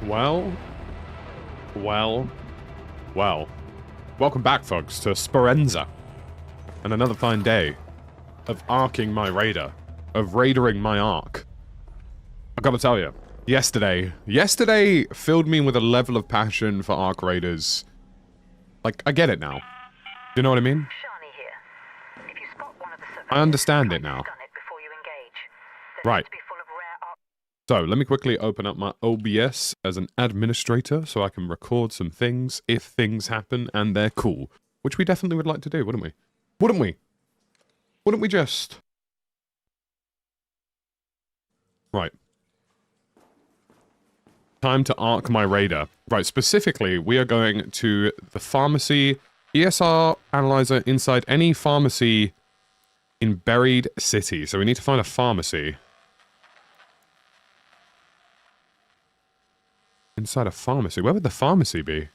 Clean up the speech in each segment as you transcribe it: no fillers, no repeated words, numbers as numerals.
Well. Welcome back, folks, to Speranza. And another fine day of arcing my raider. Of raidering my arc. I gotta tell you, yesterday filled me with a level of passion for arc raiders. Like, I get it now. Do you know what I mean? I understand it now. Right. So, let me quickly open up my OBS as an administrator so I can record some things if things happen and they're cool. Which we definitely would like to do, wouldn't we? Wouldn't we? Wouldn't we just? Right. Time to arc my raider. Right, specifically, we are going to the pharmacy ESR analyzer inside any pharmacy in Buried City. So we need to find a pharmacy. Inside a pharmacy? Where would the pharmacy be?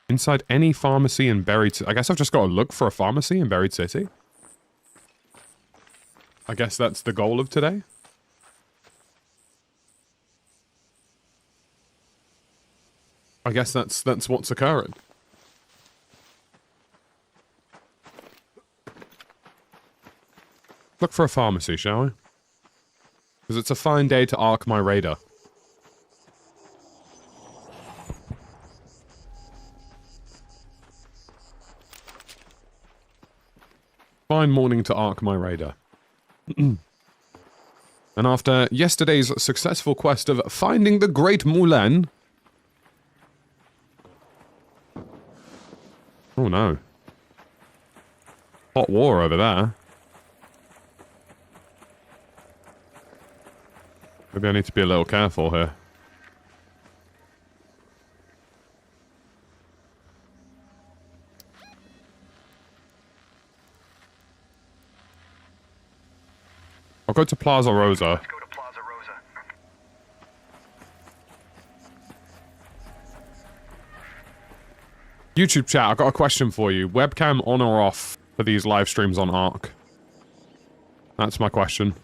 Inside any pharmacy in Buried City. I guess I've just got to look for a pharmacy in Buried City. I guess that's the goal of today. I guess that's what's occurring. Look for a pharmacy, shall we? Because it's a fine day to arc my raider. Fine morning to arc my raider. And after yesterday's successful quest of finding the Great Moulin... Oh no. Hot war over there. Maybe I need to be a little careful here. I'll go to Plaza Rosa. Let's go to Plaza Rosa. YouTube chat, I've got a question for you. Webcam on or off for these live streams on Arc? That's my question.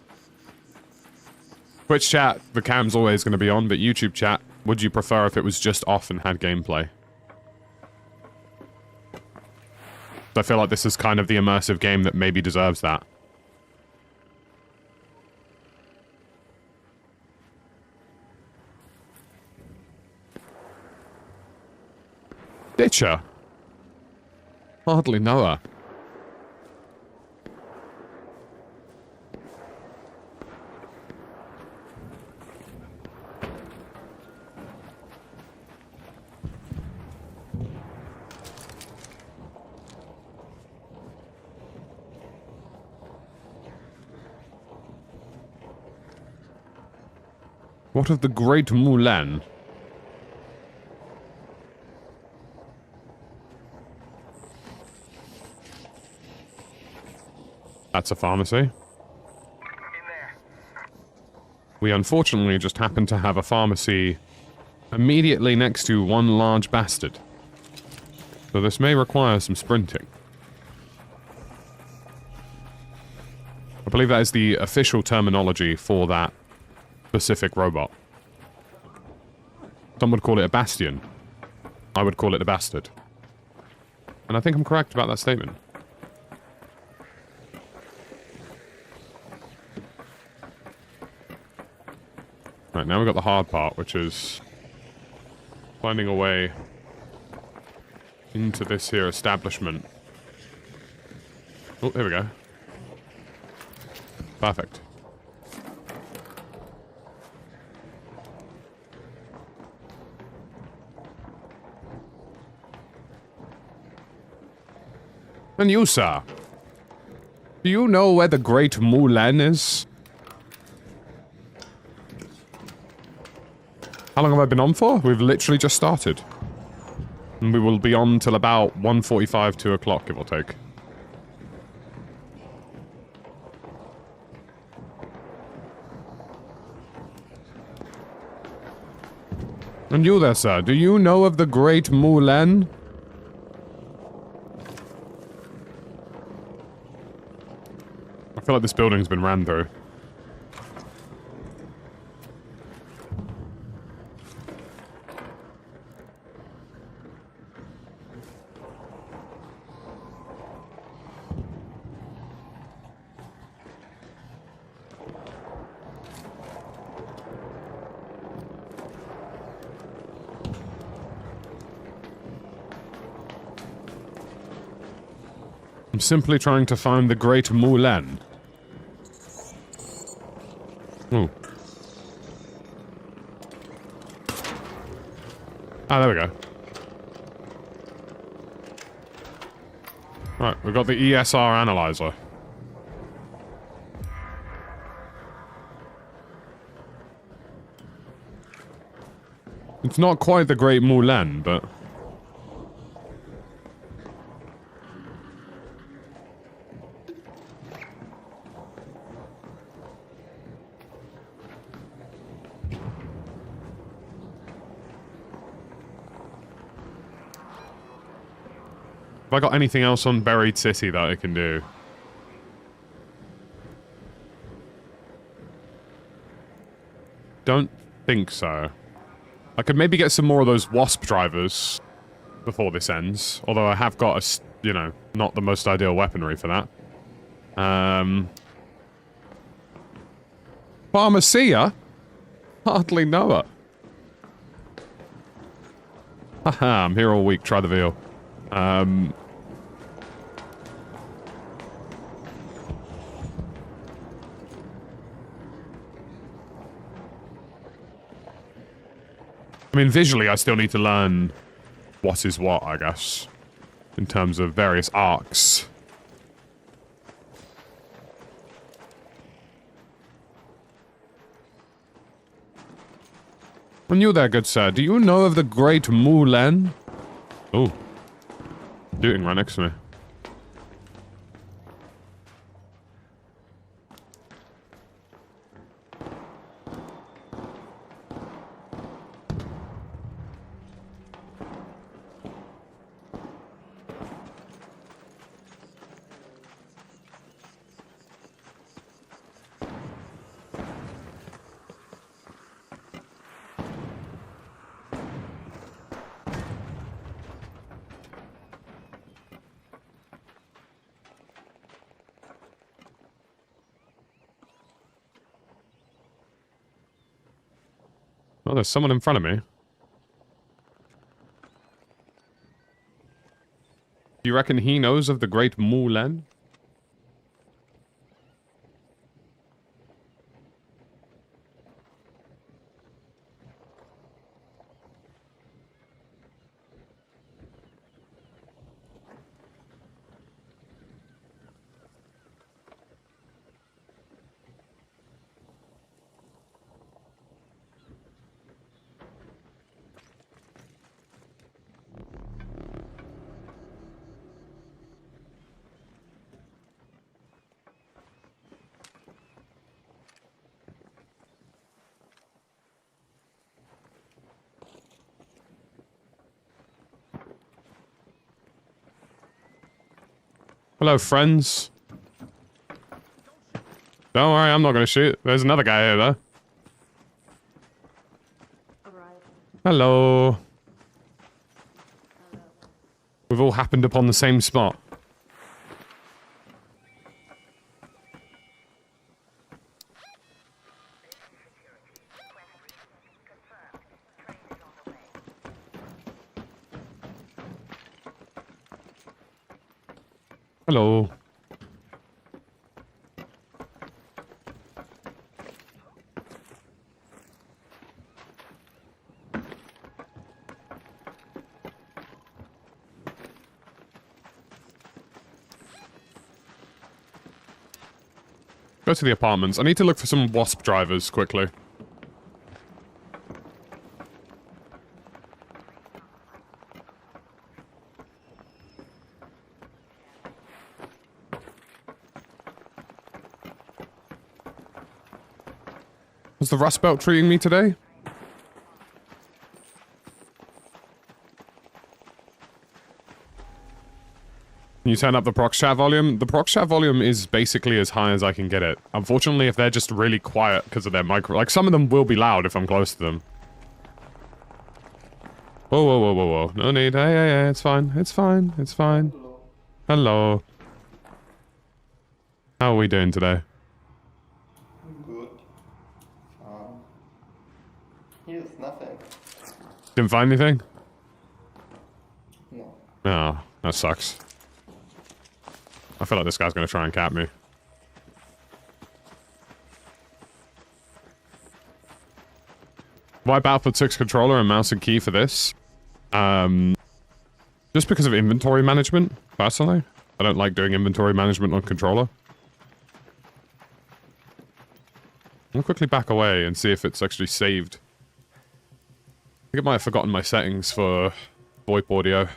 Twitch chat, the cam's always going to be on, but YouTube chat, would you prefer if it was just off and had gameplay? I feel like this is kind of the immersive game that maybe deserves that. Ditcher? Hardly know her. What of the Great Moulin? That's a pharmacy. In there. We unfortunately just happen to have a pharmacy immediately next to one large bastard. So this may require some sprinting. I believe that is the official terminology for that specific robot. Some would call it a bastion. I would call it a bastard. And I think I'm correct about that statement. Right, now we've got the hard part, which is finding a way into this here establishment. Oh, here we go. Perfect. And you, sir? Do you know where the Great Moulin is? How long have I been on for? We've literally just started. And we will be on till about 1:45, 2 o'clock, give or take. And you there, sir, do you know of the Great Moulin? I feel like this building's been ran through. I'm simply trying to find the Great Moulin. Ooh. Ah, there we go. Right, we've got the ESR analyzer. It's not quite the Great Moulin, but... Have I got anything else on Buried City that I can do? Don't think so. I could maybe get some more of those WASP drivers before this ends. Although I have got a, you know, not the most ideal weaponry for that. Pharmacia? Hardly know it. Haha, I'm here all week, try the veal. I mean, visually, I still need to learn what is what, I guess, in terms of various arcs. And you there, good sir, do you know of the Great Moulin? Oh. Shooting right next to me. Oh, there's someone in front of me. Do you reckon he knows of the Great Moulin? Hello, friends. Don't worry, I'm not gonna shoot. There's another guy here, though. Hello. We've all happened upon the same spot. Hello. Go to the apartments. I need to look for some WASP drivers quickly. Is the Rust Belt treating me today? Can you turn up the prox chat volume? The prox chat volume is basically as high as I can get it. Unfortunately, if they're just really quiet because of their micro... Like, some of them will be loud if I'm close to them. Whoa, whoa, whoa, whoa, whoa. No need. Hey, hey, hey, it's fine. It's fine. It's fine. Hello. How are we doing today? Good. Here's nothing. Didn't find anything? No. Oh, that sucks. I feel like this guy's going to try and cap me. Why Battlefield 6 controller and mouse and key for this? Just because of inventory management, personally. I don't like doing inventory management on controller. I'll quickly back away and see if it's actually saved. I think I might have forgotten my settings for VoIP audio.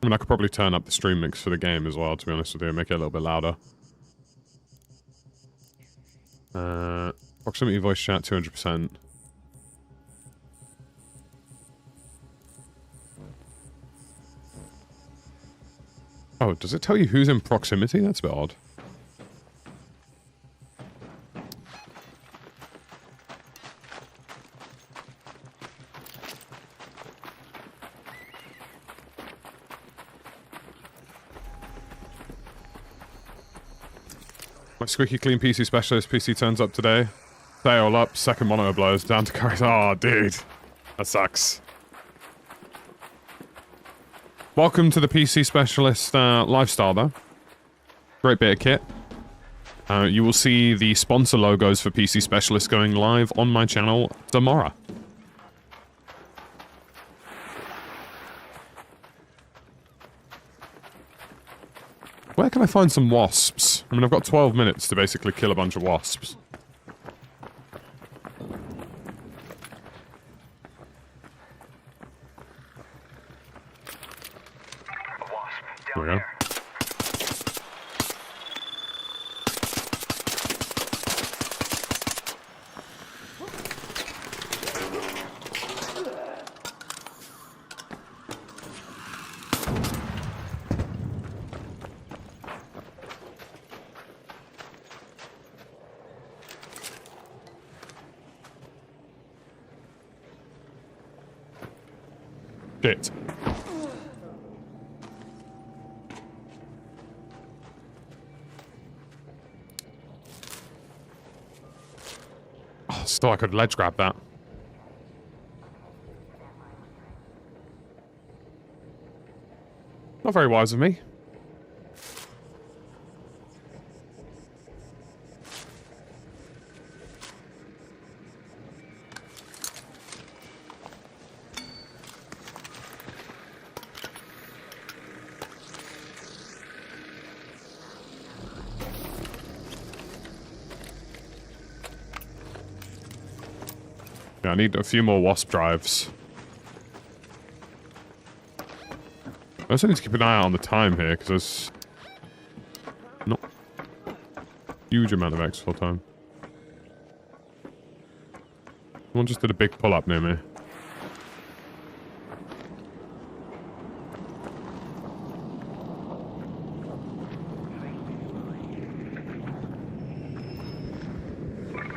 I mean, I could probably turn up the stream mix for the game as well, to be honest with you, make it a little bit louder. Proximity voice chat, 200%. Oh, does it tell you who's in proximity? That's a bit odd. My squeaky clean PC specialist PC turns up today. Sale up, second monitor blows, down to carry. Oh, dude. That sucks. Welcome to the PC specialist lifestyle, though. Great bit of kit. You will see the sponsor logos for PC specialist going live on my channel tomorrow. Where can I find some wasps? I mean, I've got 12 minutes to basically kill a bunch of wasps. There we go. Shit. Oh, still I could ledge grab that. Not very wise of me. Yeah, I need a few more wasp drives. I also need to keep an eye out on the time here, because there's not a huge amount of extra time. Someone just did a big pull-up near me.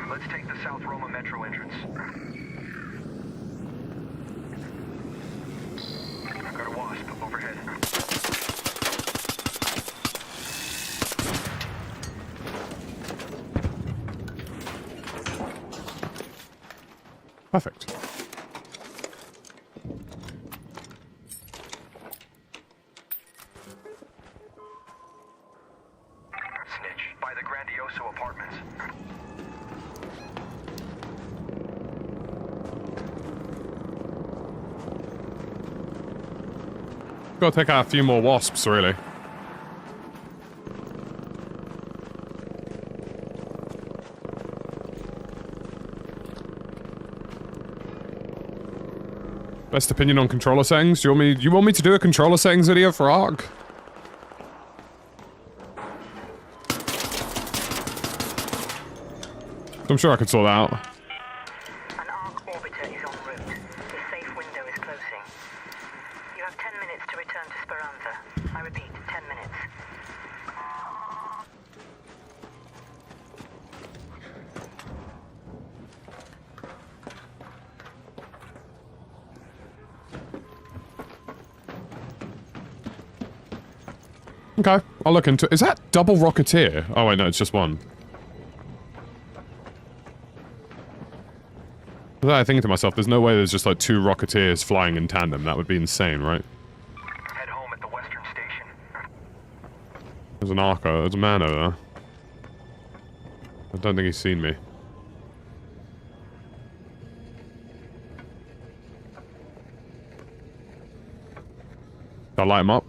Let's take the South Roma Metro entrance. I've got a WASP overhead. Perfect. Snitch, by the Grandioso Apartments. Gotta take out a few more wasps, really. Best opinion on controller settings? Do you want me to do a controller settings video for ARK? I'm sure I could sort that out. An ARC orbiter is en route. The safe window is closing. You have 10 minutes to return to Speranza. I repeat, 10 minutes. Okay, I'll look into it. Is that double Rocketeer? Oh wait, no, it's just one. was I thinking to myself, there's no way there's just like 2 Rocketeers flying in tandem. That would be insane, right? Head home at the western station. There's an Arco. There's a man over there. I don't think he's seen me. Did I light him up?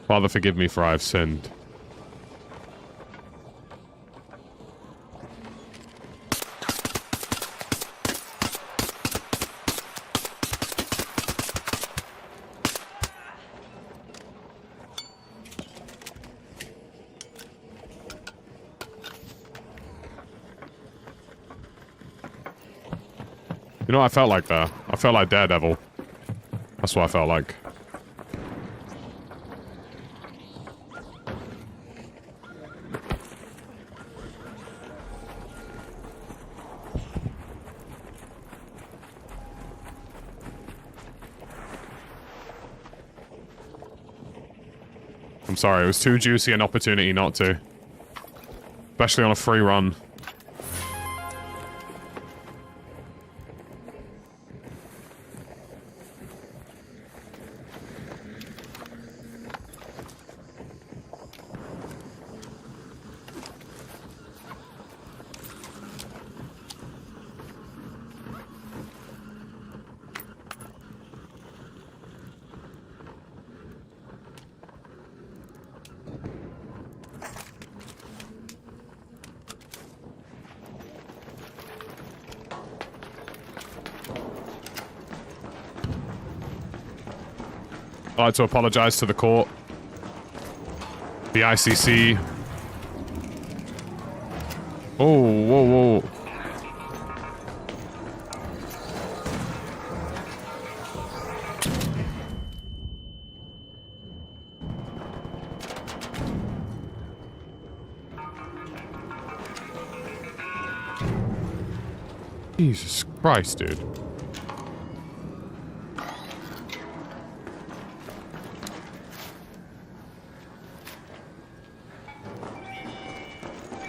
Father, forgive me for I have sinned. You know what I felt like there? I felt like Daredevil. That's what I felt like. I'm sorry, it was too juicy an opportunity not to. Especially on a free run. I'd like to apologize to the court, the ICC. Oh, whoa, whoa. Jesus Christ, dude.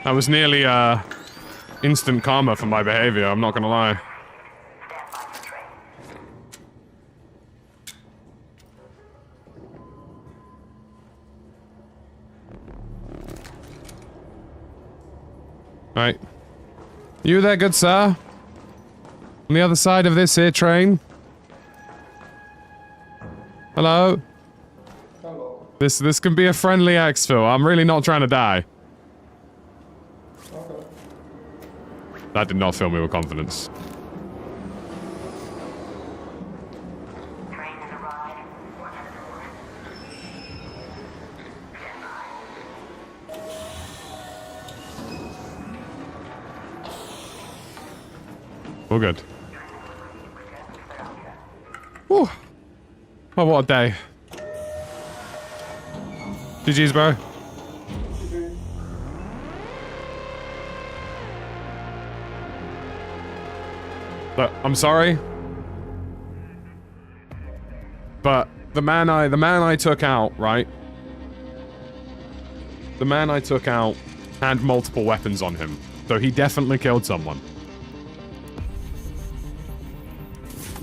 That was nearly, instant karma for my behavior, I'm not gonna lie. Right. You there, good sir? On the other side of this here train? Hello? Hello. This can be a friendly exfil. I'm really not trying to die. Okay. That did not fill me with confidence. All good. Whew. Oh, what a day. GG's, bro. Look, I'm sorry. But the man I took out, right? The man I took out had multiple weapons on him. So he definitely killed someone.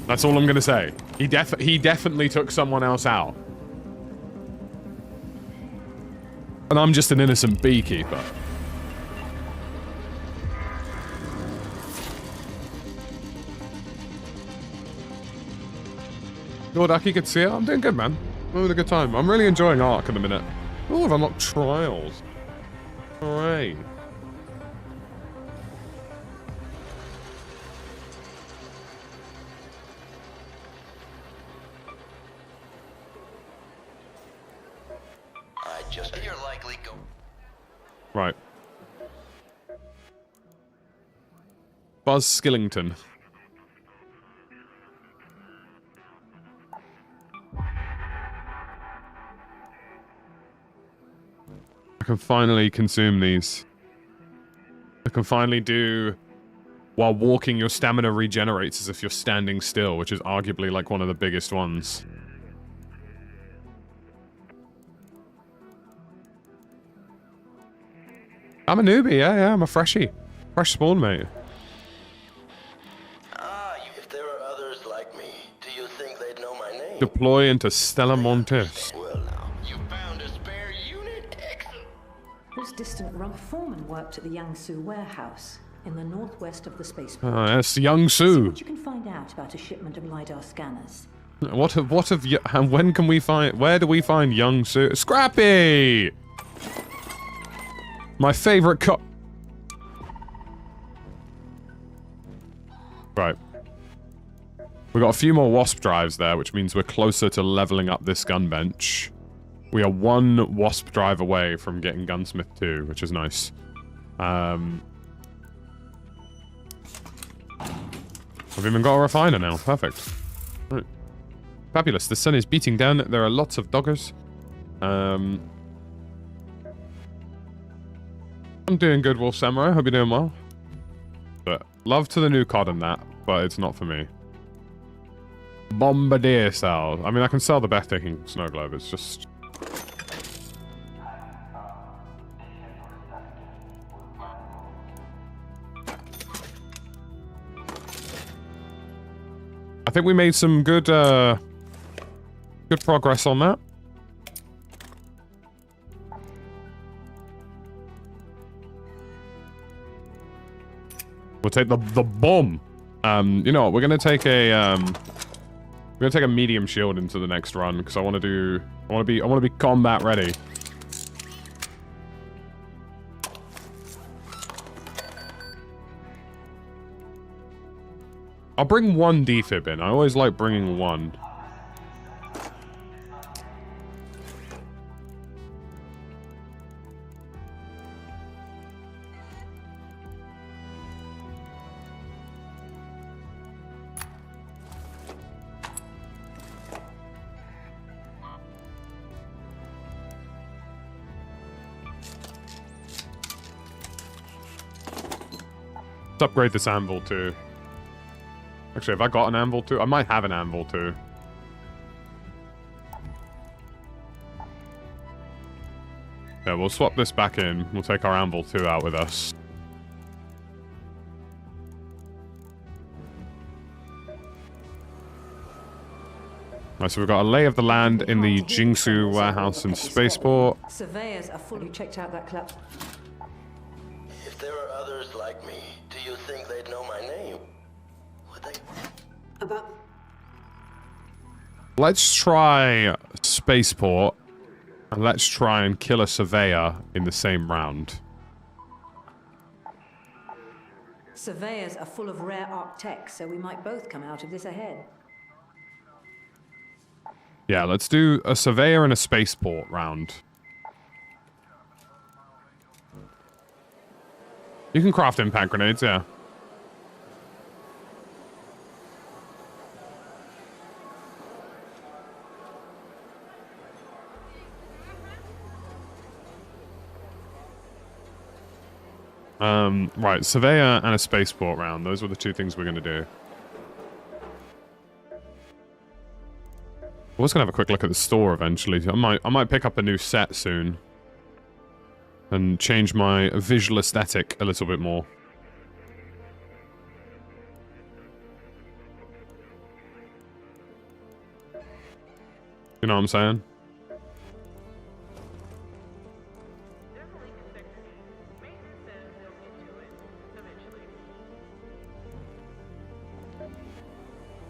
That's all I'm gonna say. He definitely took someone else out. And I'm just an innocent beekeeper. Lord Aki could see it. I'm doing good, man. I'm having a good time. I'm really enjoying Ark in a minute. Oh, I've unlocked trials. Alright. You're likely go. Right. Buzz Skillington. I can finally consume these. I can finally do While walking, your stamina regenerates as if you're standing still, which is arguably like one of the biggest ones. I'm a newbie, yeah, I'm a freshie. Fresh spawn, mate. If there are others like me, do you think they'd know my name? Deploy into Stella Montes. Well now, you found a spare unit? Excellent. This distant rump foreman worked at the Jiangsu warehouse in the northwest of the spaceport. That's See Jiangsu. what you can find out about a shipment of LiDAR scanners. What have you, when can we find, where do we find Jiangsu? Scrappy! My favorite Right. We got a few more WASP drives there, which means we're closer to leveling up this gun bench. We are one WASP drive away from getting Gunsmith 2, which is nice. We've even got a refiner now. Perfect. Right. Fabulous. The sun is beating down. There are lots of doggers. I'm doing good, Wolf Samurai. Hope you're doing well. But love to the new COD and that, but it's not for me. Bombardier cells. I mean, I can sell the breathtaking snow globe. It's just... I think we made some good, good progress on that. We'll take the bomb. You know what? We're gonna take a medium shield into the next run because I want to be combat ready. I'll bring one defib in. I always like bringing one. Let's upgrade this anvil too. Actually, have I got an anvil too? I might have an anvil too. Yeah, we'll swap this back in. We'll take our anvil 2 out with us. Right, so we've got a lay of the land in the Jiangsu warehouse and spaceport. Surveyors are fully checked out that club. If there are others like me, do you think they'd know my name? Would they? About... Let's try spaceport, and let's try and kill a surveyor in the same round. Surveyors are full of rare arc tech, so we might both come out of this ahead. Yeah, let's do a surveyor and a spaceport round. You can craft impact grenades, yeah. Right, surveyor and a spaceport round. Those were the two things we're going to do. I was going to have a quick look at the store eventually. I might pick up a new set soon. And change my visual aesthetic a little bit more. You know what I'm saying?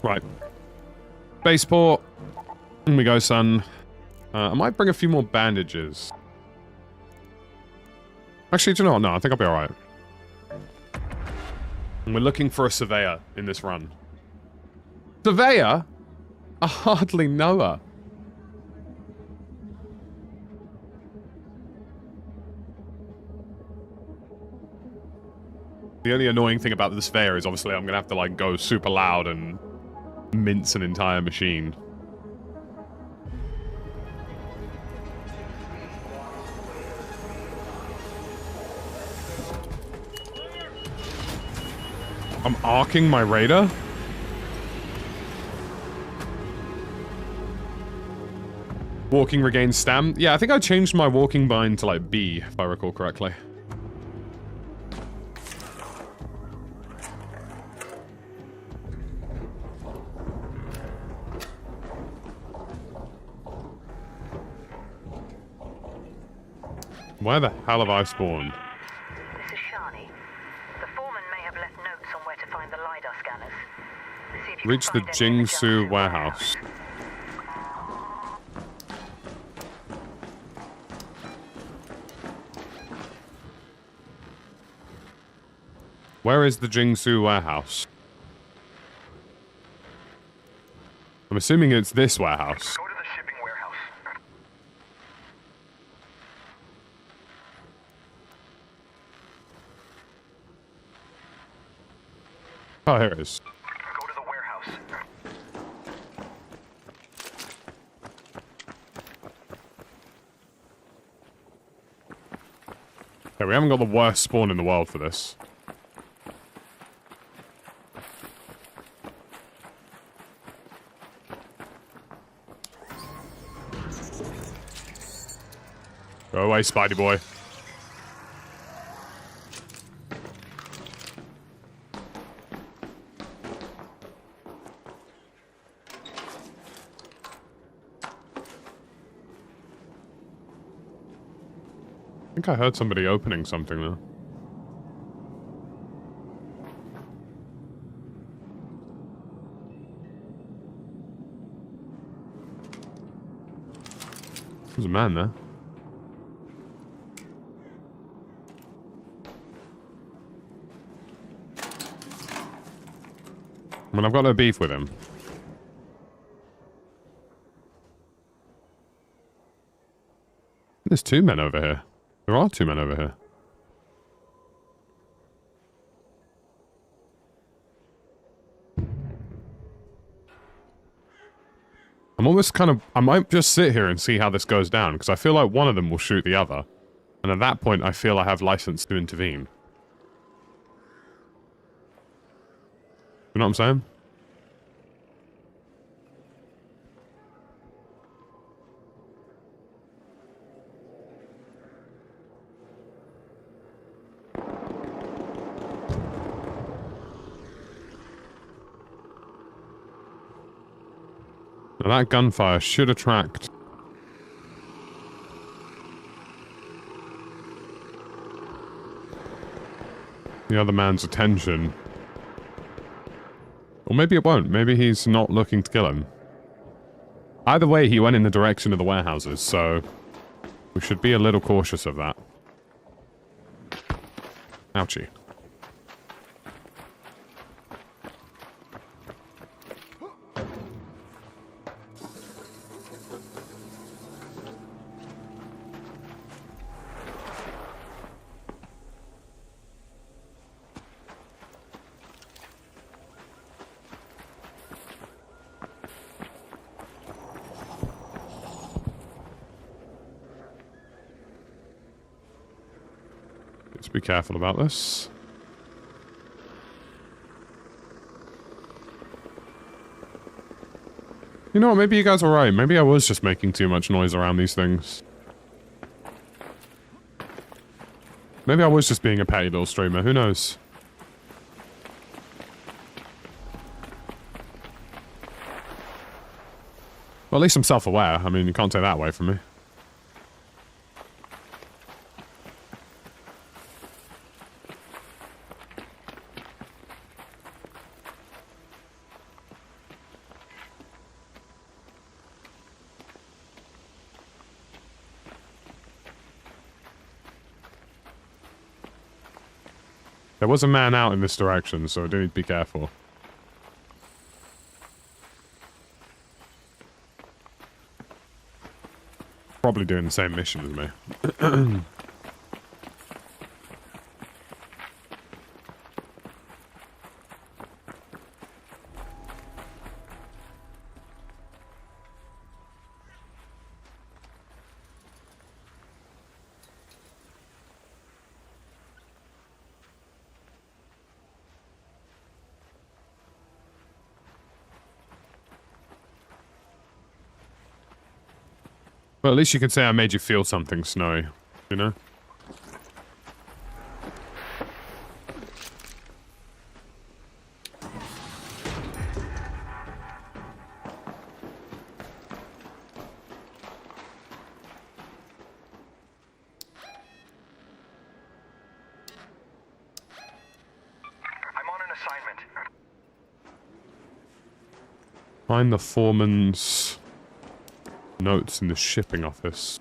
Right. Spaceport. In we go, son. I might bring a few more bandages. Actually, do you know what? No, I think I'll be alright. And we're looking for a surveyor in this run. Surveyor? I hardly know her. The only annoying thing about the surveyor is obviously I'm going to have to like go super loud and mince an entire machine. I'm arcing my raider? Walking regains stam. Yeah, I think I changed my walking bind to like B, if I recall correctly. Where the hell have I spawned? This is Shani. The foreman may have left notes on where to find the LiDAR scanners. See if you Reach the can find any of Jiangsu warehouse. Where is the Jiangsu warehouse? I'm assuming it's this warehouse. Go to the shipping warehouse. Oh, here it is. Go to the warehouse. Okay, we haven't got the worst spawn in the world for this. Go away, Spidey boy. I think I heard somebody opening something there. There's a man there. I mean, I've got no beef with him. There's two men over here. There are two men over here. I'm almost kind of... I might just sit here and see how this goes down, because I feel like one of them will shoot the other. And at that point, I feel I have license to intervene. You know what I'm saying? Now that gunfire should attract... the other man's attention. Or maybe it won't. Maybe he's not looking to kill him. Either way, he went in the direction of the warehouses, so... we should be a little cautious of that. Ouchie. Let's be careful about this. You know what, maybe you guys are right. Maybe I was just making too much noise around these things. Maybe I was just being a petty little streamer, who knows? Well, at least I'm self-aware. I mean, you can't take that away from me. There was a man out in this direction, so I do need to be careful. Probably doing the same mission as me. Well, at least you can say I made you feel something, Snowy. You know? Find the foreman's notes in the shipping office.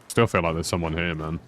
Still feel like there's someone here, man.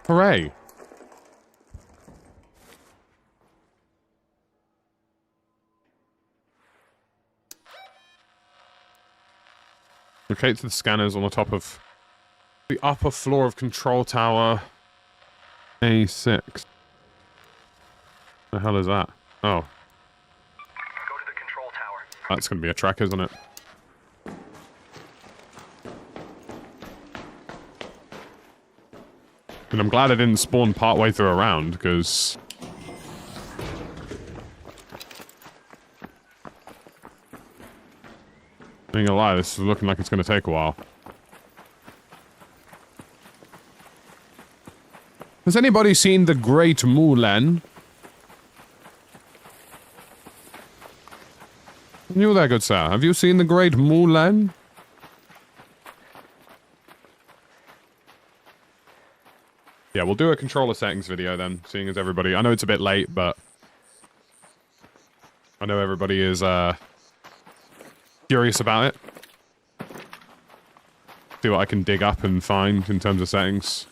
Hooray! Locate to the scanners on the top of the upper floor of Control Tower A6. The hell is that? Oh. Go to the control tower. That's gonna be a track, isn't it? And I'm glad I didn't spawn partway through a round, because... I ain't gonna lie, this is looking like it's gonna take a while. Has anybody seen the Great Moulin? You there, good sir. Have you seen the Great Moulin? Yeah, we'll do a controller settings video then, seeing as everybody... I know it's a bit late, but... I know everybody is, curious about it. See what I can dig up and find in terms of settings.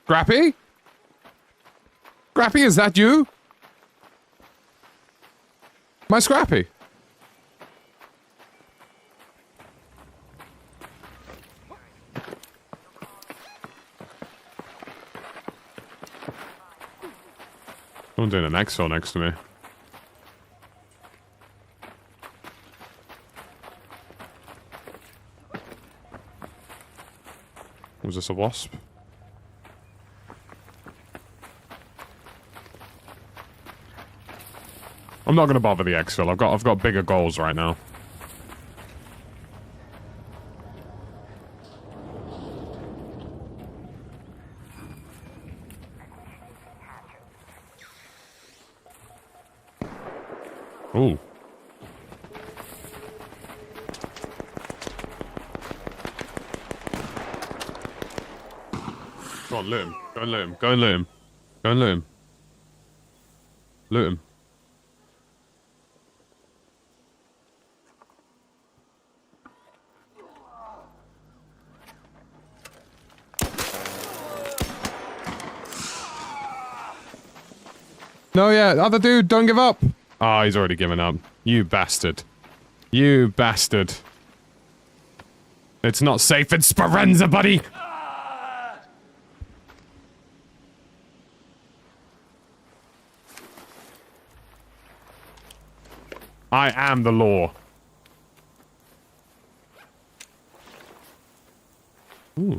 Scrappy? Scrappy, is that you? My Scrappy? Someone doing an exfil next to me. Was this a wasp? I'm not gonna bother the exfil. I've got bigger goals right now. Ooh. Go on, loot him. Go and loot him. Go and loot him. Go and loot him. Loot him. No, yeah, other dude, don't give up. Ah, oh, he's already given up. You bastard. You bastard. It's not safe in Speranza, buddy! I am the law. Ooh.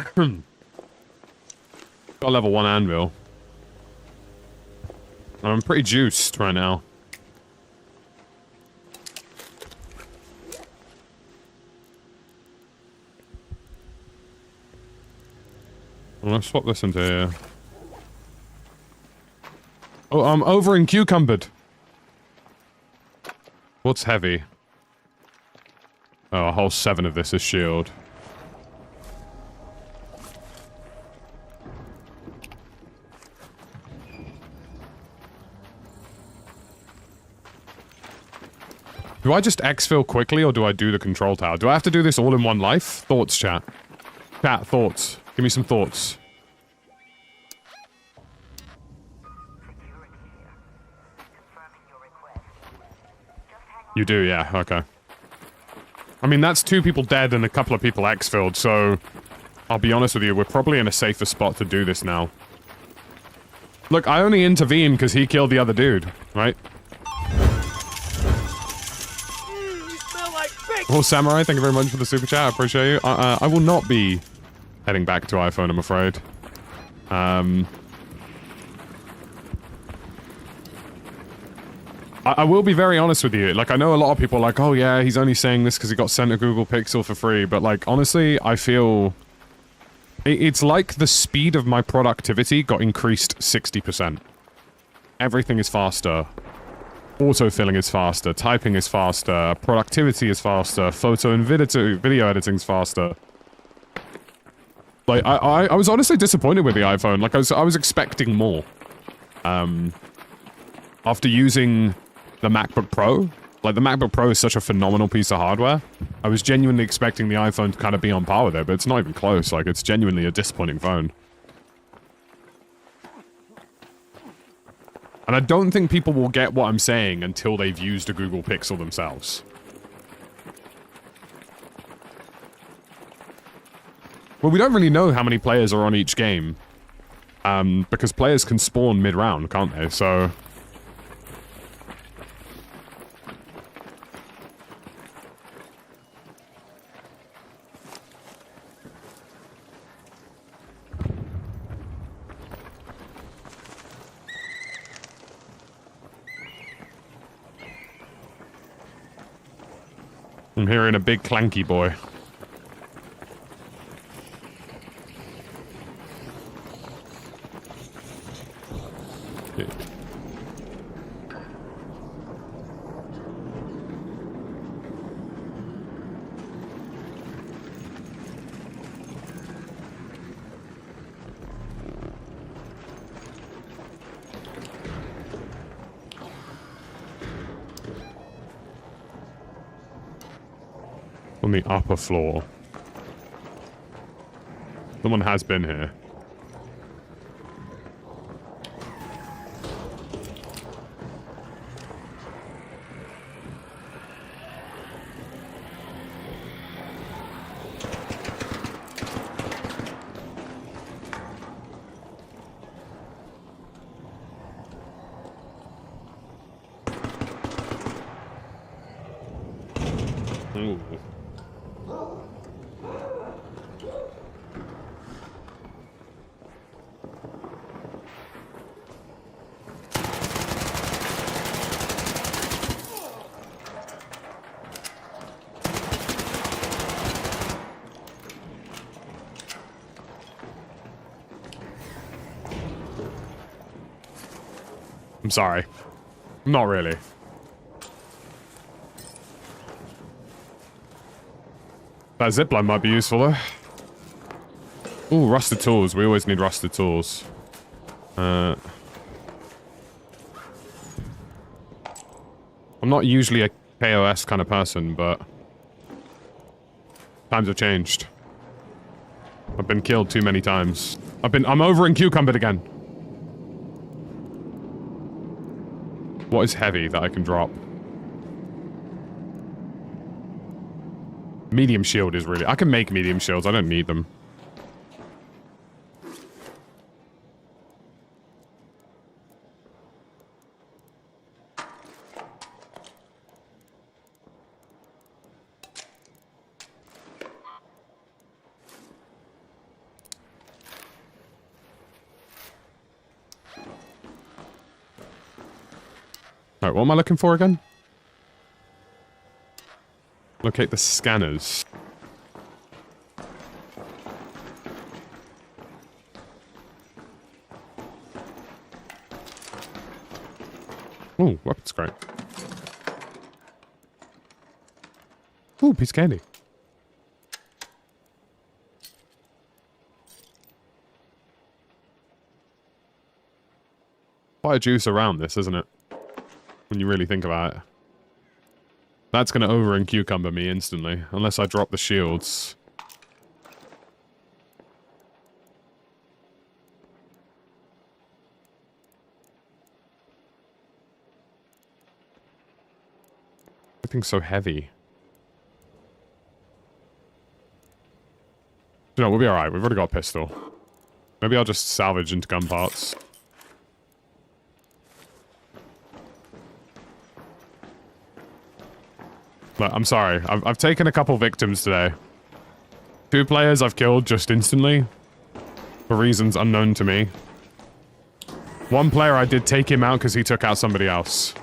Got a level 1 anvil. I'm pretty juiced right now. Well, let's swap this into here. Oh, I'm over in cucumbered. What's heavy? Oh, a whole 7 of this is shield. Do I just exfil quickly, or do I do the control tower? Do I have to do this all in one life? Thoughts, chat. Chat, thoughts. Give me some thoughts. You do, yeah, okay. I mean, that's 2 people dead and a couple of people exfilled, so... I'll be honest with you, we're probably in a safer spot to do this now. Look, I only intervened because he killed the other dude, right? Oh, Samurai, thank you very much for the super chat. I appreciate you. I will not be heading back to iPhone, I'm afraid. I will be very honest with you. Like, I know a lot of people are like, oh yeah, he's only saying this because he got sent a Google Pixel for free. But, like, honestly, I feel... It's like the speed of my productivity got increased 60%. Everything is faster. Autofilling is faster, typing is faster, productivity is faster, photo and video editing is faster. Like, I was honestly disappointed with the iPhone. Like, I was expecting more. After using the MacBook Pro, like, the MacBook Pro is such a phenomenal piece of hardware. I was genuinely expecting the iPhone to kind of be on par with it, but it's not even close. Like, it's genuinely a disappointing phone. And I don't think people will get what I'm saying until they've used a Google Pixel themselves. Well, we don't really know how many players are on each game. Because players can spawn mid-round, can't they? So... I'm hearing a big clanky boy. Yeah. On the upper floor. Someone has been here. Ooh. I'm sorry. Not really. That zipline might be useful, though. Ooh, rusted tools. We always need rusted tools. I'm not usually a KOS kind of person, but... times have changed. I've been killed too many times. I'm over in cucumbered again. What is heavy that I can drop? Medium shield is really... I can make medium shields. I don't need them. Right, what am I looking for again? Locate the scanners. Oh, weapons crate. Ooh, piece of candy. Quite a juice around this, isn't it? When you really think about it. That's going to over and cucumber me instantly, unless I drop the shields. Everything's so heavy. You know, we'll be alright. We've already got a pistol. Maybe I'll just salvage into gun parts. But I'm sorry. I've taken a couple victims today. 2 players I've killed just instantly. For reasons unknown to me. 1 player I did take him out because he took out somebody else.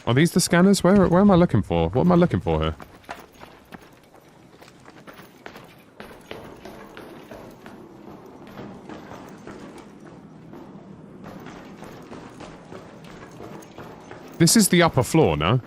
Are these the scanners? Where am I looking for? What am I looking for here? This is the upper floor, no?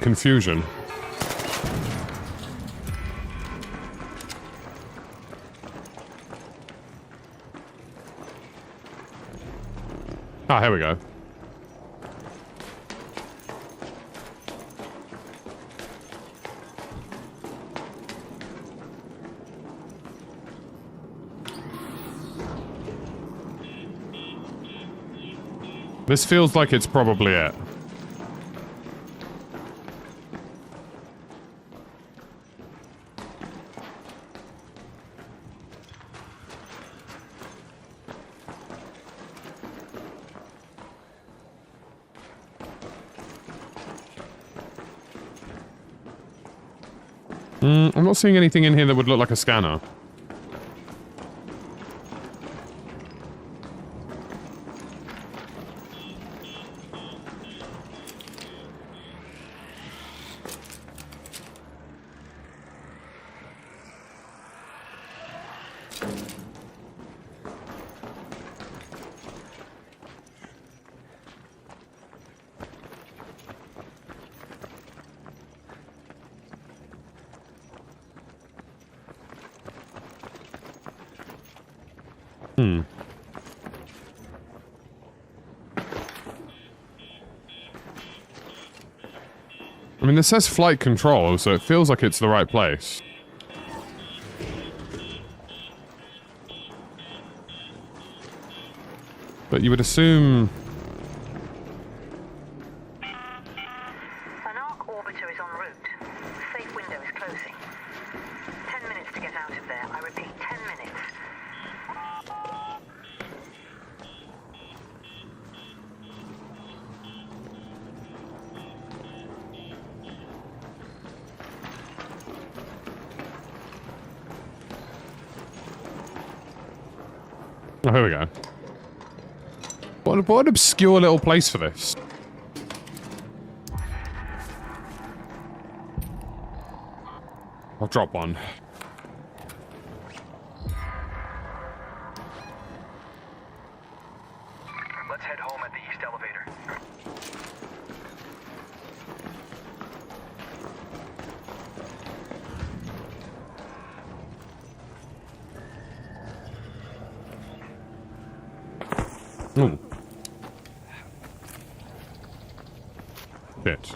Confusion. Ah, here we go. This feels like it's probably it. I'm not seeing anything in here that would look like a scanner. I mean, this says flight control, so it feels like it's the right place. But you would assume... An arc orbiter is en route. The safe window is closing. 10 minutes to get out of there. I repeat, 10 minutes. Oh, here we go. What an obscure little place for this. I'll drop one. Let's head home at the east elevator. Ooh. Shit.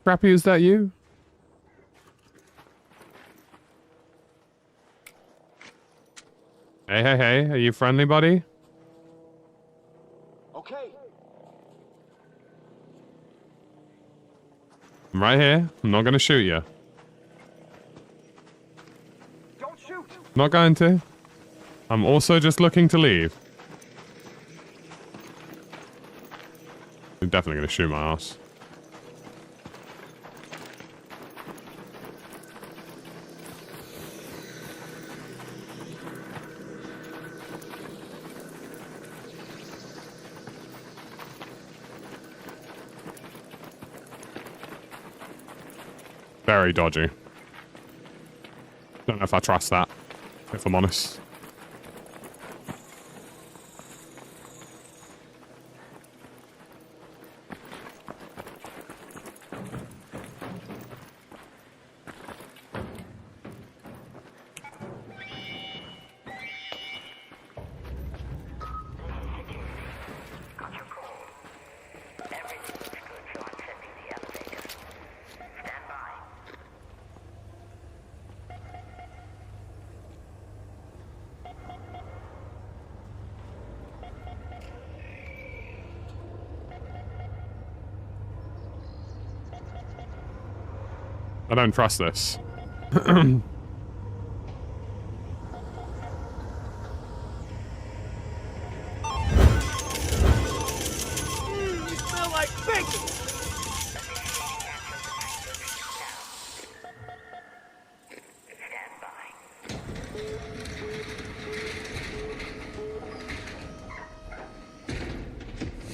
Crappy, is that you? Hey, hey, hey, are you friendly, buddy? Okay. I'm right here. I'm not gonna shoot you. Don't shoot. Not going to. I'm also just looking to leave. I'm definitely gonna shoot my ass. Very dodgy. Don't know if I trust that, if I'm honest. Got your call. Everything looks good, so I'm sending the elevator. Stand by. I don't trust this. You smell like bacon. Stand by.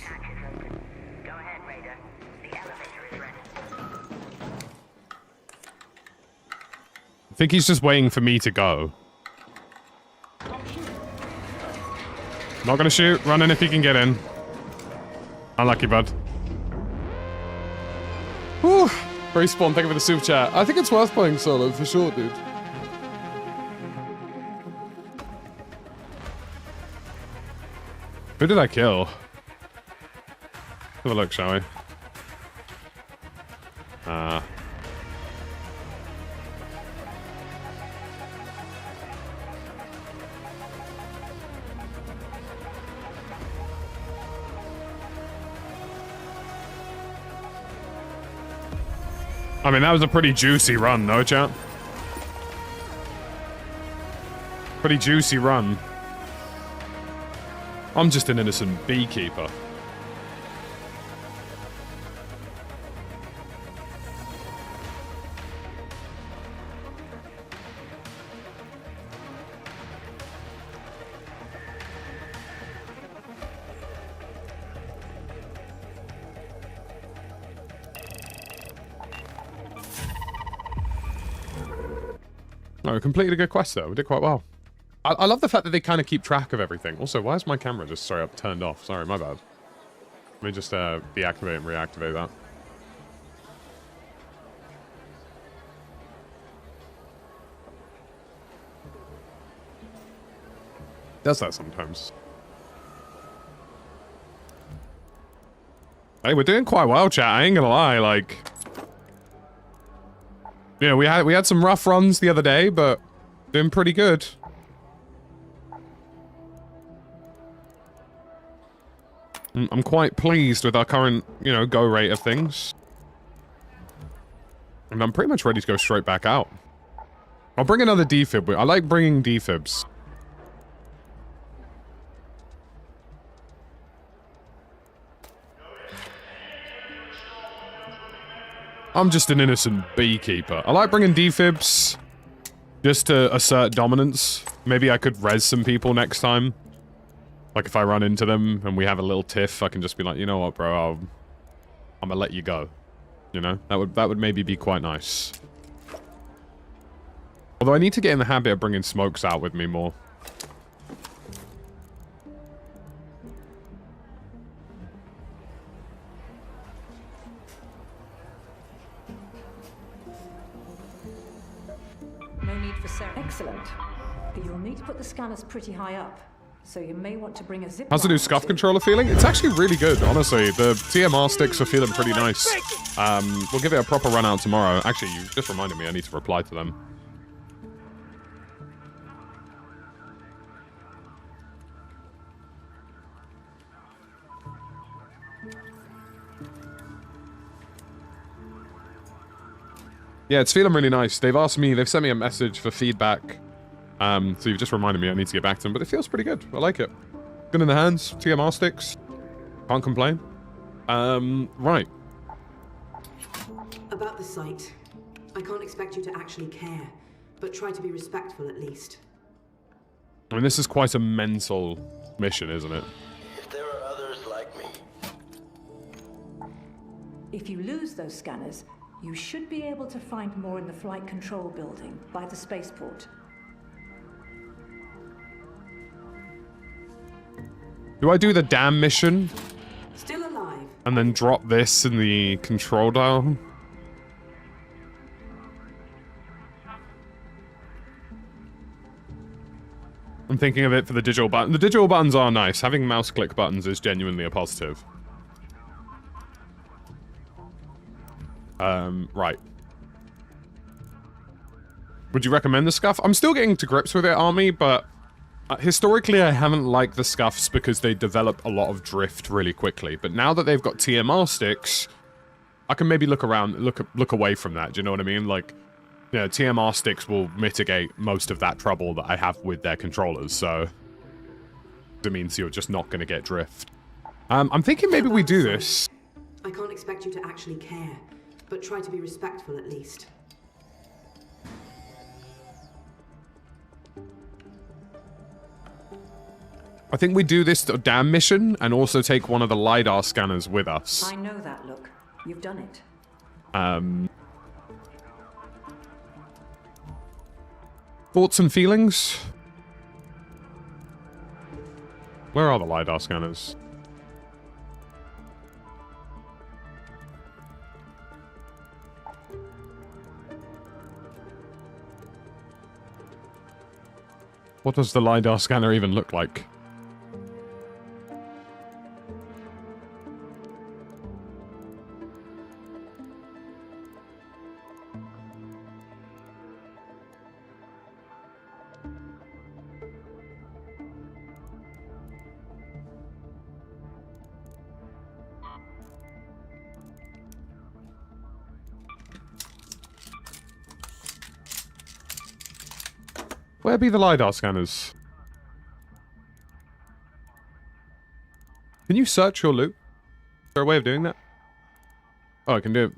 Hatch is open. Go ahead, Raider. The elevator is ready. I think he's just waiting for me to go. Not gonna shoot. Run in if you can get in. Unlucky, bud. Whew. Respawn, thank you for the super chat. I think it's worth playing solo for sure, dude. Who did I kill? Have a look, shall we? I mean, that was a pretty juicy run, no, chat? Pretty juicy run. I'm just an innocent beekeeper. No, we completed a good quest though. We did quite well. I love the fact that they kind of keep track of everything. Also, why is my camera just straight up turned off? Sorry, my bad. Let me just deactivate and reactivate that. Does that sometimes. Hey, we're doing quite well, chat. I ain't gonna lie, like... You know, we had some rough runs the other day, but doing pretty good. I'm quite pleased with our current, you know, go rate of things. And I'm pretty much ready to go straight back out. I'll bring another defib. I like bringing defibs. I'm just an innocent beekeeper. I like bringing defibs just to assert dominance. Maybe I could res some people next time. Like if I run into them and we have a little tiff, I can just be like, you know what, bro, I'm gonna let you go. You know, that would maybe be quite nice. Although I need to get in the habit of bringing smokes out with me more. No need for ceremony. Excellent. But you'll need to put the scanners pretty high up, so you may want to bring a zip. How's the new scuff controller feeling? It's actually really good, honestly. The TMR sticks are feeling pretty nice. We'll give it a proper run out tomorrow. Actually, you just reminded me I need to reply to them. Yeah, it's feeling really nice. They've sent me a message for feedback. So you've just reminded me I need to get back to them, but it feels pretty good. I like it. Good in the hands, TMR sticks. Can't complain. Right. About the site. I can't expect you to actually care, but try to be respectful at least. I mean, this is quite a mental mission, isn't it? If there are others like me. If you lose those scanners, you should be able to find more in the flight control building by the spaceport. Do I do the damn mission? Still alive. And then drop this in the control dial? I'm thinking of it for the digital button. The digital buttons are nice. Having mouse click buttons is genuinely a positive. Right. Would you recommend the scuff? I'm still getting to grips with it, Army, but historically I haven't liked the scuffs because they develop a lot of drift really quickly. But now that they've got TMR sticks, I can maybe look around, look away from that. Do you know what I mean? Like, you know, TMR sticks will mitigate most of that trouble that I have with their controllers, so it means you're just not going to get drift. I'm thinking maybe we do this. I can't expect you to actually care, but try to be respectful at least. I think we do this damn mission and also take one of the LiDAR scanners with us. I know that look. You've done it. Thoughts and feelings? Where are the LiDAR scanners? What does the LiDAR scanner even look like? Where be the LiDAR scanners? Can you search your loot? Is there a way of doing that? Oh, I can do it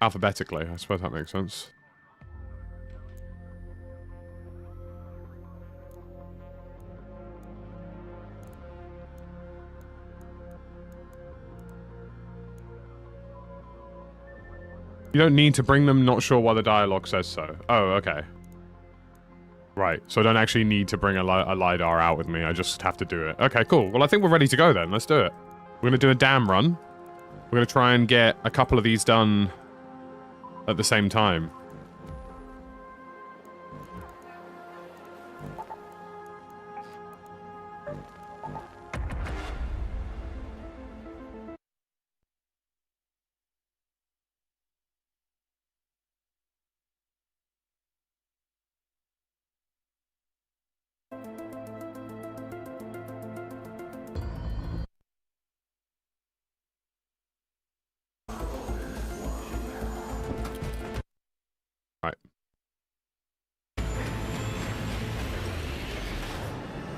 alphabetically. I suppose that makes sense. You don't need to bring them, not sure why the dialogue says so. Oh, okay. Right, so I don't actually need to bring a LiDAR out with me, I just have to do it. Okay, cool. Well, I think we're ready to go then. Let's do it. We're gonna do a dam run. We're gonna try and get a couple of these done at the same time.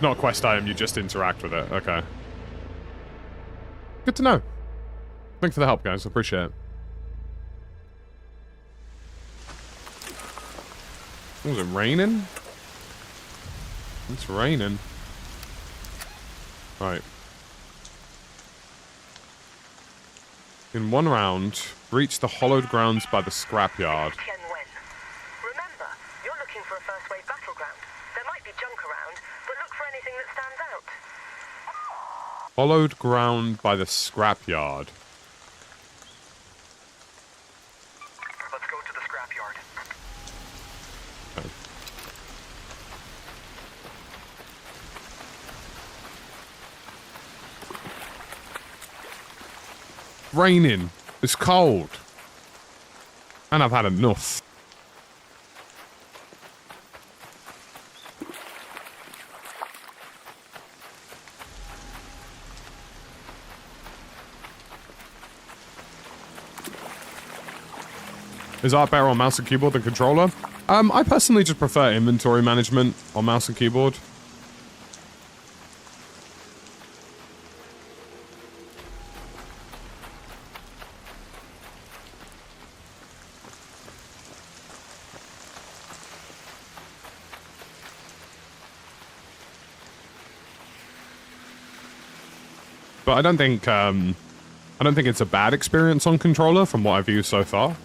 Not a quest item, you just interact with it. Okay. Good to know. Thanks for the help, guys. I appreciate it. Was it raining? It's raining. Right. In one round, reach the hollowed grounds by the scrapyard. Remember, you're looking for a first wave battleground. There might be junk around, but look for anything that stands out. Hollowed ground by the scrapyard. Let's go to the scrapyard. Okay. Raining. It's cold. And I've had enough. Is art better on mouse and keyboard than controller? I personally just prefer inventory management on mouse and keyboard. But I don't think it's a bad experience on controller from what I've used so far.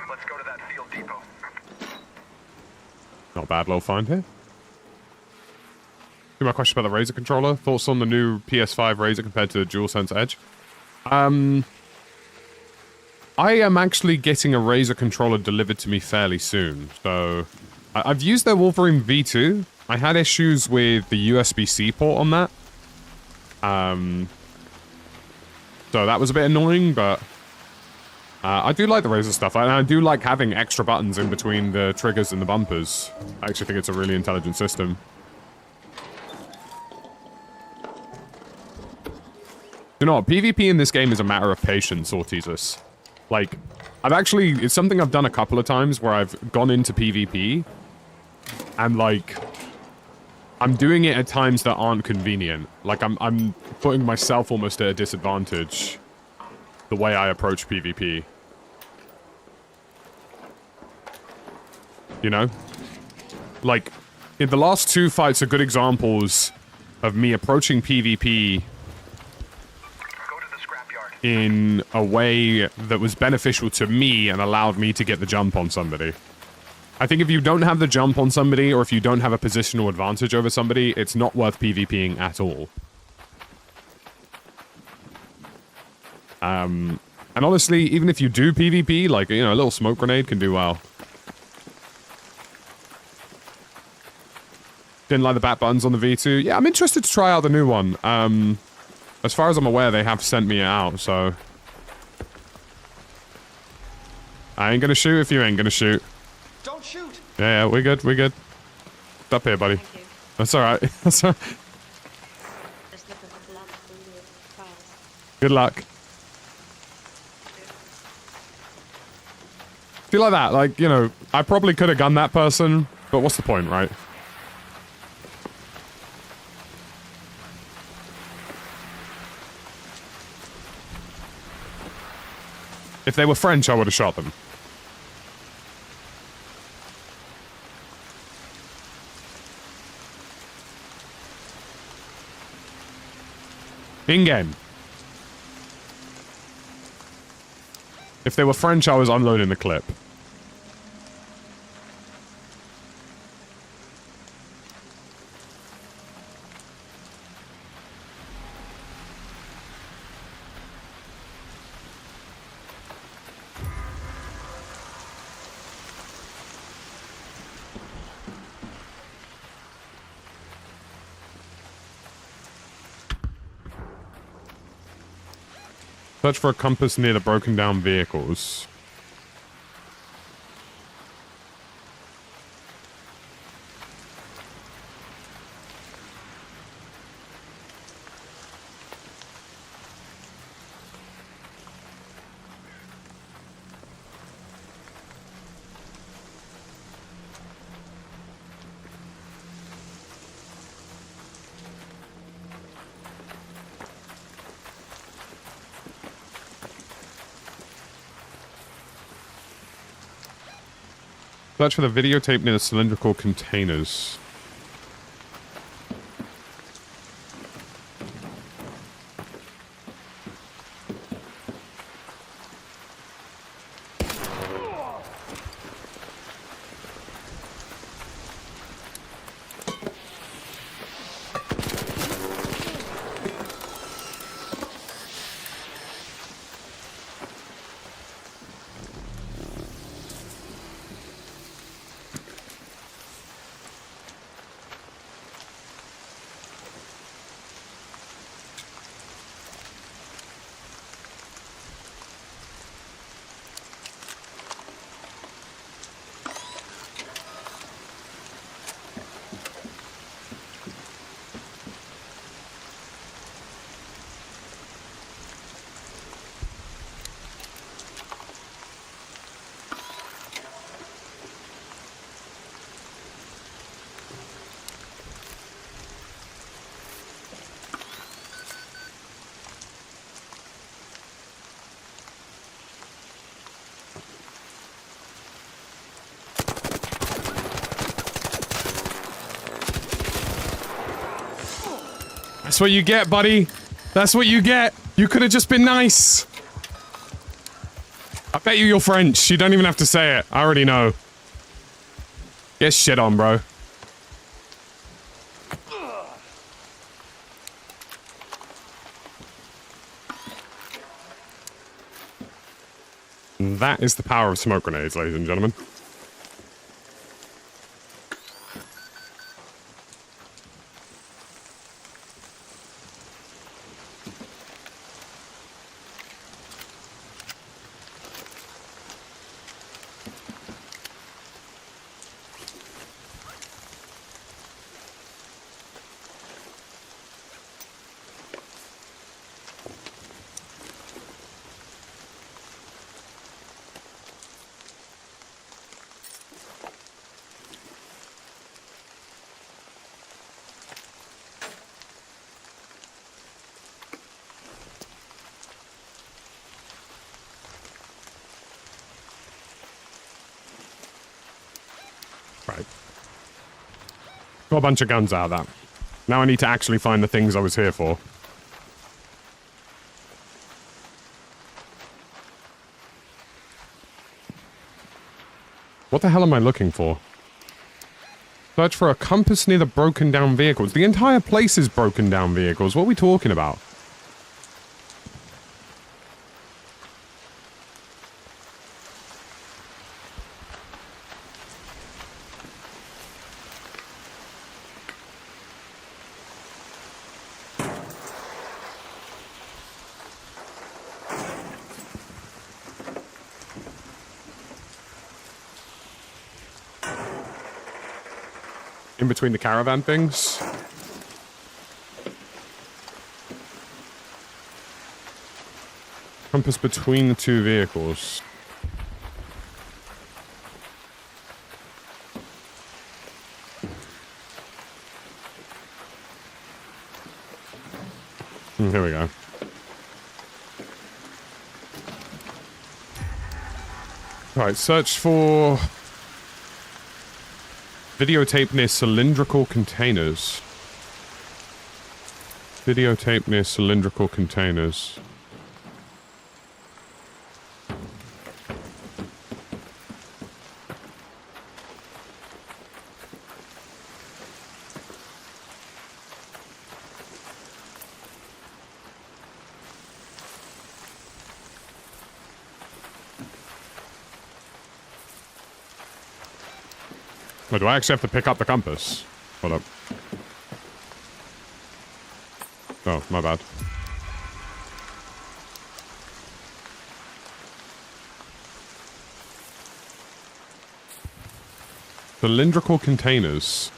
Let's go to that field depot. Not a bad little find here. My question about the Razer controller. Thoughts on the new PS5 Razer compared to the DualSense Edge? I am actually getting a Razer controller delivered to me fairly soon. So, I've used their Wolverine V2. I had issues with the USB-C port on that. So that was a bit annoying, but I do like the Razer stuff. And I do like having extra buttons in between the triggers and the bumpers. I actually think it's a really intelligent system. You know what? PvP in this game is a matter of patience, Ortizus. Like, it's something I've done a couple of times where I've gone into PvP and, like, I'm doing it at times that aren't convenient. Like, I'm putting myself almost at a disadvantage the way I approach PvP. You know? Like, in the last two fights are good examples of me approaching PvP in a way that was beneficial to me and allowed me to get the jump on somebody. I think if you don't have the jump on somebody, or if you don't have a positional advantage over somebody, it's not worth PvPing at all. And honestly, even if you do PvP, like, you know, a little smoke grenade can do well. Didn't like the back buttons on the V2. Yeah, I'm interested to try out the new one. As far as I'm aware, they have sent me it out, so... I ain't gonna shoot if you ain't gonna shoot. Don't shoot! Yeah, we're good, we're good. It's up here, buddy. Thank you. That's alright. That's alright. Just looking for luck for your trials. Good luck. Feel like that, like, you know, I probably could have gunned that person, but what's the point, right? If they were French, I would have shot them. In-game. If they were French, I was unloading the clip. Search for a compass near the broken down vehicles. Search for the videotape near the cylindrical containers. That's what you get, buddy. That's what you get. You could have just been nice. I bet you're French. You don't even have to say it. I already know. Get shit on, bro. That is the power of smoke grenades, ladies and gentlemen. Right. Got a bunch of guns out of that. Now I need to actually find the things I was here for. What the hell am I looking for? Search for a compass near the broken down vehicles. The entire place is broken down vehicles. What are we talking about? In between the caravan things. Compass between the two vehicles. Here we go. Alright, search for videotape near cylindrical containers. Videotape near cylindrical containers. Oh, do I actually have to pick up the compass? Hold up. Oh, my bad. Cylindrical containers.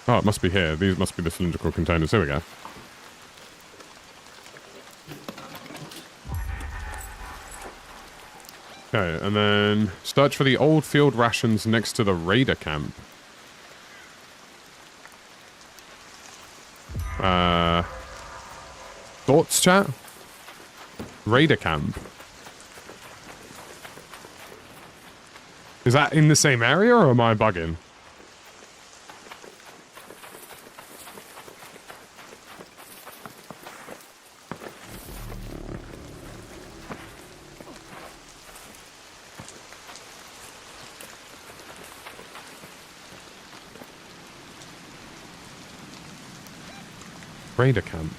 Oh, it must be here. These must be the cylindrical containers. Here we go. Okay, and then search for the old field rations next to the raider camp. Thoughts, chat? Raider camp. Is that in the same area, or am I bugging? Raider camp.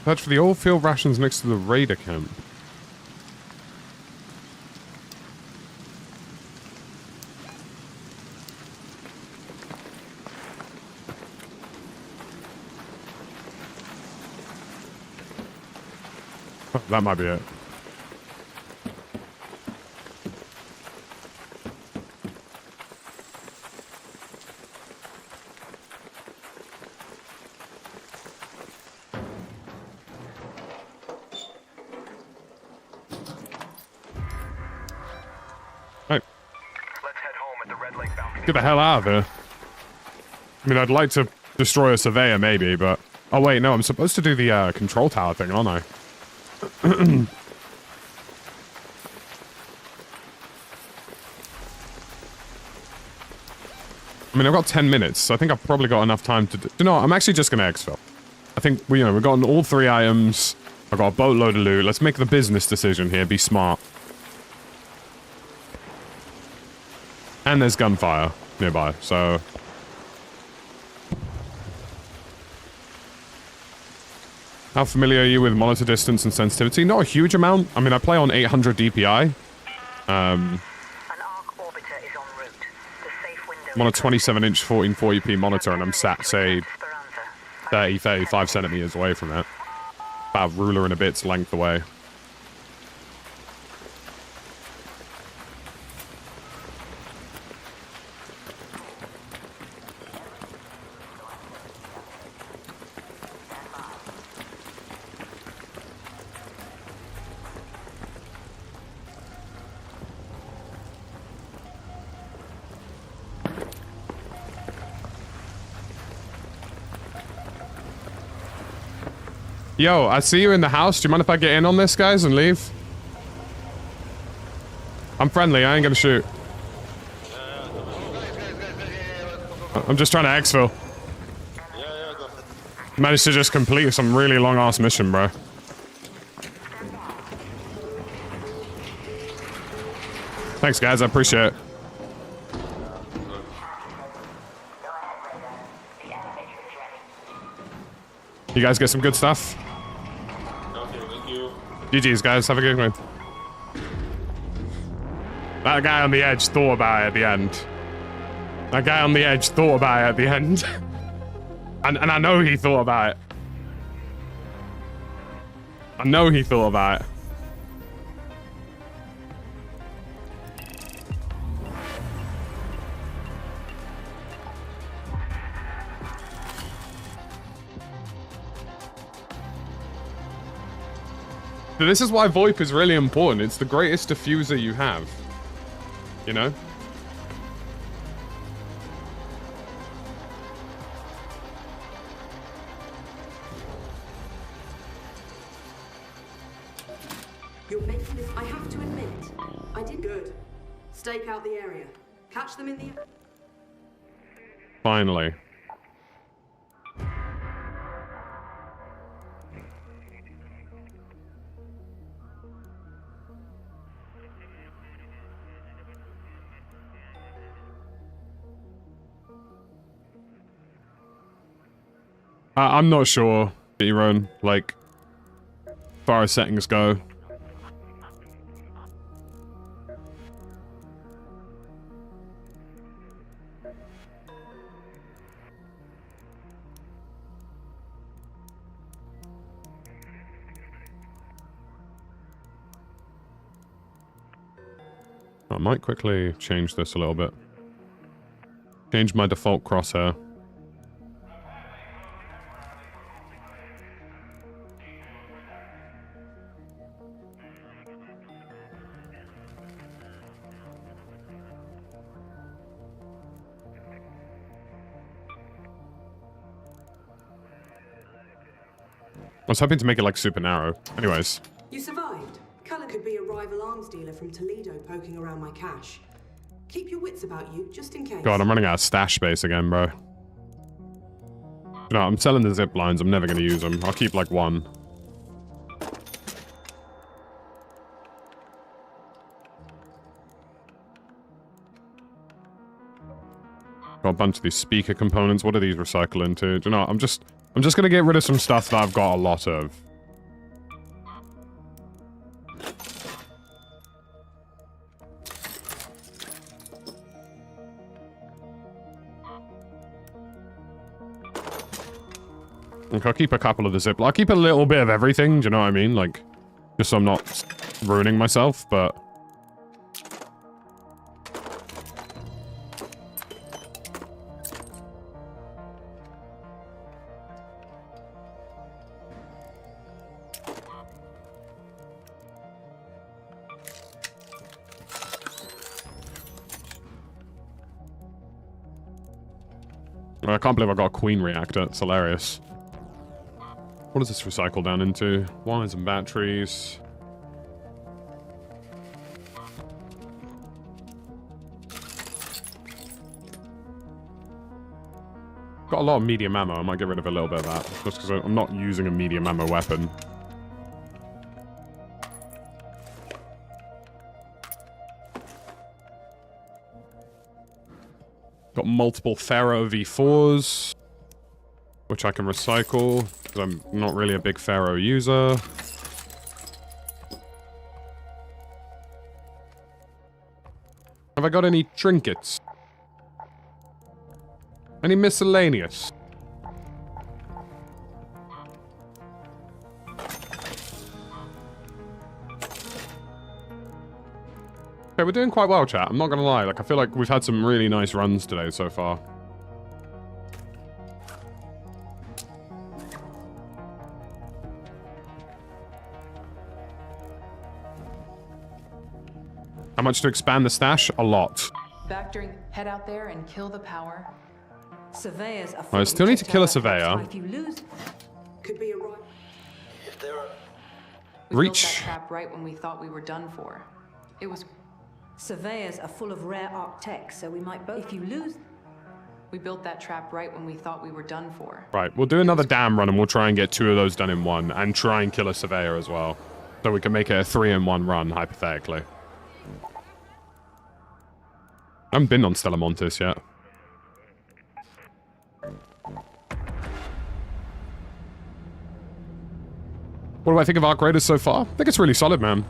Search for the old field rations next to the raider camp. Oh, that might be it. Get the hell out of here. I mean, I'd like to destroy a surveyor, maybe, but... Oh, wait, no, I'm supposed to do the control tower thing, aren't I? I mean, I've got 10 minutes, so I think I've probably got enough time to do... You know what, I'm actually just going to exfil. I think, we've gotten all 3 items. I've got a boatload of loot. Let's make the business decision here. Be smart. And there's gunfire nearby, so... How familiar are you with monitor distance and sensitivity? Not a huge amount. I mean, I play on 800 DPI. An arc orbiter is en route. The safe window I'm on a 27-inch 1440p monitor, and I'm sat, say, 30, 35 centimeters away from it. About a ruler and a bit's length away. Yo, I see you in the house. Do you mind if I get in on this, guys, and leave? I'm friendly. I ain't gonna shoot. I'm just trying to exfil. Managed to just complete some really long-ass mission, bro. Thanks, guys. I appreciate it. You guys get some good stuff? GG's, guys. Have a good one. That guy on the edge thought about it at the end. That guy on the edge thought about it at the end. and I know he thought about it. I know he thought about it. So this is why VoIP is really important. It's the greatest diffuser you have. You know? You're making this, I have to admit, I did good. Stake out the area. Catch them in the... Finally. I'm not sure, Eron, like, as far as settings go. I might quickly change this a little bit. Change my default crosshair. I was hoping to make it like super narrow. Anyways. You survived. Cullen could be a rival arms dealer from Toledo poking around my cache. Keep your wits about you, just in case. God, I'm running out of stash space again, bro. No, I'm selling the zip lines. I'm never going to use them. I'll keep like one. Got a bunch of these speaker components. What do these recycle into? Do you know what? I'm just going to get rid of some stuff that I've got a lot of. I'll keep a couple of the zip. I'll keep a little bit of everything, do you know what I mean? Like, just so I'm not ruining myself, but... I can't believe I got a queen reactor. It's hilarious. What does this recycle down into? Wires and batteries. Got a lot of medium ammo. I might get rid of a little bit of that. Just because I'm not using a medium ammo weapon. Got multiple Pharaoh V4s. Which I can recycle, because I'm not really a big Pharaoh user. Have I got any trinkets? Any miscellaneous? Okay, we're doing quite well, chat. I'm not gonna lie. Like, I feel like we've had some really nice runs today so far. How much to expand the stash? A lot. Factoring, head out there and kill the power. Surveyors are I still need to kill a surveyor. If you lose, Could be a right. If there are... We Reach. built that trap right when we thought we were done for. It was... surveyors are full of rare arc tech, so we might both. If you lose, We built that trap right when we thought we were done for. Right, we'll do another dam run and we'll try and get 2 of those done in one. And try and kill a surveyor as well. So we can make it a 3-in-1 run, hypothetically. I haven't been on Stella Montis yet. What do I think of Arc Raiders so far? I think it's really solid, man.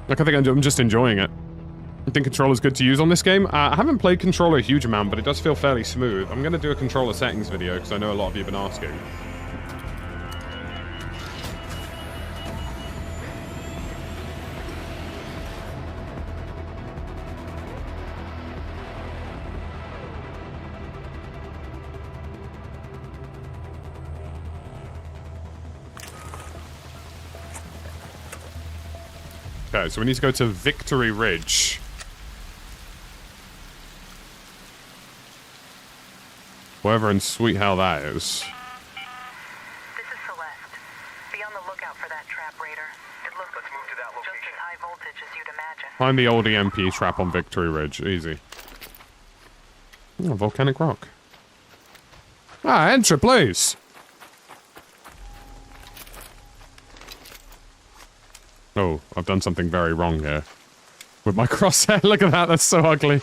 Like, I think I'm just enjoying it. I think controller's good to use on this game. I haven't played controller a huge amount, but it does feel fairly smooth. I'm going to do a controller settings video, because I know a lot of you have been asking. Okay, so we need to go to Victory Ridge. Wherever in sweet hell that is. This is Celeste. Be on the lookout for that trap, Raider. It looks Let's move to that just location. as high voltage as you'd imagine. Find the old EMP trap on Victory Ridge. Easy. Oh, volcanic rock. Ah, enter, please. Oh, I've done something very wrong here. With my crosshair. Look at that, that's so ugly.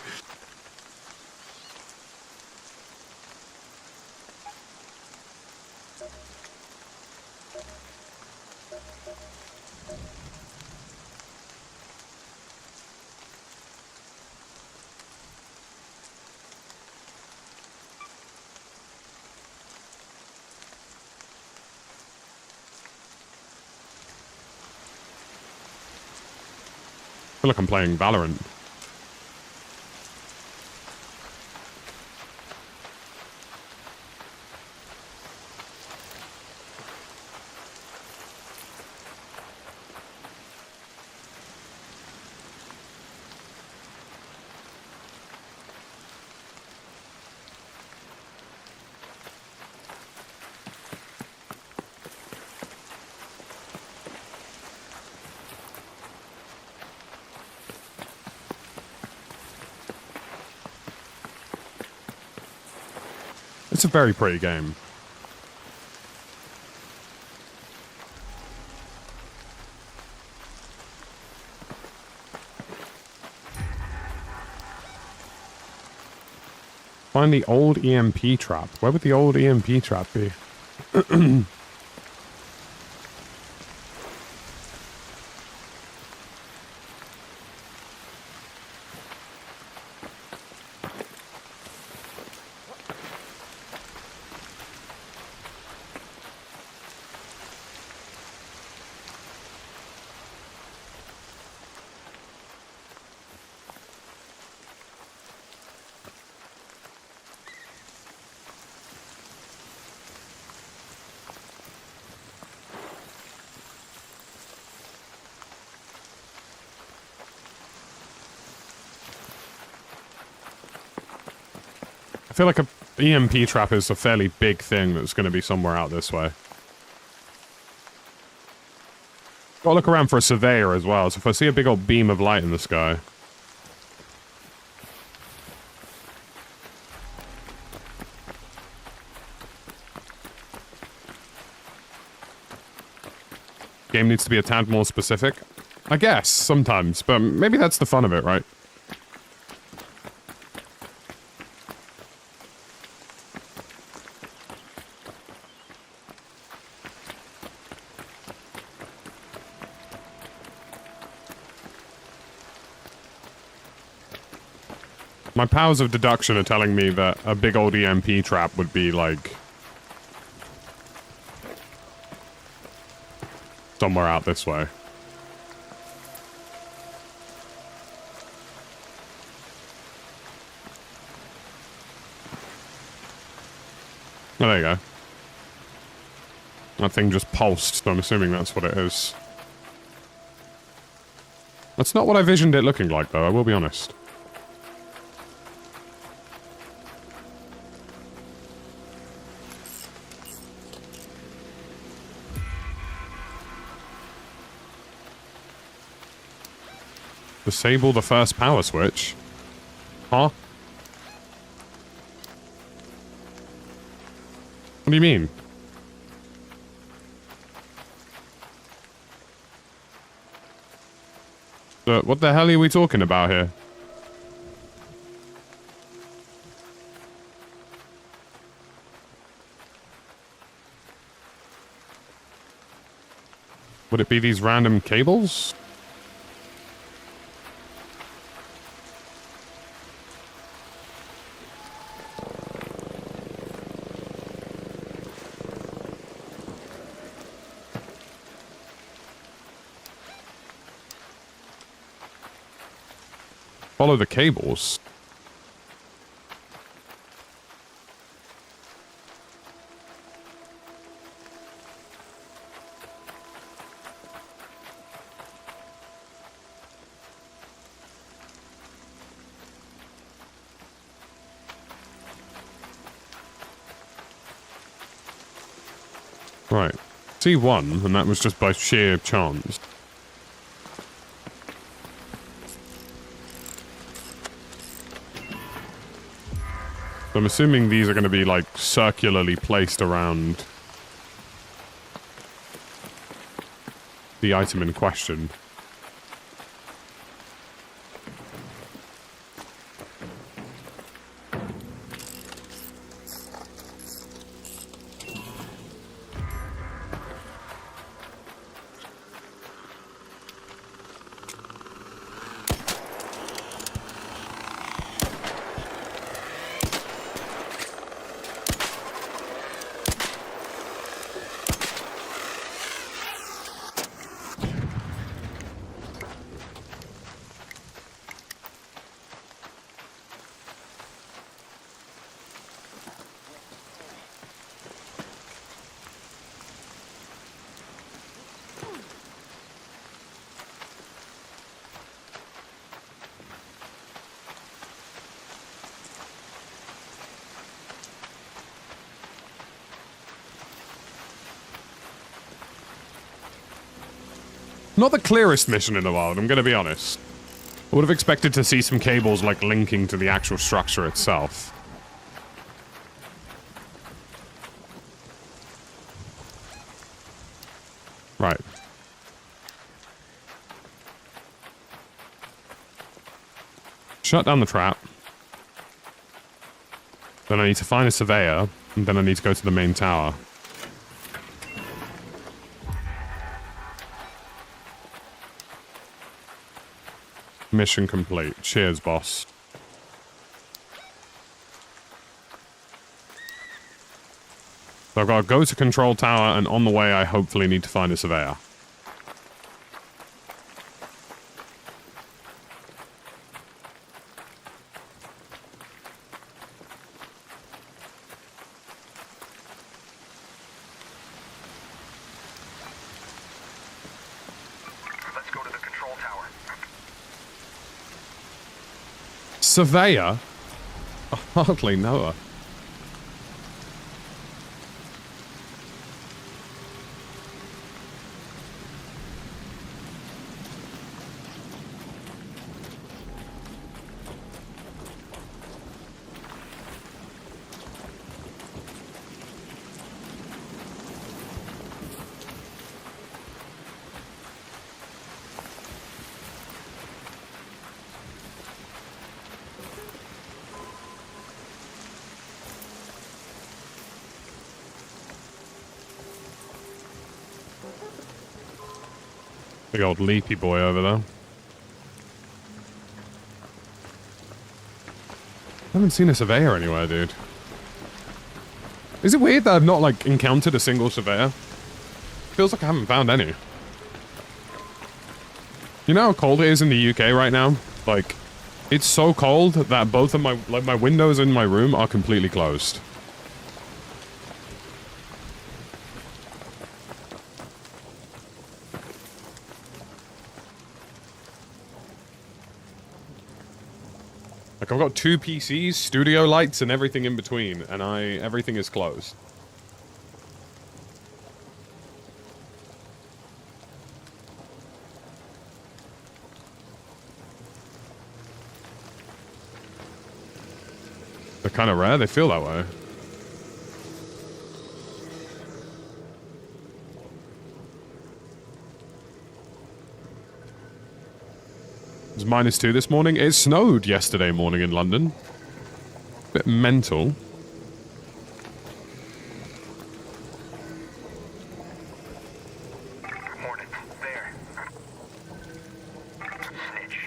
feel like I'm playing Valorant. It's a very pretty game. Find the old EMP trap. Where would the old EMP trap be? I feel like a EMP trap is a fairly big thing that's going to be somewhere out this way. Gotta look around for a surveyor as well, so if I see a big old beam of light in the sky... Game needs to be a tad more specific? I guess, sometimes, but maybe that's the fun of it, right? My powers of deduction are telling me that a big old EMP trap would be, like... somewhere out this way. Oh, there you go. That thing just pulsed, so I'm assuming that's what it is. That's not what I visioned it looking like, though, I will be honest. Disable the first power switch? Huh? What do you mean? What the hell are we talking about here? Would it be these random cables? Follow the cables. Right. C1, and that was just by sheer chance. I'm assuming these are going to be, like, circularly placed around the item in question. Not the clearest mission in the world, I'm gonna be honest. I would have expected to see some cables, like, linking to the actual structure itself. Right. Shut down the trap. Then I need to find a surveyor, and then I need to go to the main tower. Mission complete. Cheers, boss. So I've got to go to control tower, and on the way I hopefully need to find a surveyor. Let's go to the control tower. Surveyor? I hardly know her. Big old leapy boy over there. I haven't seen a surveyor anywhere, dude. Is it weird that I've not, like, encountered a single surveyor? Feels like I haven't found any. You know how cold it is in the UK right now? Like, it's so cold that both of my, like, my windows in my room are completely closed. Like, I've got 2 PCs, studio lights, and everything in between, and everything is closed. They're kind of rare, they feel that way. It was -2 this morning. It snowed yesterday morning in London. Bit mental. Hornet, there. Snitch.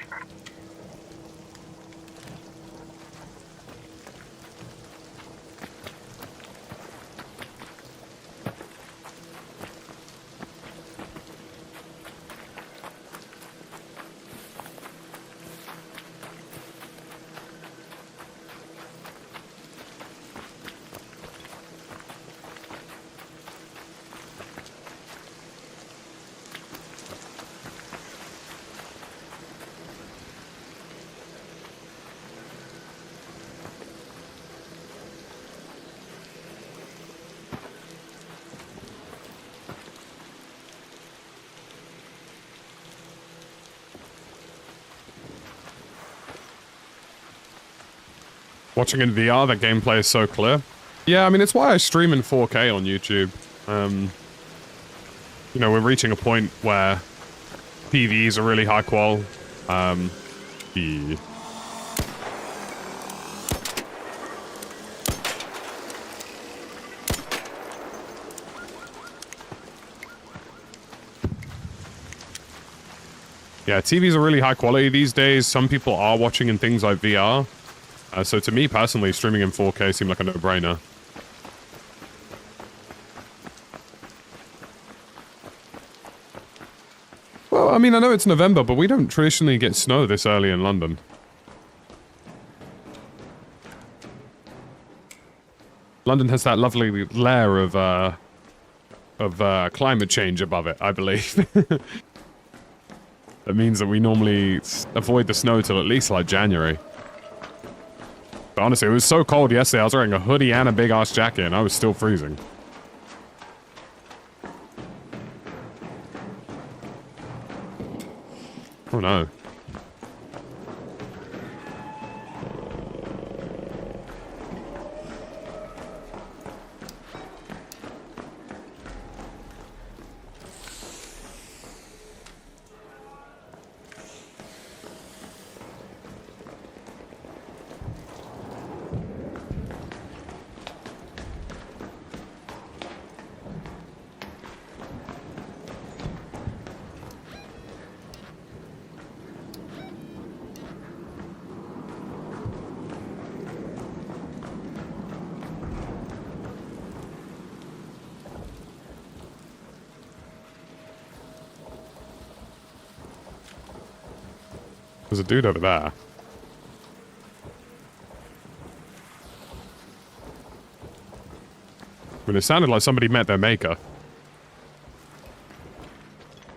Watching in VR, the gameplay is so clear. Yeah, I mean, it's why I stream in 4K on YouTube. You know, we're reaching a point where PvEs are really high qual. Yeah. Yeah, TVs are really high quality these days. Some people are watching in things like VR. So to me personally, streaming in 4K seemed like a no-brainer. Well, I mean, I know it's November, but we don't traditionally get snow this early in London. London has that lovely layer of climate change above it, I believe. That means that we normally avoid the snow till at least like January. But honestly, it was so cold yesterday, I was wearing a hoodie and a big-ass jacket, and I was still freezing. Oh no. There's a dude over there. I mean, it sounded like somebody met their maker.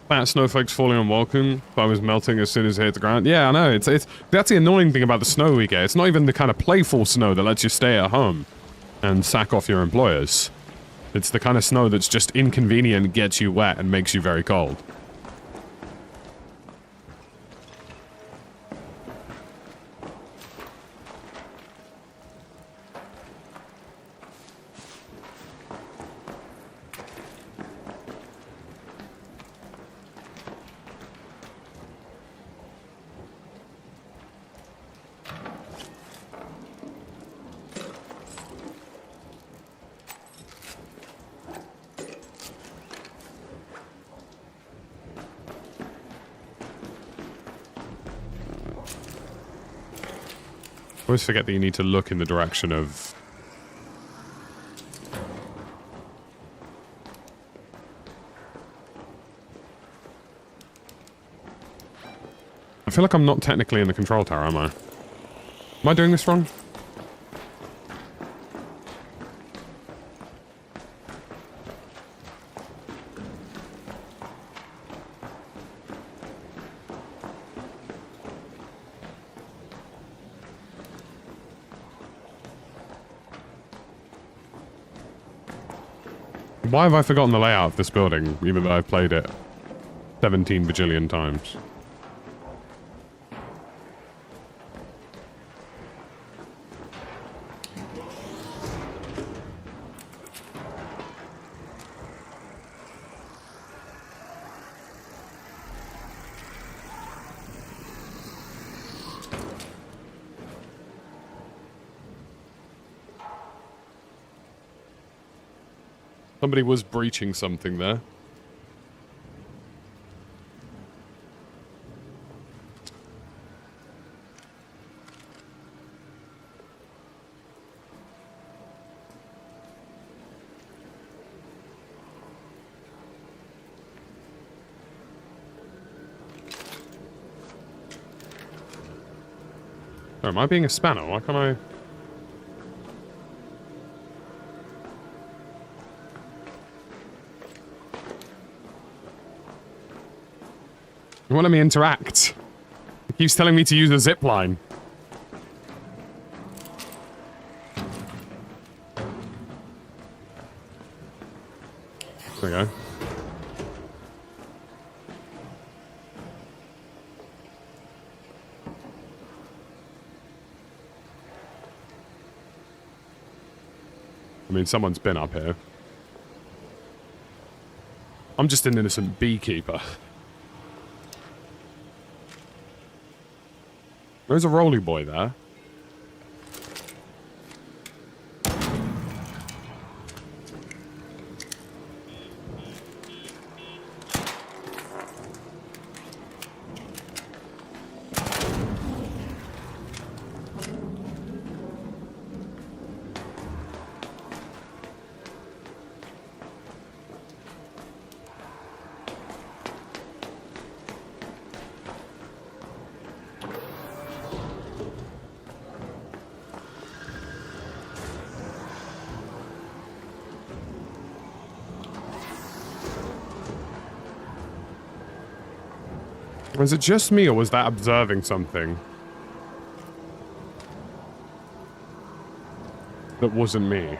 Fat snowflakes falling on Walken, but I was melting as soon as it hit the ground. Yeah, I know. It's that's the annoying thing about the snow we get. It's not even the kind of playful snow that lets you stay at home and sack off your employers. It's the kind of snow that's just inconvenient, gets you wet, and makes you very cold. I always forget that you need to look in the direction of... I feel like I'm not technically in the control tower, am I? Am I doing this wrong? Why have I forgotten the layout of this building, even though I've played it 17 bajillion times? Somebody was breaching something there. Oh, am I being a spanner? Why can't I... You won't let me interact. It keeps telling me to use a zip line. There we go. I mean, someone's been up here. I'm just an innocent beekeeper. There's a roly boy there. Was it just me, or was that observing something that wasn't me?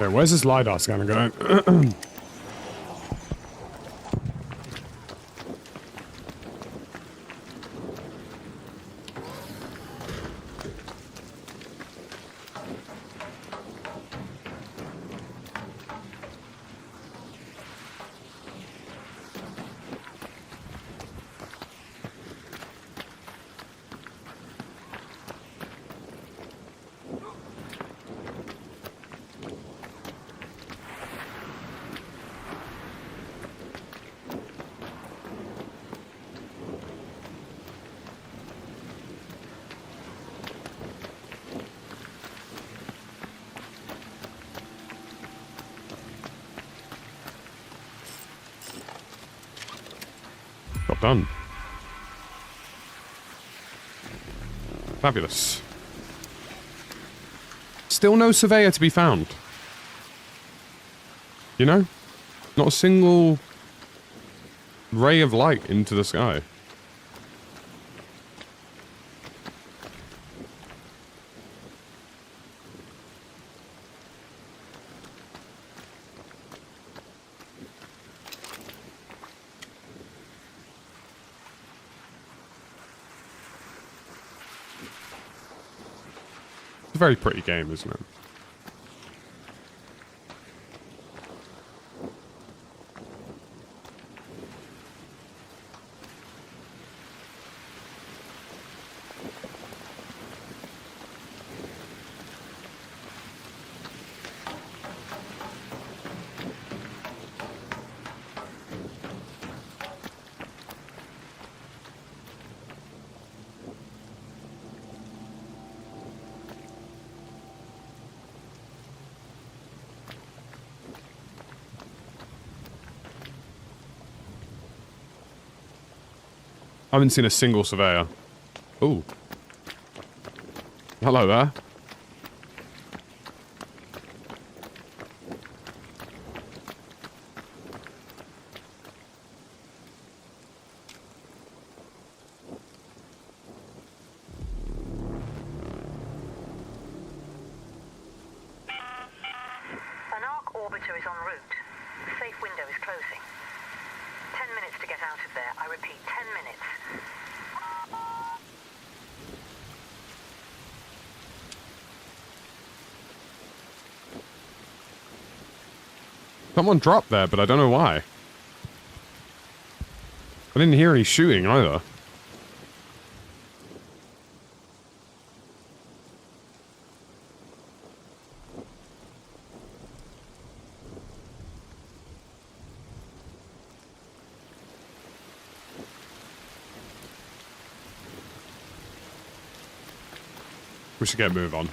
Okay, where's this LiDAR scanner going? Got done. Fabulous. Still no surveyor to be found. You know? Not a single ray of light into the sky. It's a very pretty game, isn't it? I haven't seen a single surveyor. Ooh. Hello there. An arc orbiter is en route. The safe window is closing. 10 minutes to get out of there. I repeat, 10 minutes. Someone dropped there, but I don't know why. I didn't hear any shooting either. We should get a move on.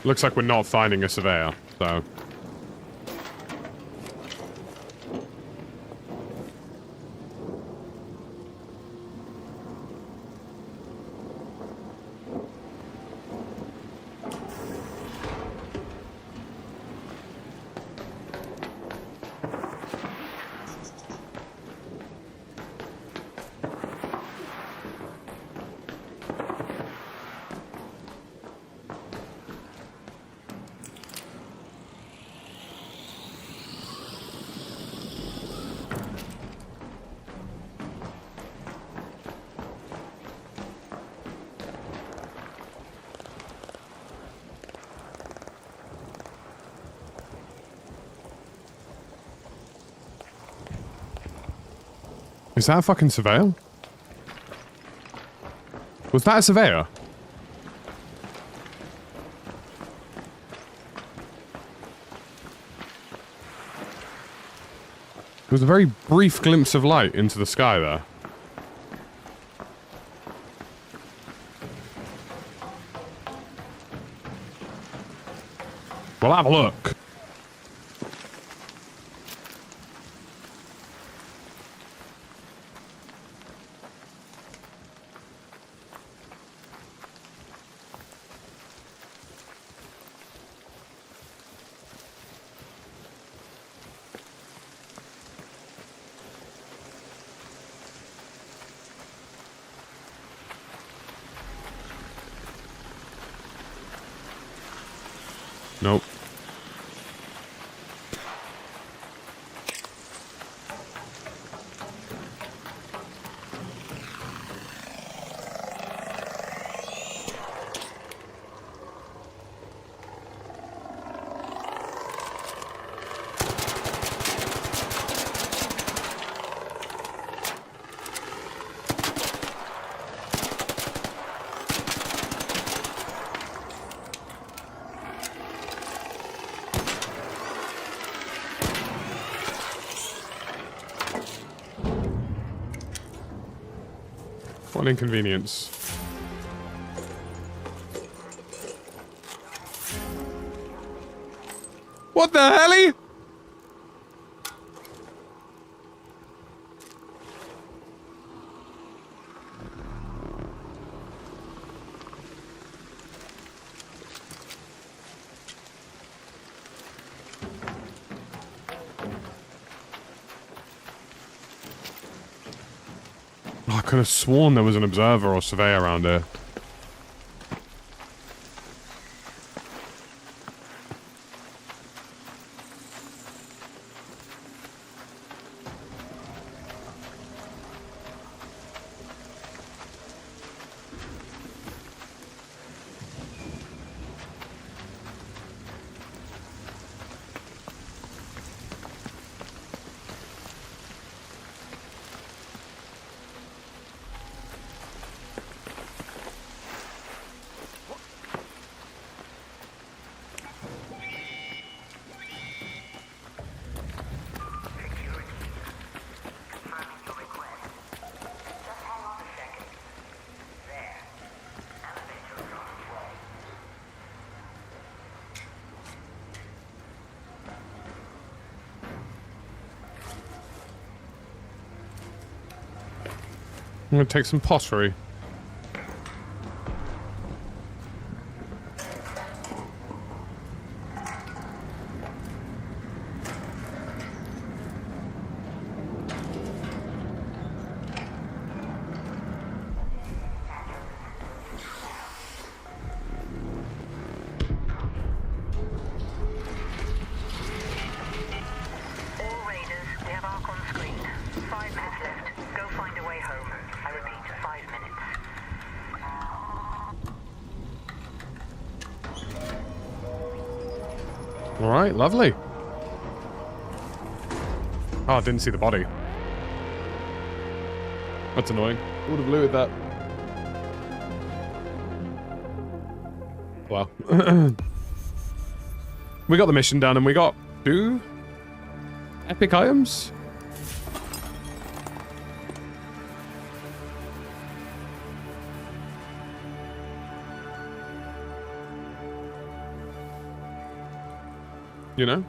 Looks like we're not finding a surveyor, so... Is that a fucking surveyor? Was that a surveyor? There was a very brief glimpse of light into the sky there. Well, have a look. What an inconvenience. What the hell? I could have sworn there was an observer or surveyor around here. I'm gonna take some pottery. All raiders, we have Ark on screen. 5 minutes left. Go find a way home. I repeat, 5 minutes. Alright, lovely. Oh, I didn't see the body. That's annoying. I would have looted that. Well. We got the mission done and we got 2 epic items. You know?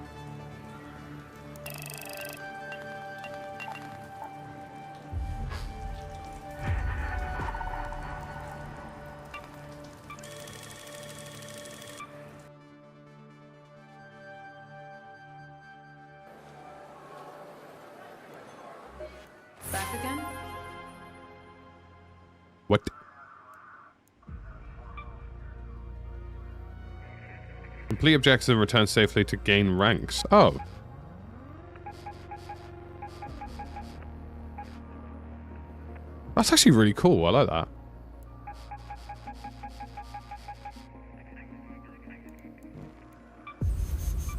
Back again? What? Complete objectives and return safely to gain ranks. Oh. That's actually really cool. I like that.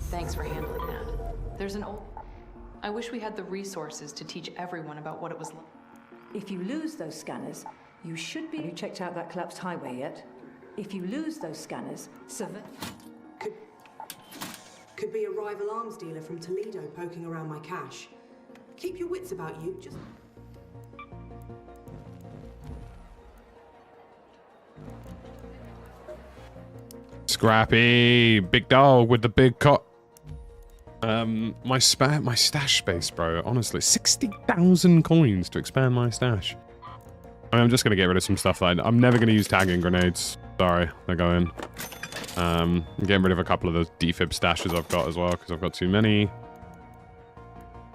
Thanks for handling that. There's an old... I wish we had the resources to teach everyone about what it was like. If you lose those scanners, you should be... Have you checked out that collapsed highway yet? If you lose those scanners, Could be a rival arms dealer from Toledo poking around my cache. Keep your wits about you, just... Scrappy, big dog with the big cot. My stash space, bro. Honestly, 60,000 coins to expand my stash. I'm just gonna get rid of some stuff that I'm never gonna use tagging grenades. Sorry, they're going. I'm getting rid of a couple of those defib stashes I've got as well because I've got too many.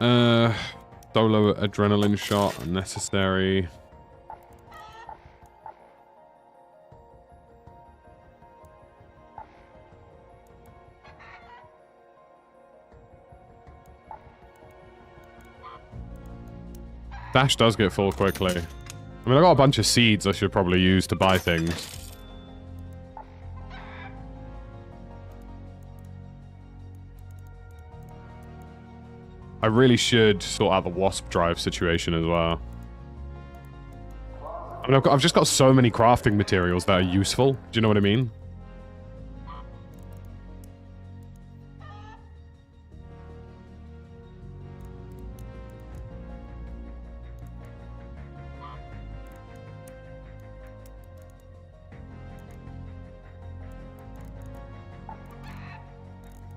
Solo adrenaline shot unnecessary. Stash does get full quickly. I mean, I got a bunch of seeds I should probably use to buy things. I really should sort out the WASP drive situation as well. I mean, I've just got so many crafting materials that are useful. Do you know what I mean?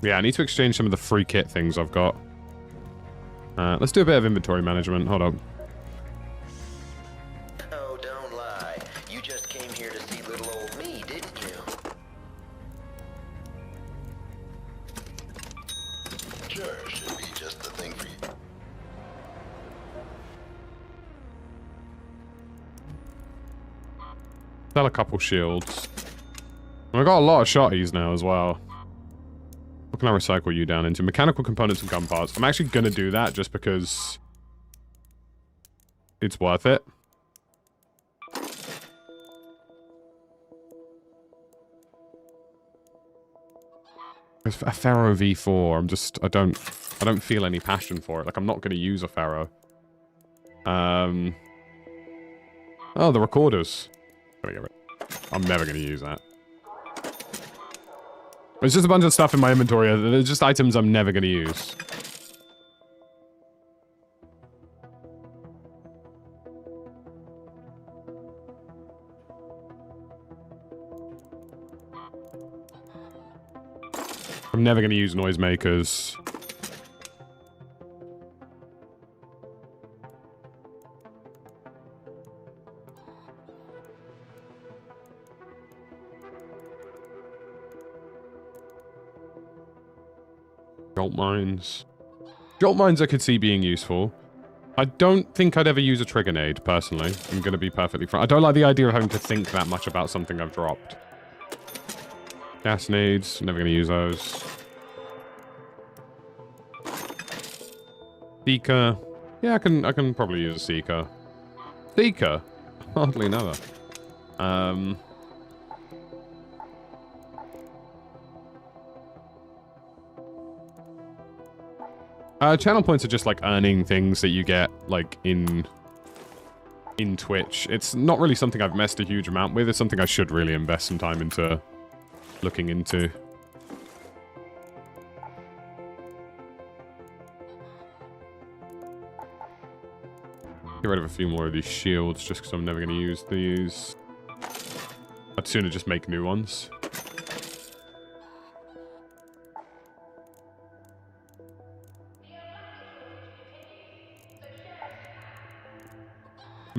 Yeah, I need to exchange some of the free kit things I've got. Let's do a bit of inventory management. Hold on. Oh, don't lie. You just came here to see little old me, didn't you? Sure, should be just the thing for you. Sell a couple shields. And I got a lot of shotties now as well. What can I recycle you down into? Mechanical components and gun parts. I'm actually gonna do that just because it's worth it. A Pharaoh V4. I don't feel any passion for it. Like, I'm not gonna use a Pharaoh. Oh, the recorders. I'm never gonna use that. There's just a bunch of stuff in my inventory. They're just items I'm never going to use. I'm never going to use noisemakers. Jolt mines. Jolt mines I could see being useful. I don't think I'd ever use a trigger nade, personally. I'm going to be perfectly frank. I don't like the idea of having to think that much about something I've dropped. Gas nades. Never going to use those. Seeker. Yeah, I can probably use a Seeker. Seeker? Hardly never. Channel points are just like earning things that you get like in Twitch. It's not really something I've messed a huge amount with. It's something I should really invest some time into looking into. Get rid of a few more of these shields just because I'm never going to use these. I'd sooner just make new ones.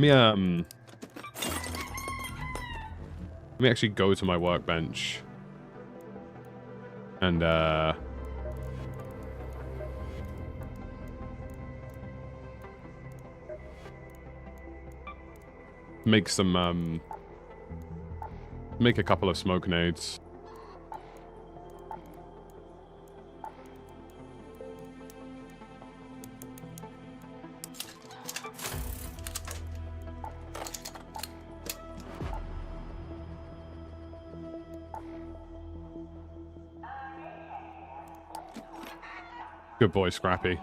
Let me actually go to my workbench and make some make a couple of smoke nades. Good boy, Scrappy.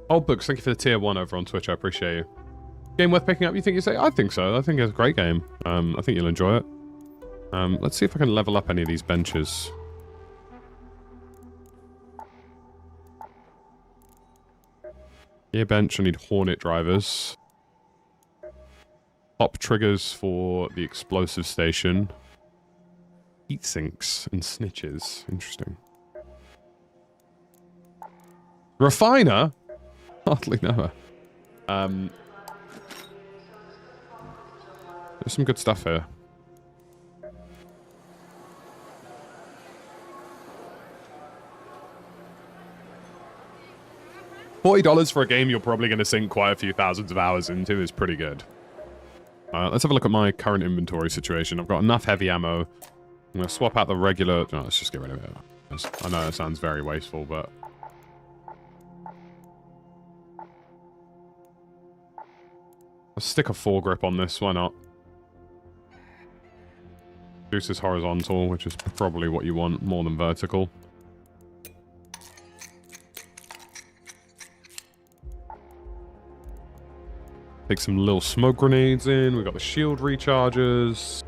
Old Books, thank you for the tier 1 over on Twitch. I appreciate you. Game worth picking up, you think you say? I think so. I think it's a great game. I think you'll enjoy it. Let's see if I can level up any of these benches. Gear bench, I need Hornet drivers. Pop triggers for the explosive station. Heat sinks and snitches. Interesting. Refiner? Hardly never. There's some good stuff here. $40 for a game you're probably going to sink quite a few thousands of hours into is pretty good. Let's have a look at my current inventory situation. I've got enough heavy ammo. I'm going to swap out the regular... No, let's just get rid of it. I know that sounds very wasteful, but... I'll stick a foregrip on this, why not? Juice is horizontal, which is probably what you want more than vertical. Take some little smoke grenades in. We've got the shield recharges.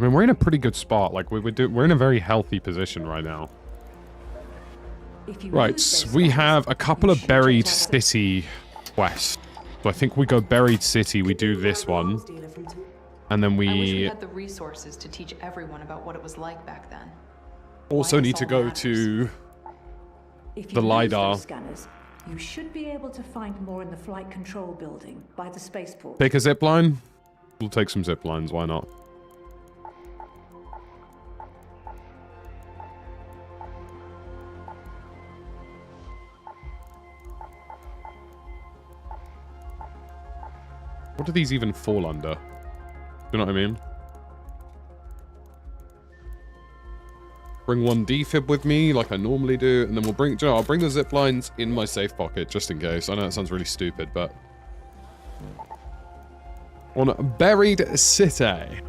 I mean, we're in a pretty good spot. Like, we're in a very healthy position right now. Right, so we have a couple of buried city quests. So I think we go buried city, we do this one. And then I wish we had the resources to teach everyone about what it was like back then. Also need to go to the LiDAR. Scanners, you should be able to find more in the flight control building by the spaceport. Take a zip line? We'll take some zip lines, why not? What do these even fall under? You know what I mean? Bring one defib with me, like I normally do, and then we'll bring... I'll bring the zip lines in my safe pocket, just in case. I know that sounds really stupid, but... On Buried City.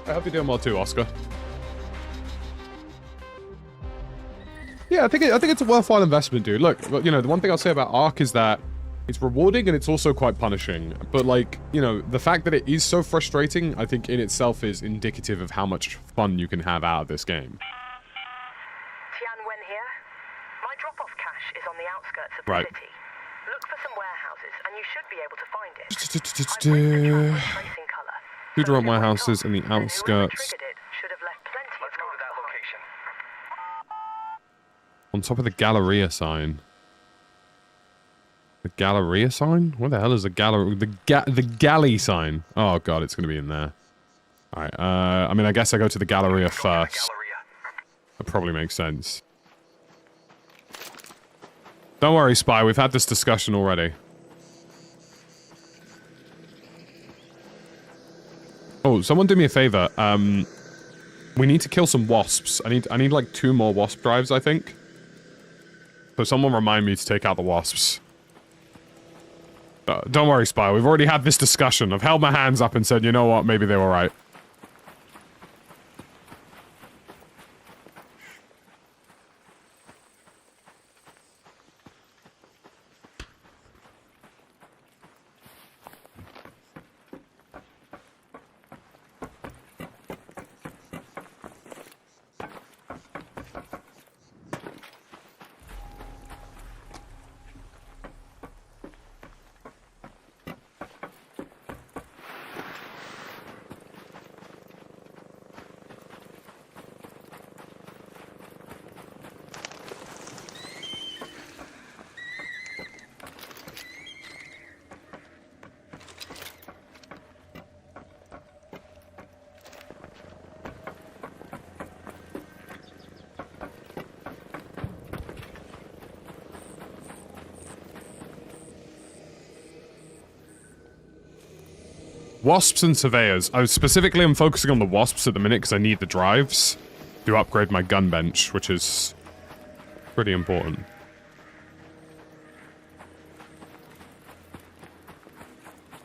I hope you're doing well too, Oscar. Yeah, I think it's a worthwhile investment, dude. Look, you know, the one thing I'll say about Ark is that it's rewarding and it's also quite punishing. But like, you know, the fact that it is so frustrating, I think in itself is indicative of how much fun you can have out of this game. Tianwen here. My drop-off cache is on the outskirts of the Right. city. Look for some warehouses and you should be able to find it. Who drop my houses in the outskirts? On top of the Galleria sign. The Galleria sign? What the hell is the Galleria? The Galley sign. Oh god, it's gonna be in there. Alright, I mean, I guess I go to the Galleria first. That probably makes sense. Don't worry, Spy, we've had this discussion already. Oh, someone do me a favor. We need to kill some wasps. I need like 2 more wasp drives, I think. So someone remind me to take out the wasps. Don't worry, Spy. We've already had this discussion. I've held my hands up and said, you know what, maybe they were right. Wasps and surveyors. I specifically am focusing on the wasps at the minute because I need the drives to upgrade my gun bench, which is pretty important.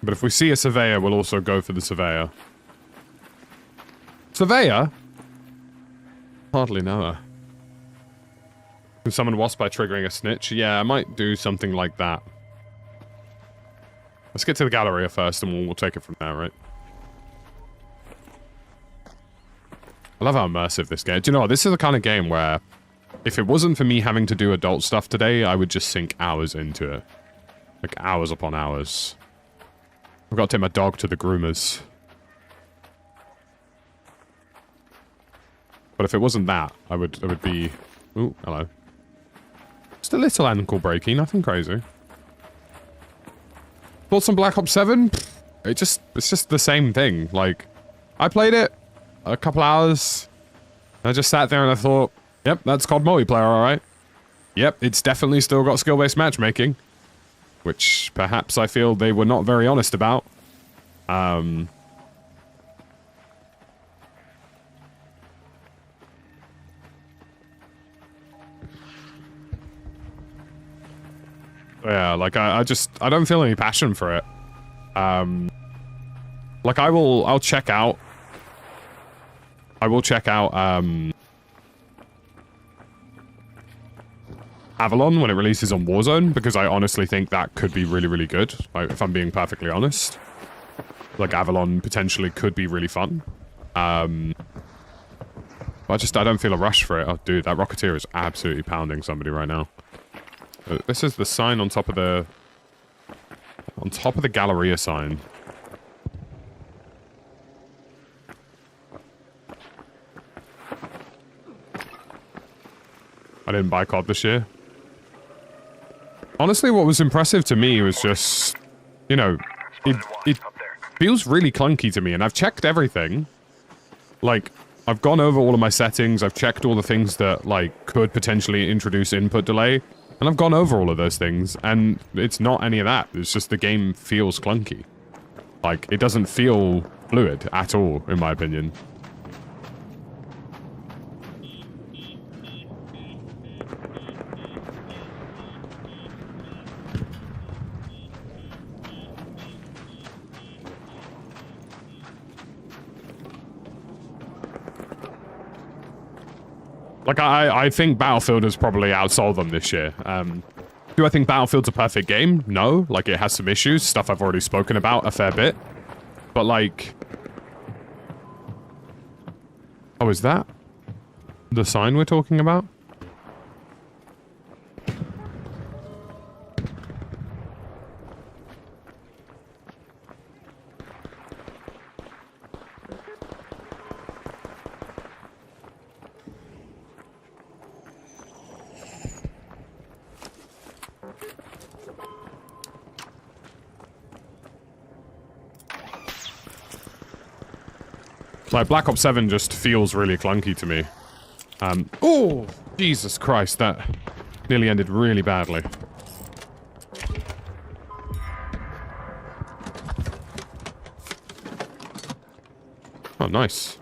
But if we see a surveyor, we'll also go for the surveyor. Surveyor? Hardly know her. Can summon wasp by triggering a snitch? Yeah, I might do something like that. Let's get to the Galleria first, and we'll take it from there, right? I love how immersive this game. Do you know what? This is the kind of game where, if it wasn't for me having to do adult stuff today, I would just sink hours into it. Like, hours upon hours. I've got to take my dog to the groomers. But if it wasn't that, I would be... Ooh, hello. Just a little ankle breaking, nothing crazy. Bought some Black Ops 7? It's just the same thing. Like, I played it. a couple hours. I just sat there and I thought, yep, that's COD multiplayer, alright. Yep, it's definitely still got skill-based matchmaking. Which, perhaps, I feel they were not very honest about. Yeah, like, I don't feel any passion for it. Like, I'll check out... Avalon when it releases on Warzone, because I honestly think that could be really, really good, like, if I'm being perfectly honest. Like, Avalon potentially could be really fun. But I don't feel a rush for it. Oh, dude, that Rocketeer is absolutely pounding somebody right now. This is the sign on top of the... On top of the Galleria sign. I didn't buy COD this year. Honestly, what was impressive to me was just... You know, it feels really clunky to me, and I've checked everything. Like, I've gone over all of my settings, I've checked all the things that, like, could potentially introduce input delay. And I've gone over all of those things, and it's not any of that. It's just the game feels clunky. Like, it doesn't feel fluid at all, in my opinion. Like, I think Battlefield has probably outsold them this year. Do I think Battlefield's a perfect game? No. Like, it has some issues, stuff I've already spoken about a fair bit. But, like... Oh, is that the sign we're talking about? Like, Black Ops 7 just feels really clunky to me. Oh! Jesus Christ, that nearly ended really badly. Oh, nice.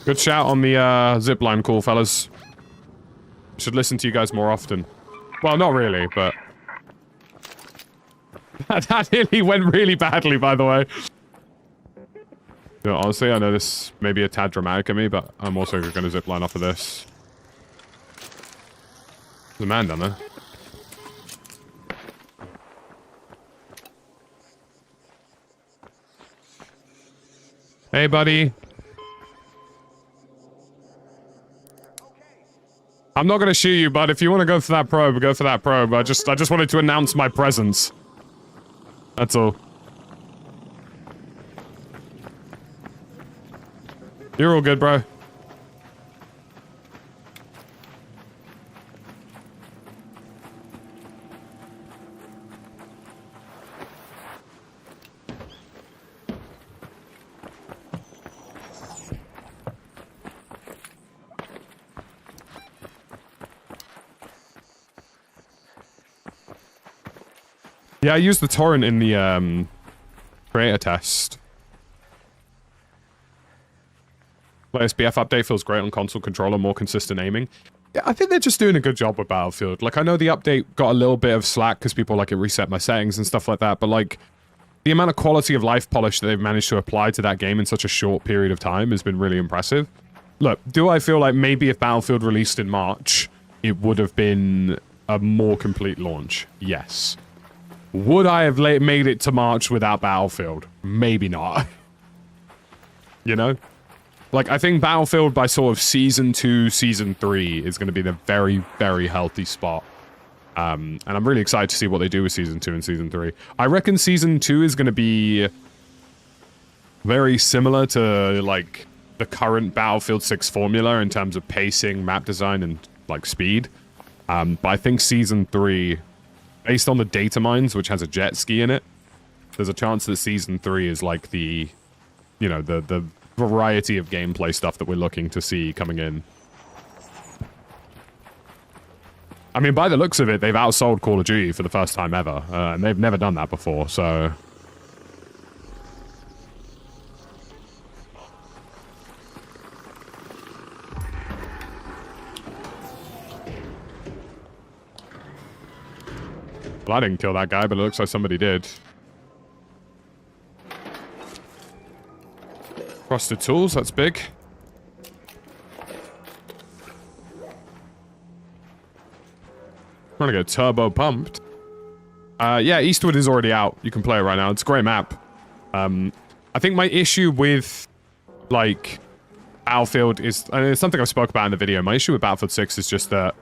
Good shout on the zipline call, fellas. Should listen to you guys more often. Well, not really, but... that nearly went really badly, by the way. You know, honestly, I know this may be a tad dramatic of me, but I'm also going to zipline off of this. There's a man down there. Hey, buddy. I'm not gonna shoot you, but if you want to go for that probe, go for that probe. I just wanted to announce my presence. That's all. You're all good, bro. Yeah, I used the torrent in the, creator test. SBF update feels great on console controller, more consistent aiming. Yeah, I think they're just doing a good job with Battlefield. Like, I know the update got a little bit of slack because people, like, it reset my settings and stuff like that, but, like, the amount of quality of life polish that they've managed to apply to that game in such a short period of time has been really impressive. Look, do I feel like maybe if Battlefield released in March, it would have been a more complete launch? Yes. Would I have made it to March without Battlefield? Maybe not. You know? Like, I think Battlefield by sort of Season 2, Season 3 is going to be the very, very healthy spot. And I'm really excited to see what they do with Season 2 and Season 3. I reckon Season 2 is going to be very similar to, like, the current Battlefield 6 formula in terms of pacing, map design, and like speed. But I think Season 3, based on the data mines, which has a jet ski in it, there's a chance that Season 3 is like the, you know, the variety of gameplay stuff that we're looking to see coming in. I mean, by the looks of it, they've outsold Call of Duty for the first time ever, and they've never done that before, so... Well, I didn't kill that guy, but it looks like somebody did. Frosted tools, that's big. Trying to get turbo pumped. Yeah, Eastwood is already out. You can play it right now. It's a great map. I think my issue with, like, Battlefield is... and it's something I spoke about in the video. My issue with Battlefield 6 is just that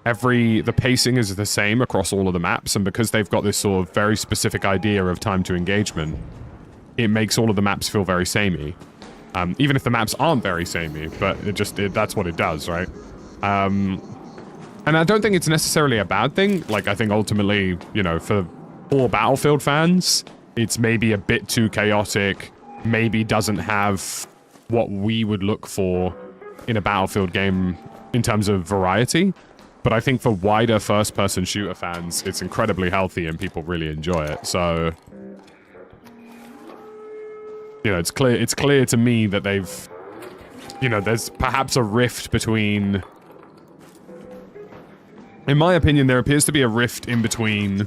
the pacing is the same across all of the maps, and because they've got this sort of very specific idea of time to engagement, it makes all of the maps feel very samey. Even if the maps aren't very samey, but that's what it does, right? And I don't think it's necessarily a bad thing. Like, I think ultimately, you know, for Battlefield fans, it's maybe a bit too chaotic, maybe doesn't have what we would look for in a Battlefield game in terms of variety. But I think for wider first-person shooter fans, it's incredibly healthy and people really enjoy it. So, you know, it's clear to me that they've, you know, there's perhaps a rift between... In my opinion, there appears to be a rift in between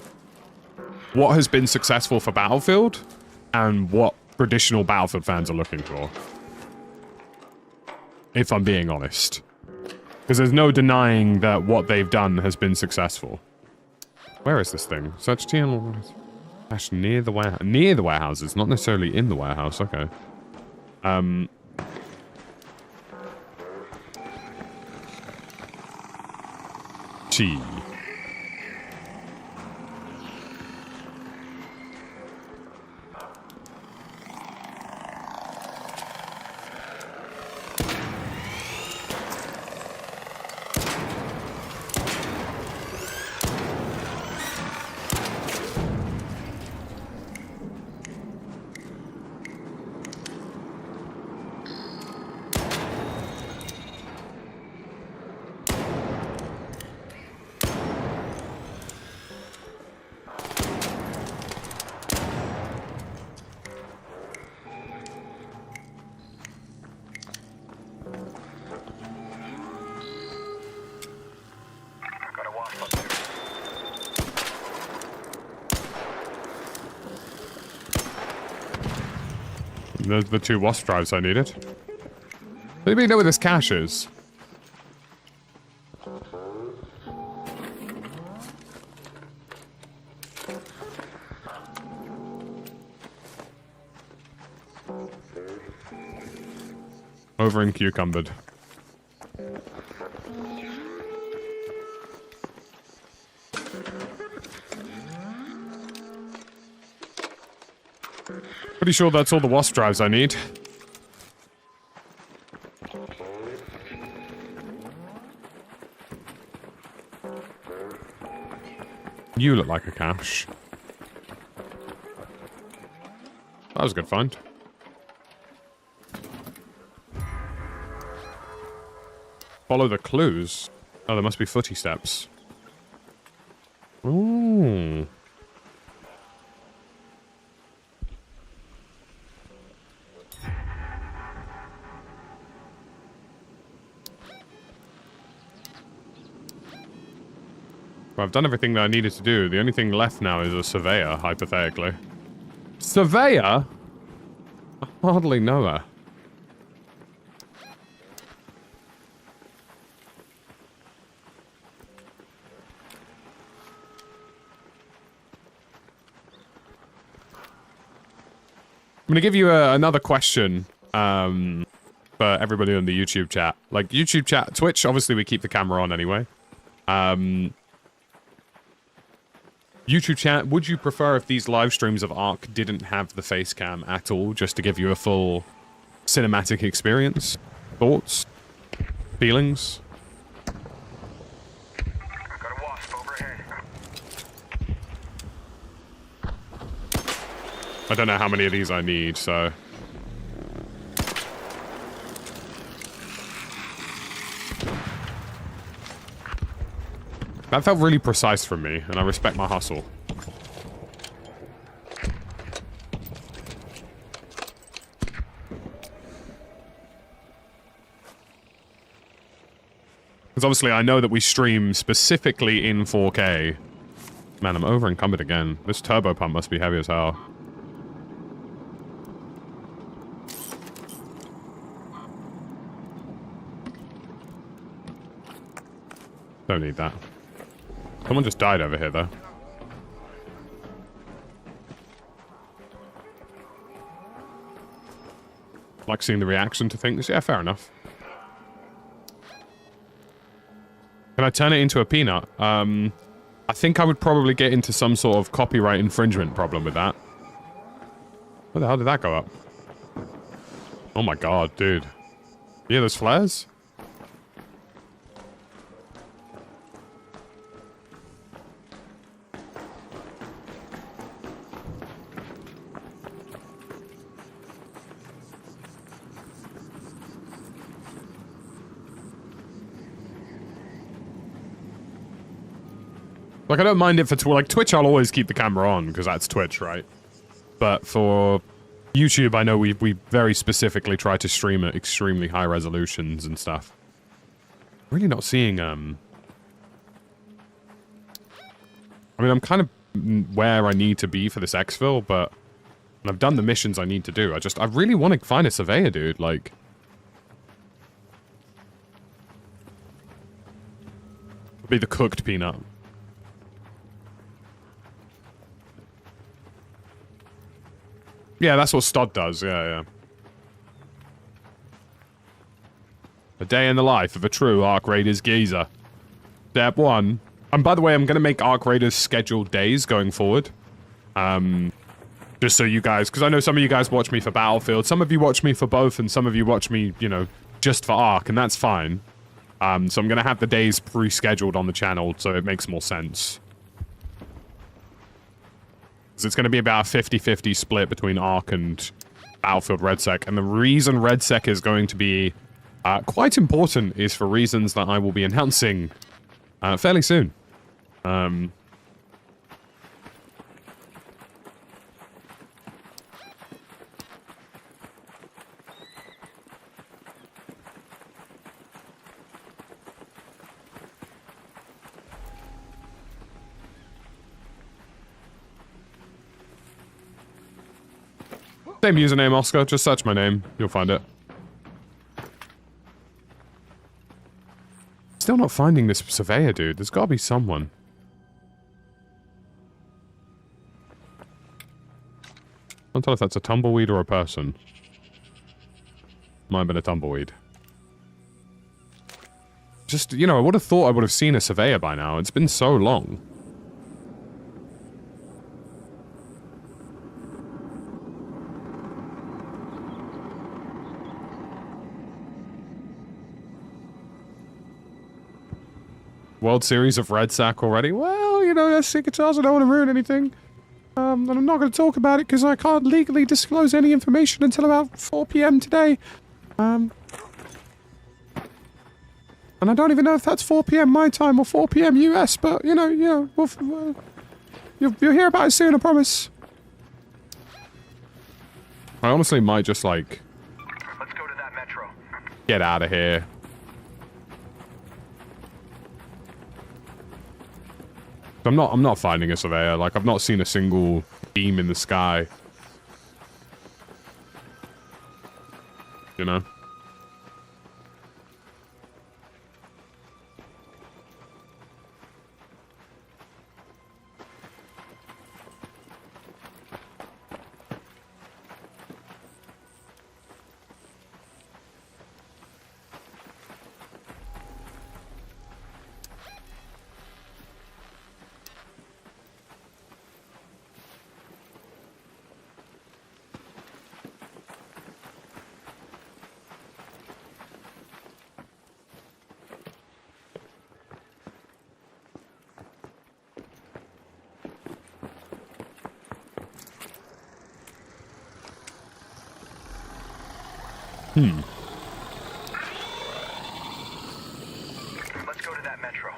what has been successful for Battlefield and what traditional Battlefield fans are looking for. If I'm being honest. Because there's no denying that what they've done has been successful. Where is this thing? Search TN... Actually, near the warehouse. Near the warehouses, not necessarily in the warehouse. Okay. T. Those are the 2 WASP drives I needed. Maybe you know where this cache is. Over in Cucumbered. Pretty sure that's all the WASP drives I need. You look like a cache. That was a good find. Follow the clues. Oh, there must be footy steps. Ooh. Well, I've done everything that I needed to do. The only thing left now is a surveyor, hypothetically. Surveyor? I hardly know her. I'm gonna give you another question for everybody on the YouTube chat. Like, YouTube chat, Twitch, obviously we keep the camera on anyway. YouTube chat, would you prefer if these live streams of Ark didn't have the face cam at all, just to give you a full cinematic experience, thoughts, feelings. Got a WASP overhead. I don't know how many of these I need, so... That felt really precise from me, and I respect my hustle. Because obviously I know that we stream specifically in 4K. Man, I'm over encumbered again. This turbo pump must be heavy as hell. Don't need that. Someone just died over here, though. Like seeing the reaction to things. Yeah, fair enough. Can I turn it into a peanut? I think I would probably get into some sort of copyright infringement problem with that. Where the hell did that go up? Oh my god, dude. Yeah, those flares? Like, I don't mind it for like Twitch. I'll always keep the camera on because that's Twitch, right? But for YouTube, I know we very specifically try to stream at extremely high resolutions and stuff. Really not seeing I mean, I'm kind of where I need to be for this exfil, but I've done the missions I need to do. I really want to find a surveyor, dude. Like, be the cooked peanut. Yeah, that's what Stod does. Yeah. A day in the life of a true Arc Raiders geezer. Step 1. And by the way, I'm going to make Arc Raiders scheduled days going forward. Just so you guys... Because I know some of you guys watch me for Battlefield. Some of you watch me for both, and some of you watch me, you know, just for Arc, and that's fine. So I'm going to have the days pre-scheduled on the channel, so it makes more sense. It's going to be about a 50-50 split between Arc and Battlefield RedSec. And the reason RedSec is going to be quite important is for reasons that I will be announcing fairly soon. Same username, Oscar. Just search my name. You'll find it. Still not finding this surveyor, dude. There's gotta be someone. I can't tell if that's a tumbleweed or a person. Might have been a tumbleweed. Just, you know, I would have thought I would have seen a surveyor by now. It's been so long. World Series of RedSec already? Well, you know, Secret Stars, I don't want to ruin anything. And I'm not going to talk about it because I can't legally disclose any information until about 4 PM today. And I don't even know if that's 4 PM my time or 4 PM US, but, you know, you'll hear about it soon, I promise. I honestly might just, like... Let's go to that metro. Get out of here. I'm not finding a surveyor. Like, I've not seen a single beam in the sky. You know? Let's go to that metro.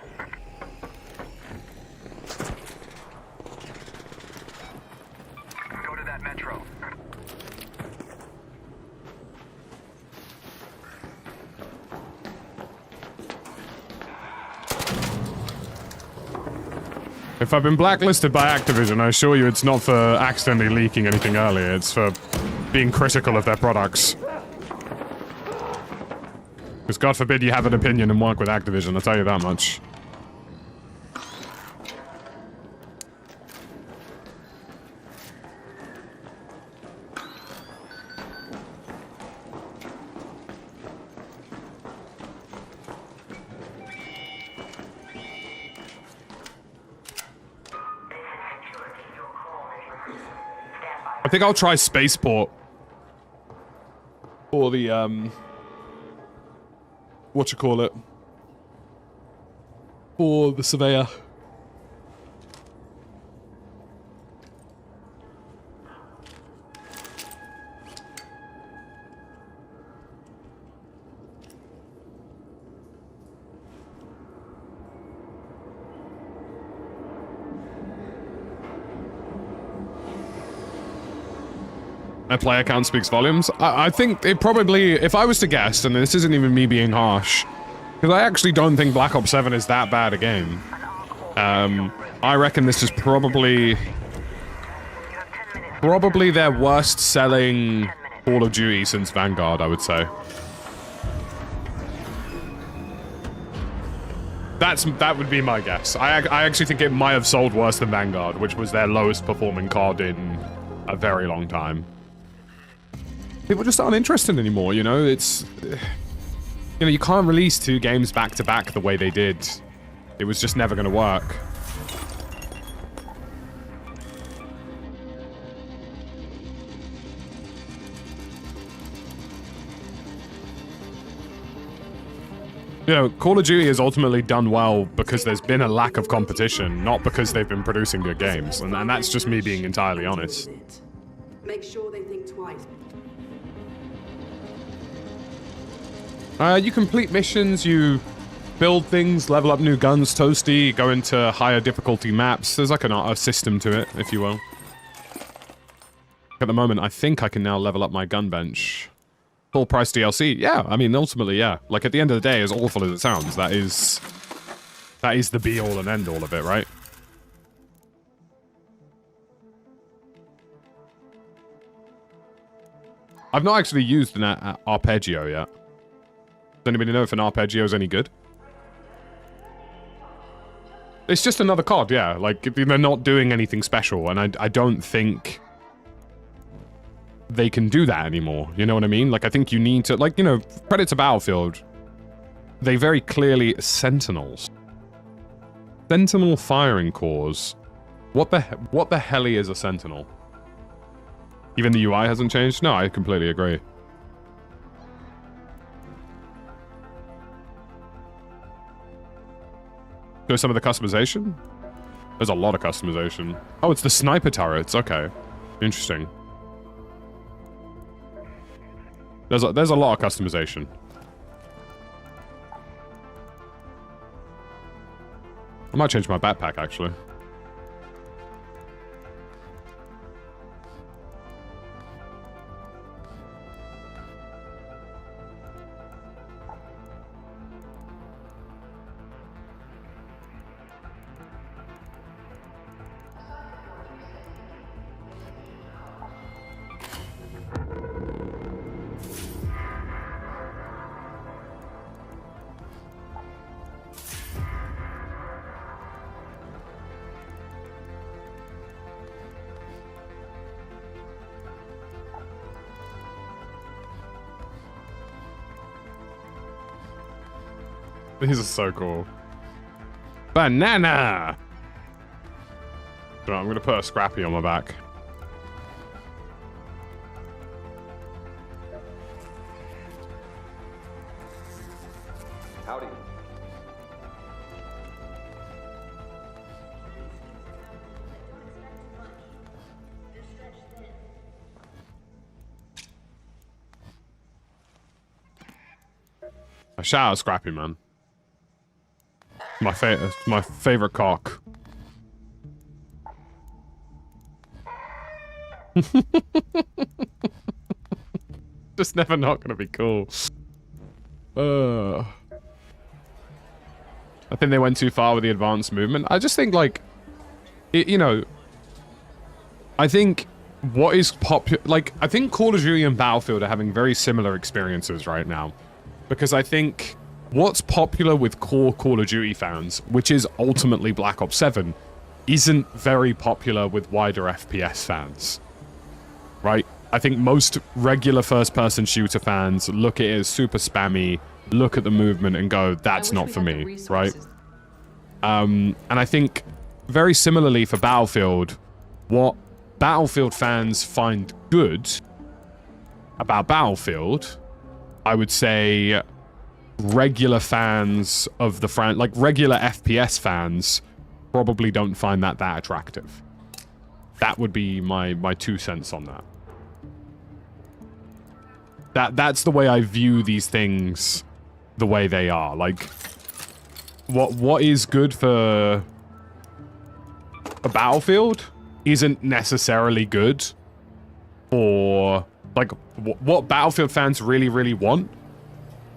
Go to that metro. If I've been blacklisted by Activision, I assure you it's not for accidentally leaking anything earlier, it's for being critical of their products. Because God forbid you have an opinion and work with Activision, I'll tell you that much. I think I'll try Spaceport. Or the, whatchamacallit? Or the Surveyor. My player count speaks volumes. I think it probably, if I was to guess, and this isn't even me being harsh, because I actually don't think Black Ops 7 is that bad a game. I reckon this is probably their worst selling Call of Duty since Vanguard, I would say. That would be my guess. I actually think it might have sold worse than Vanguard, which was their lowest performing COD in a very long time. People just aren't interested anymore, you know? It's... You know, you can't release 2 games back-to-back the way they did. It was just never gonna work. You know, Call of Duty has ultimately done well because there's been a lack of competition, not because they've been producing good games. And that's just me being entirely honest. Make sure they think twice. You complete missions, you build things, level up new guns, Toasty, go into higher difficulty maps. There's like a system to it, if you will. At the moment, I think I can now level up my gun bench. Full price DLC? Yeah, I mean, ultimately, yeah. Like, at the end of the day, as awful as it sounds, that is the be-all and end-all of it, right? I've not actually used an arpeggio yet. Does anybody know if an arpeggio is any good? It's just another COD, yeah. Like, they're not doing anything special, and I don't think they can do that anymore. You know what I mean? Like, I think you need to, like, you know, credit to Battlefield. They very clearly... Sentinels. Sentinel firing cores. What the hell is a Sentinel? Even the UI hasn't changed? No, I completely agree. There's some of the customization? There's a lot of customization. Oh, it's the sniper turrets. Okay. Interesting. There's a lot of customization. I might change my backpack, actually. These are so cool. Banana! Right, I'm gonna put a Scrappy on my back. Howdy. Shout out Scrappy, man. My favorite cock. Just never not gonna be cool. I think they went too far with the advanced movement. I just think, like, you know, I think what is popular, like, I think Call of Duty and Battlefield are having very similar experiences right now. Because I think what's popular with core Call of Duty fans, which is ultimately Black Ops 7, isn't very popular with wider FPS fans. Right? I think most regular first-person shooter fans look at it as super spammy, look at the movement and go, that's not for me, right? And I think very similarly for Battlefield, what Battlefield fans find good about Battlefield, I would say regular fans of the like regular FPS fans probably don't find that attractive. That would be my 2 cents on that. That's the way I view these things, the way they are. Like, what is good for a Battlefield isn't necessarily good for, like, what Battlefield fans really, really want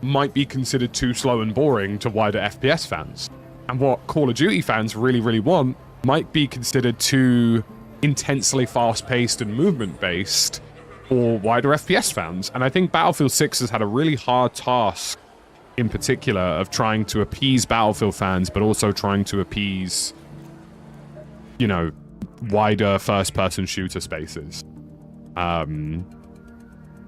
might be considered too slow and boring to wider FPS fans. And what Call of Duty fans really, really want might be considered too intensely fast-paced and movement-based for wider FPS fans. And I think Battlefield 6 has had a really hard task, in particular, of trying to appease Battlefield fans, but also trying to appease, you know, wider first-person shooter spaces.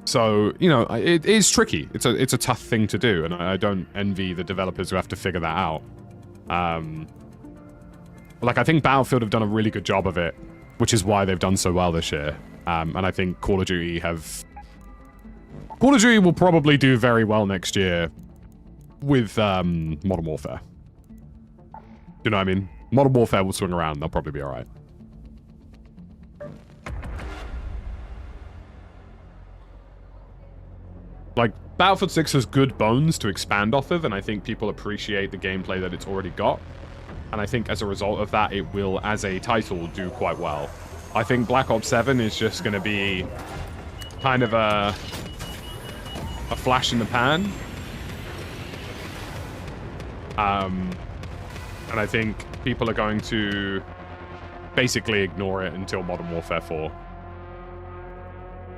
So, you know, it is tricky. It's a tough thing to do, and I don't envy the developers who have to figure that out. Like, I think Battlefield have done a really good job of it, which is why they've done so well this year. And I think Call of Duty will probably do very well next year with Modern Warfare. You know what I mean? Modern Warfare will swing around. They'll probably be alright. Like, Battlefield 6 has good bones to expand off of, and I think people appreciate the gameplay that it's already got. And I think as a result of that, it will, as a title, do quite well. I think Black Ops 7 is just going to be kind of a flash in the pan. And I think people are going to basically ignore it until Modern Warfare 4.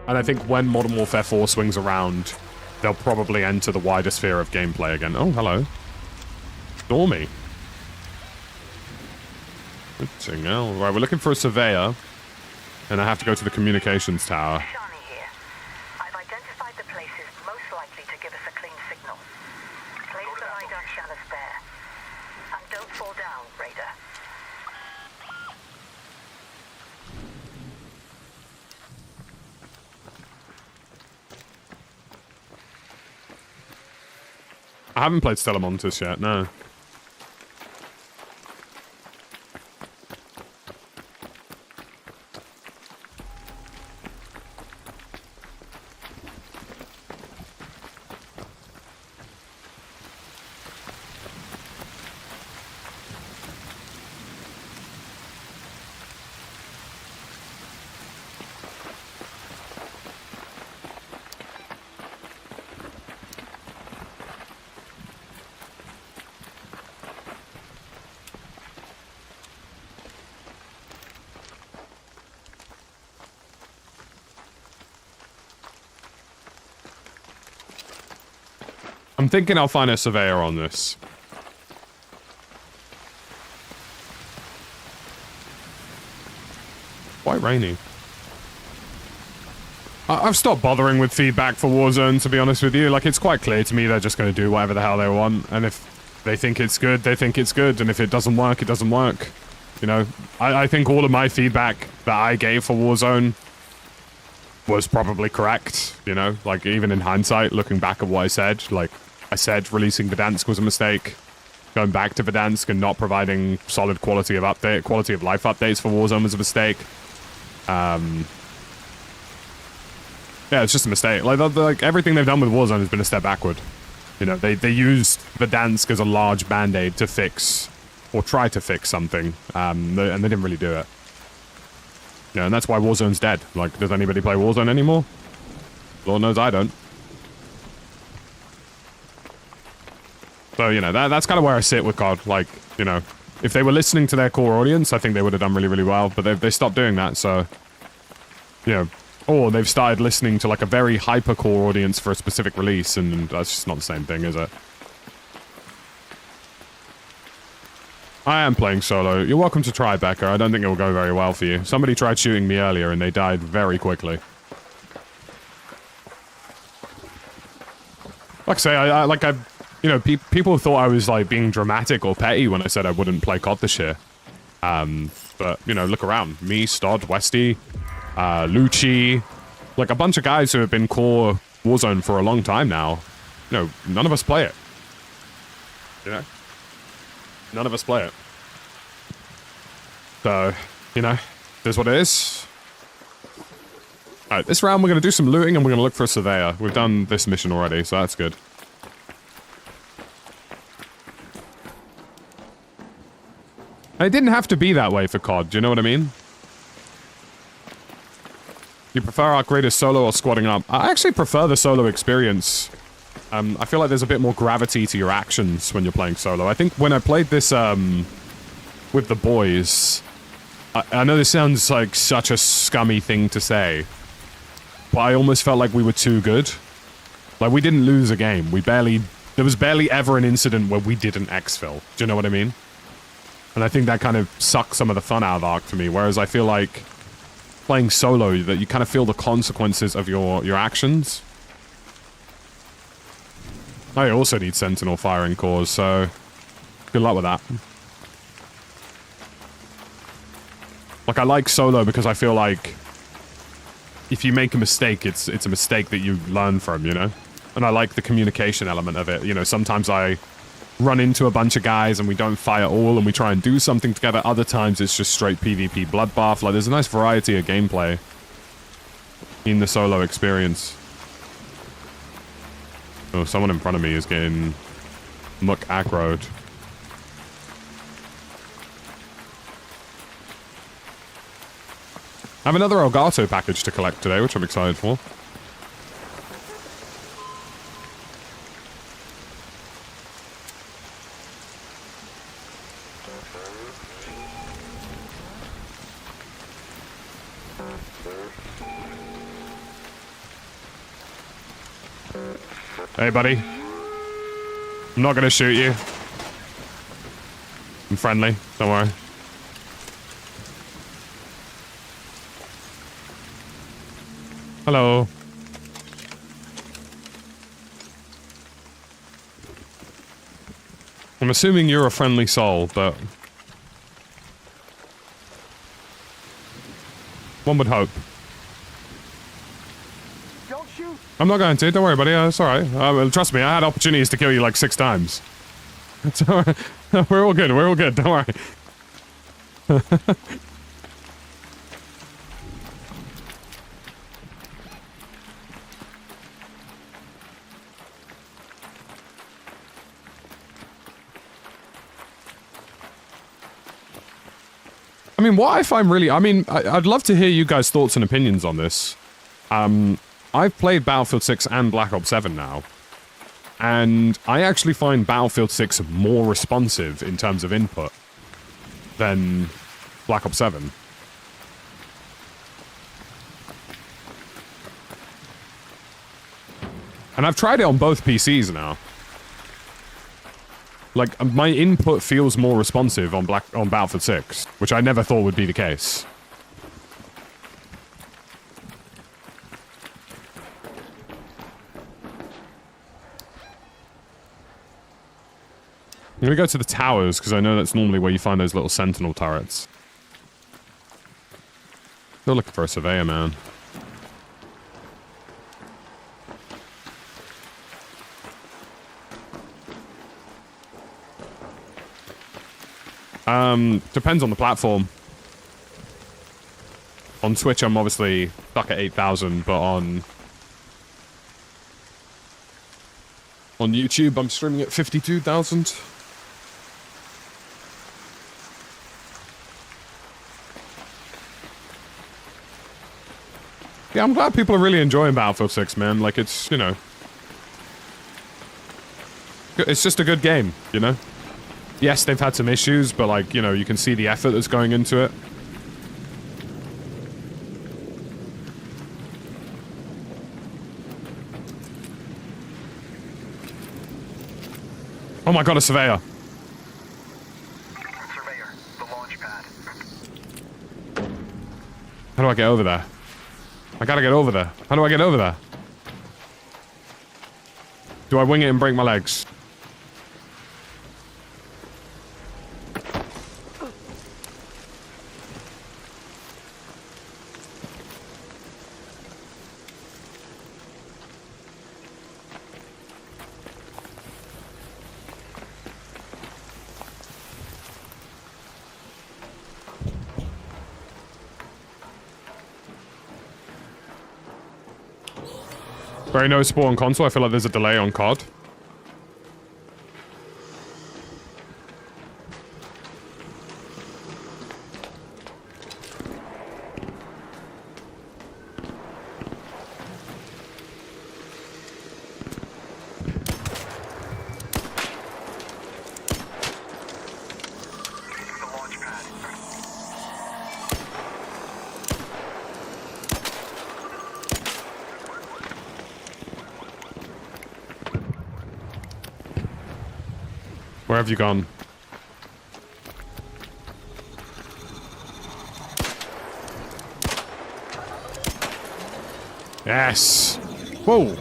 And I think when Modern Warfare 4 swings around, they'll probably enter the wider sphere of gameplay again. Oh, hello. Stormy. Good thing now. Right, we're looking for a surveyor. And I have to go to the communications tower. Shani here. I've identified the places most likely to give us a clean signal. Place the radar channels there. And don't fall down, Raider. I haven't played Stella Montis yet, no. I'm thinking I'll find a surveyor on this. Quite rainy. I've stopped bothering with feedback for Warzone, to be honest with you. Like, it's quite clear to me they're just going to do whatever the hell they want. And if they think it's good, they think it's good. And if it doesn't work, it doesn't work. You know, I think all of my feedback that I gave for Warzone was probably correct. You know, like, even in hindsight, looking back at what I said, like, I said releasing Verdansk was a mistake. Going back to Verdansk and not providing solid quality of life updates for Warzone was a mistake. Yeah, it's just a mistake. Like everything they've done with Warzone has been a step backward. You know, they used Verdansk as a large band-aid to fix, or try to fix something, and they didn't really do it. You know, and that's why Warzone's dead. Like, does anybody play Warzone anymore? Lord knows I don't. So, you know, that's kind of where I sit with COD. Like, you know, if they were listening to their core audience, I think they would have done really, really well. But they stopped doing that, so... You know, or they've started listening to, like, a very hyper-core audience for a specific release, and that's just not the same thing, is it? I am playing solo. You're welcome to try, Becca. I don't think it will go very well for you. Somebody tried shooting me earlier, and they died very quickly. Like I say, you know, people thought I was, like, being dramatic or petty when I said I wouldn't play COD this year. But, you know, look around. Me, Stod, Westy, Lucci, like, a bunch of guys who have been core Warzone for a long time now. You know, none of us play it. You know? None of us play it. So, you know, there's what it is. Alright, this round we're going to do some looting and we're going to look for a surveyor. We've done this mission already, so that's good. It didn't have to be that way for COD, do you know what I mean? You prefer Arc Raiders solo or squadding up? I actually prefer the solo experience. I feel like there's a bit more gravity to your actions when you're playing solo. I think when I played this with the boys, I know this sounds like such a scummy thing to say, but I almost felt like we were too good. Like, we didn't lose a game. There was barely ever an incident where we didn't exfil. Do you know what I mean? And I think that kind of sucked some of the fun out of Arc for me, whereas I feel like playing solo, that you kind of feel the consequences of your actions. I also need Sentinel firing cores, so good luck with that. Like, I like solo because I feel like if you make a mistake, it's a mistake that you learn from, you know? And I like the communication element of it. You know, sometimes I run into a bunch of guys and we don't fight at all and we try and do something together. Other times it's just straight PvP bloodbath. Like, there's a nice variety of gameplay in the solo experience. Oh, someone in front of me is getting muck aggroed. I have another Elgato package to collect today, which I'm excited for. Hey, buddy. I'm not gonna shoot you. I'm friendly, don't worry. Hello. I'm assuming you're a friendly soul, but one would hope. Don't shoot. I'm not going to. Don't worry, buddy. It's all right. Trust me, I had opportunities to kill you like 6 times. It's all right. We're all good. We're all good. Don't worry. I mean, what I find really... I mean, I'd love to hear you guys' thoughts and opinions on this. I've played Battlefield 6 and Black Ops 7 now. And I actually find Battlefield 6 more responsive in terms of input than Black Ops 7. And I've tried it on both PCs now. Like, my input feels more responsive on Battlefield 6, which I never thought would be the case. I'm gonna go to the towers, because I know that's normally where you find those little sentinel turrets. Still looking for a surveyor, man. Depends on the platform. On Twitch, I'm obviously stuck at 8,000, but on On YouTube, I'm streaming at 52,000. Yeah, I'm glad people are really enjoying Battlefield 6, man. Like, it's, you know... It's just a good game, you know? Yes, they've had some issues, but, like, you know, you can see the effort that's going into it. Oh my god, a surveyor. Surveyor, the launch pad. How do I get over there? I gotta get over there. How do I get over there? Do I wing it and break my legs? Very noticeable on console. I feel like there's a delay on COD. Where have you gone? Yes! Whoa!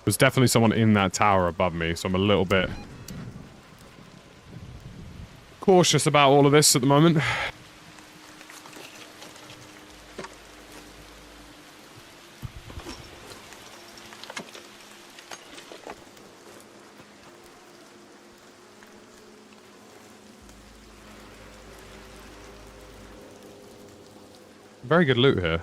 There's definitely someone in that tower above me, so I'm a little bit cautious about all of this at the moment. Very good loot here.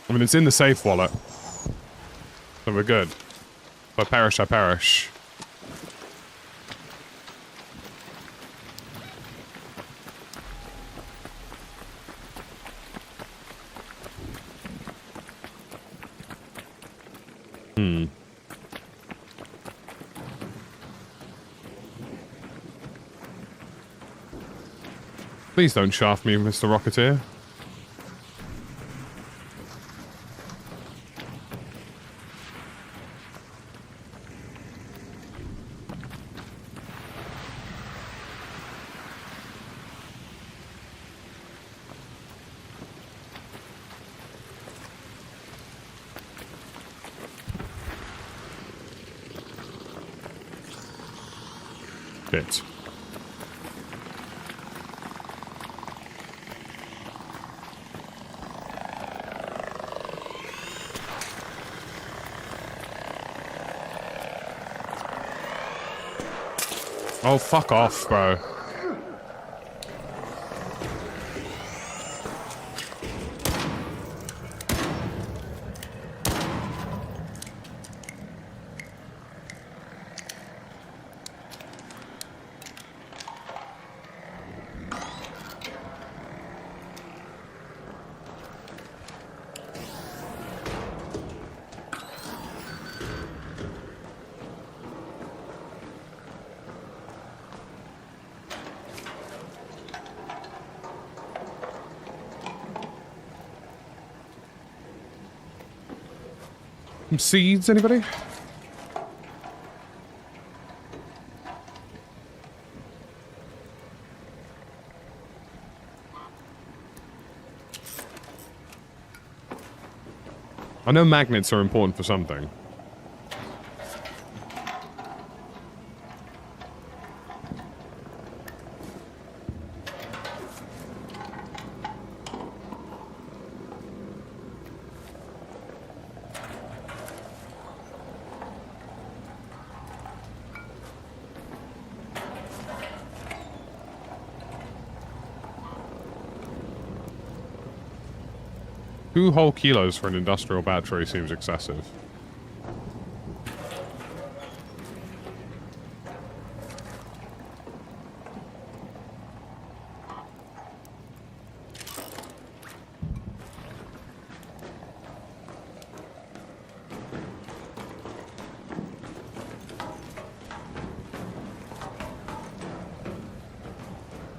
I mean, it's in the safe wallet. So we're good. If I perish, I perish. Please don't shaft me, Mr. Rocketeer. Bit. Oh, fuck off, bro. Some seeds, anybody? I know magnets are important for something. Two whole kilos for an industrial battery seems excessive.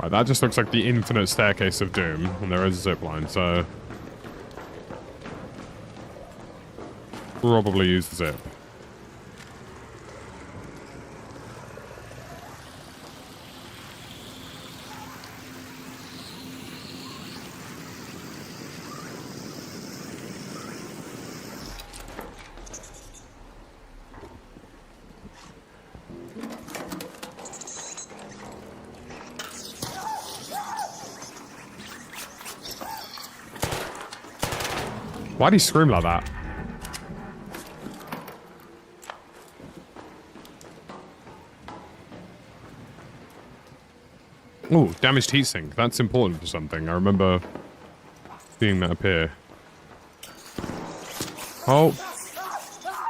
Right, that just looks like the infinite staircase of doom, and there is a zipline, so... probably use the zip. Why'd he scream like that? Oh, damaged heatsink. That's important for something. I remember seeing that appear. Oh.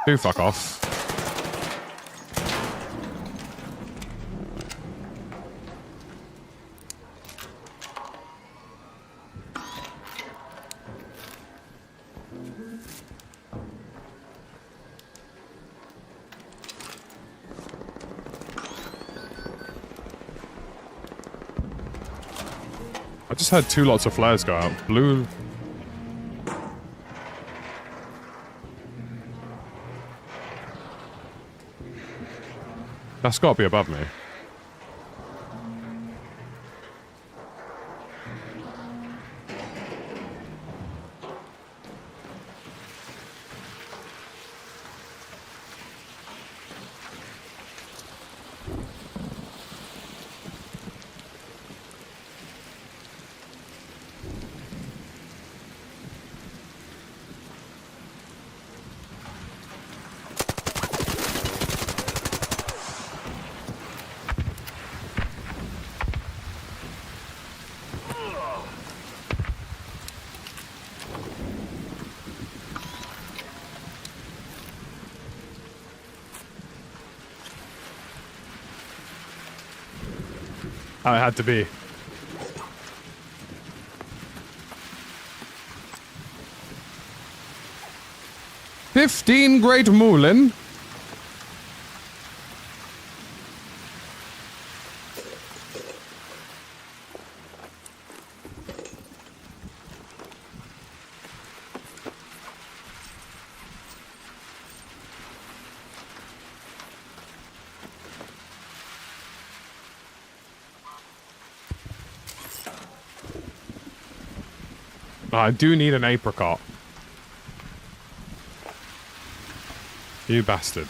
Do fuck off. I just had 2 lots of flares go out. Blue. That's got to be above me. How it had to be. $15 Great Moulin. I do need an apricot. You bastard.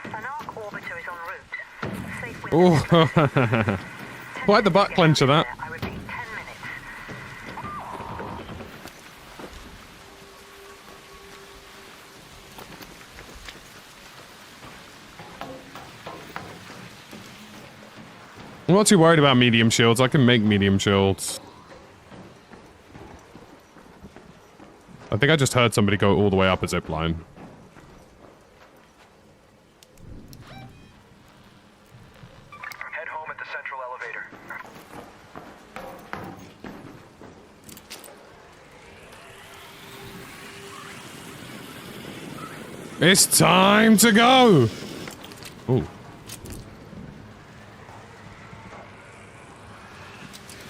An arc orbiter is en route. Safe with Oh, quite the butt clencher that. I repeat, 10 minutes. I'm not too worried about medium shields. I can make medium shields. I think I just heard somebody go all the way up a zipline. Head home at the central elevator. It's time to go! Ooh.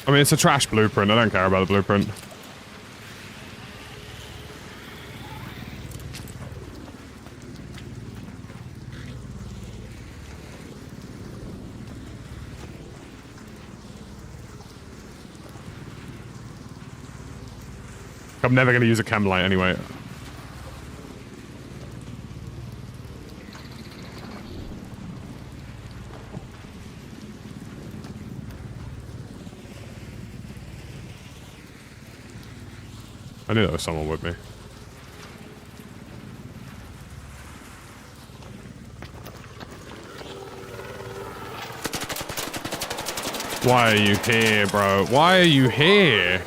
I mean, it's a trash blueprint. I don't care about the blueprint. I'm never going to use a chem light anyway. I knew there was someone with me. Why are you here, bro? Why are you here?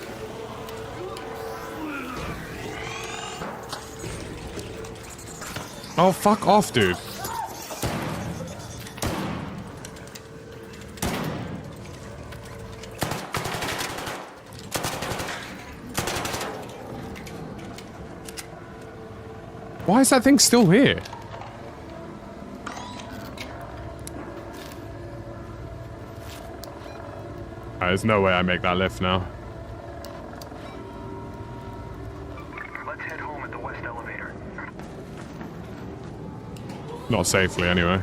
Oh, fuck off, dude. Why is that thing still here? There's no way I make that lift now. Let's head home at the west elevator. Not safely, anyway.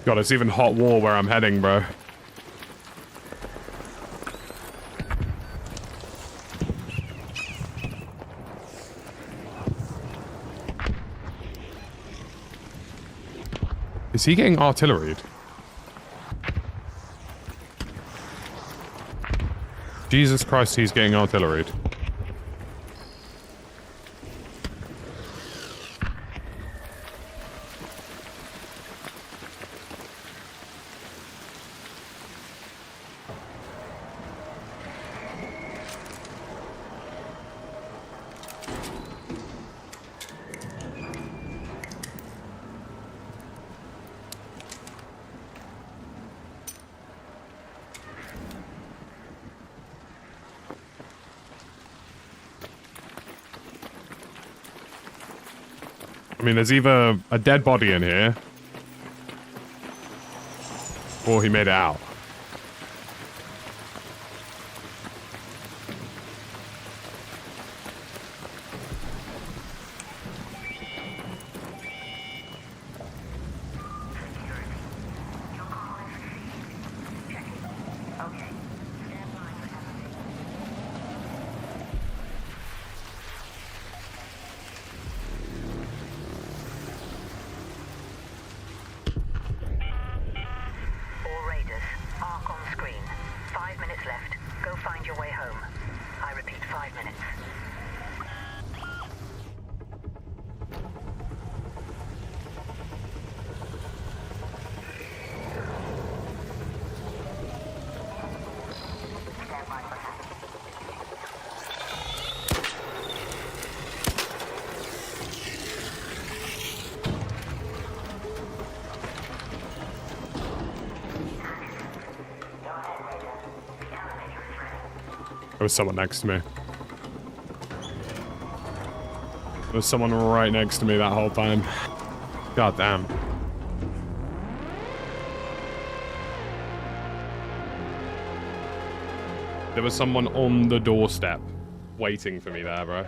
God, it's even hot war where I'm heading, bro. Is he getting artilleried? Jesus Christ, he's getting artilleried. I mean, there's either a dead body in here, or he made it out. There was someone next to me. There was someone right next to me that whole time. God damn. There was someone on the doorstep waiting for me there, bro.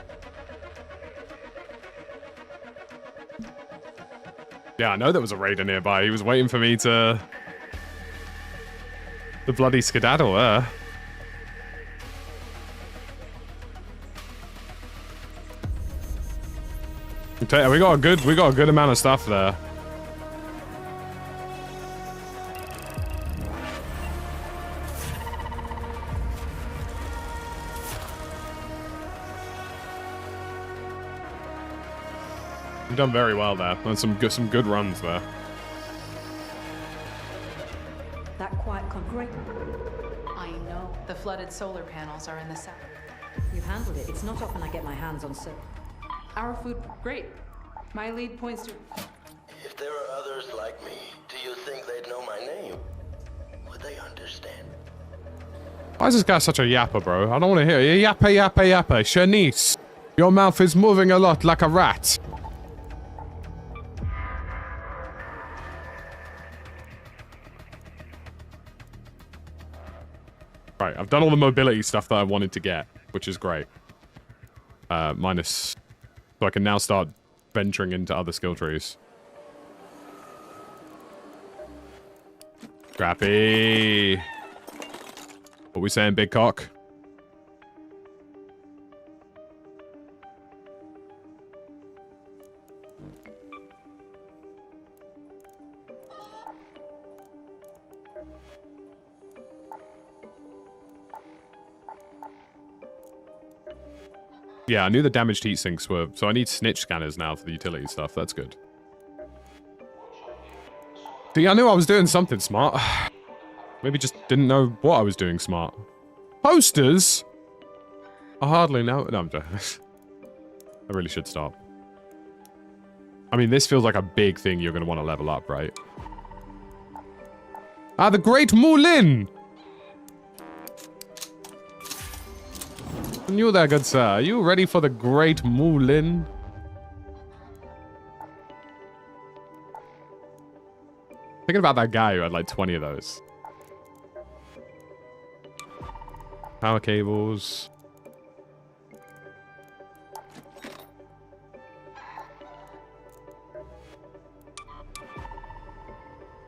Yeah, I know there was a raider nearby. He was waiting for me to... the bloody skedaddle there. We got a good amount of stuff there. You've done very well there. That's some good runs there. That quiet great. I know. The flooded solar panels are in the south. You handled it. It's not often I get my hands on so. Our food, great. My lead points to... If there are others like me, do you think they'd know my name? Would they understand? Why is this guy such a yapper, bro? I don't want to hear you. Yapper, yapper, yapper. Shanice, your mouth is moving a lot like a rat. Right, I've done all the mobility stuff that I wanted to get, which is great. Minus... So I can now start venturing into other skill trees. Scrappy! What we saying, big cock? Yeah, I knew the damaged heat sinks were... So I need snitch scanners now for the utility stuff. That's good. See, I knew I was doing something smart. Maybe just didn't know what I was doing smart. Posters? I hardly know... No, I'm joking. I really should stop. I mean, this feels like a big thing you're going to want to level up, right? Ah, the Great Moulin! You there, good sir. Are you ready for the Great Moulin? Thinking about that guy who had like 20 of those. Power cables.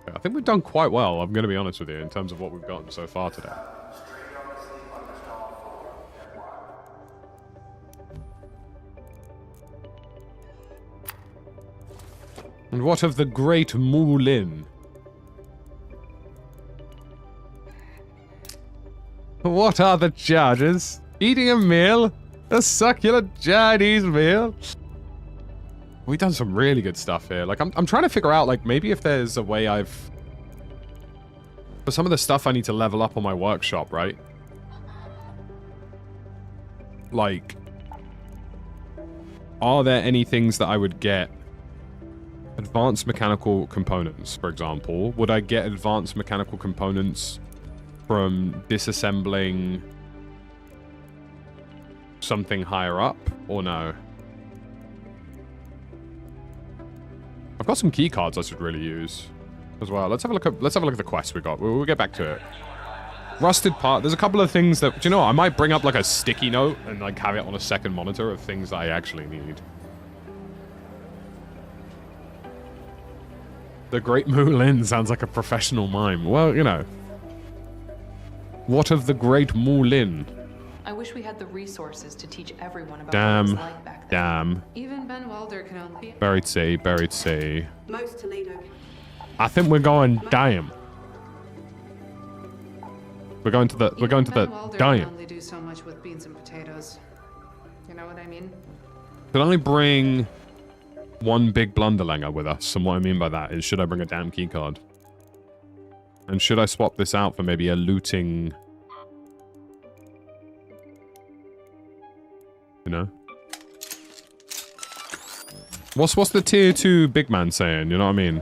I think we've done quite well, I'm going to be honest with you, in terms of what we've gotten so far today. And what of the Great Moulin? What are the charges? Eating a meal? A succulent Chinese meal? We've done some really good stuff here. Like, I'm trying to figure out, like, maybe if there's a way for some of the stuff I need to level up on my workshop, right? Like, are there any things that I would get? Advanced mechanical components, for example. Would I get advanced mechanical components from disassembling something higher up, or no? I've got some key cards I should really use as well. Let's have a look at the quests we got. We'll get back to it. Rusted part. There's a couple of things that, do you know what? I might bring up like a sticky note and like have it on a second monitor of things that I actually need. The Great Moulin sounds like a professional mime. Well, you know. What of the Great Moulin? I wish we had the resources to teach everyone about Damn. what it was like back then. Damn. Even Ben Welder can only... Buried sea, buried sea. Most Toledo. I think we're going damn. We're going to the Welder damn. can only do so much with beans and potatoes. You know what I mean? Could only bring one big blunderlanger with us, and what I mean by that is, should I bring a damn keycard? And should I swap this out for maybe a looting... You know? What's the tier 2 big man saying, you know what I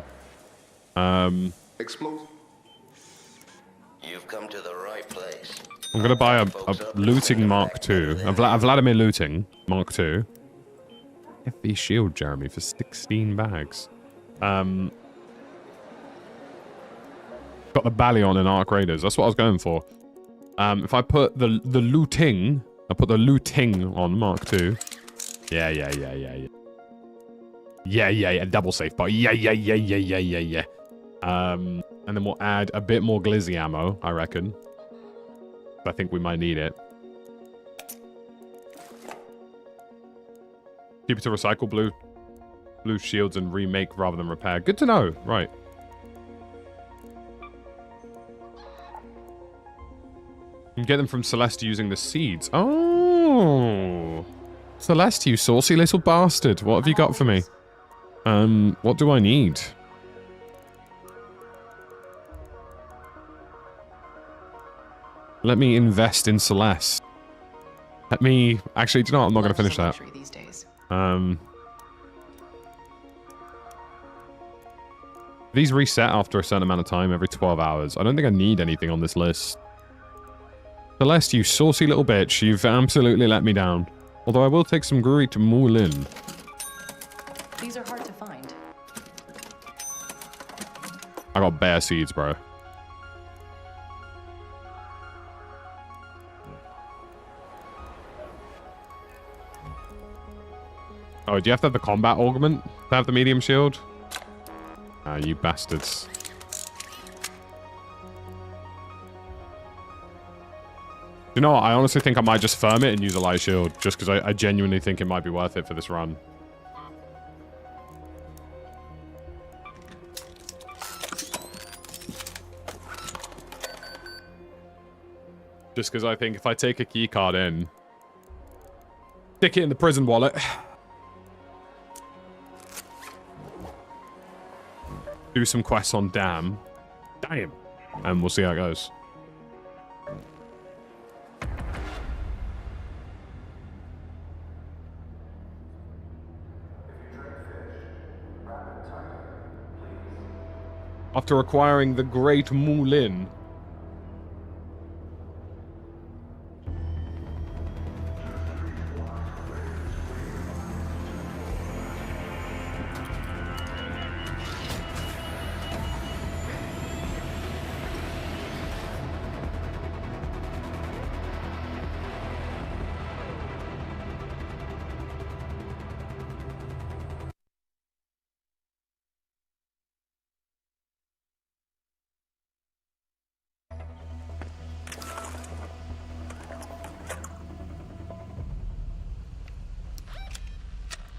mean? Explosive. You've come to the right place. I'm gonna buy a looting Mark II. A Vladimir looting Mark II. Heavy shield, Jeremy, for 16 bags. Got the Ballion and Arc Raiders. That's what I was going for. If I put the looting, I put the looting on Mark II. Yeah. Yeah. Double safe bar. Yeah. And then we'll add a bit more glizzy ammo, I reckon. I think we might need it. Keep it to recycle blue shields and remake rather than repair. Good to know. Right. You can get them from Celeste using the seeds. Oh. Celeste, you saucy little bastard. What have you got for me? What do I need? Let me invest in Celeste. Let me... Actually, do you know what? I'm not going to finish that. These days. These reset after a certain amount of time, every 12 hours. I don't think I need anything on this list. Celeste, you saucy little bitch. You've absolutely let me down. Although I will take some Great Moulin. These are hard to find. I got bear seeds, bro. Oh, do you have to have the combat augment to have the medium shield? Ah, you bastards. You know what? I honestly think I might just firm it and use a light shield, just because I genuinely think it might be worth it for this run. Just because I think if I take a key card in, stick it in the prison wallet, do some quests on Damn, and we'll see how it goes. After acquiring the Great Moulin.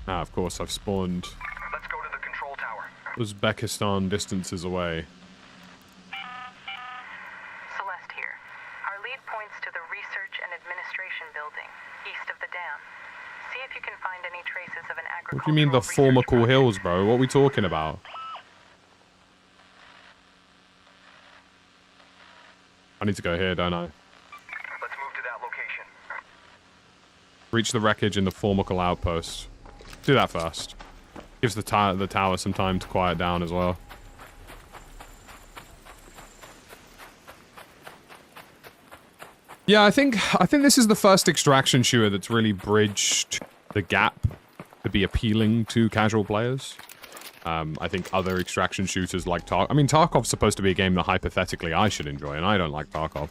Ah, of course, I've spawned. Let's go to the control tower. Uzbekistan distances away. Celeste here. Our lead points to the Research and Administration building, east of the dam. See if you can find any traces of an agricultural... What do you mean the former cool hills, bro? What are we talking about? I need to go here, don't I? Let's move to that location. Reach the wreckage in the Formical outpost. Do that first. Gives the tower some time to quiet down as well. Yeah, I think this is the first extraction shooter that's really bridged the gap to be appealing to casual players. I think other extraction shooters like I mean, Tarkov's supposed to be a game that hypothetically I should enjoy, and I don't like Tarkov.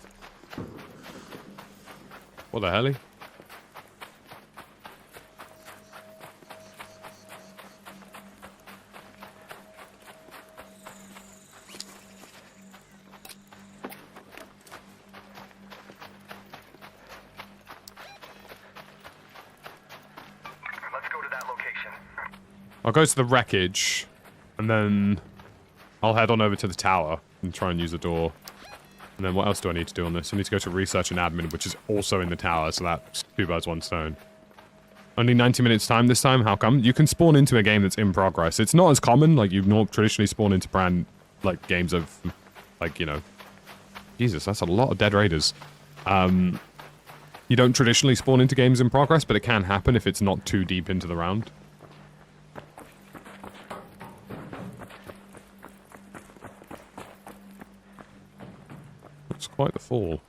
What the hell? I'll go to the wreckage, and then I'll head on over to the tower and try and use the door. And then what else do I need to do on this? I need to go to research and admin, which is also in the tower, so that's 2 birds, 1 stone. Only 90 minutes time this time? How come? You can spawn into a game that's in progress. It's not as common, like you traditionally spawn into games of, like, you know... Jesus, that's a lot of dead raiders. You don't traditionally spawn into games in progress, but it can happen if it's not too deep into the round. It's quite the fall.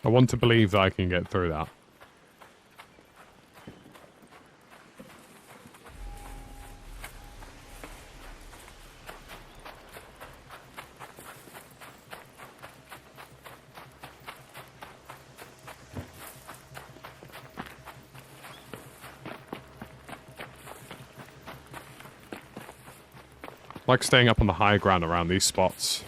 I want to believe that I can get through that. like staying up on the high ground around these spots.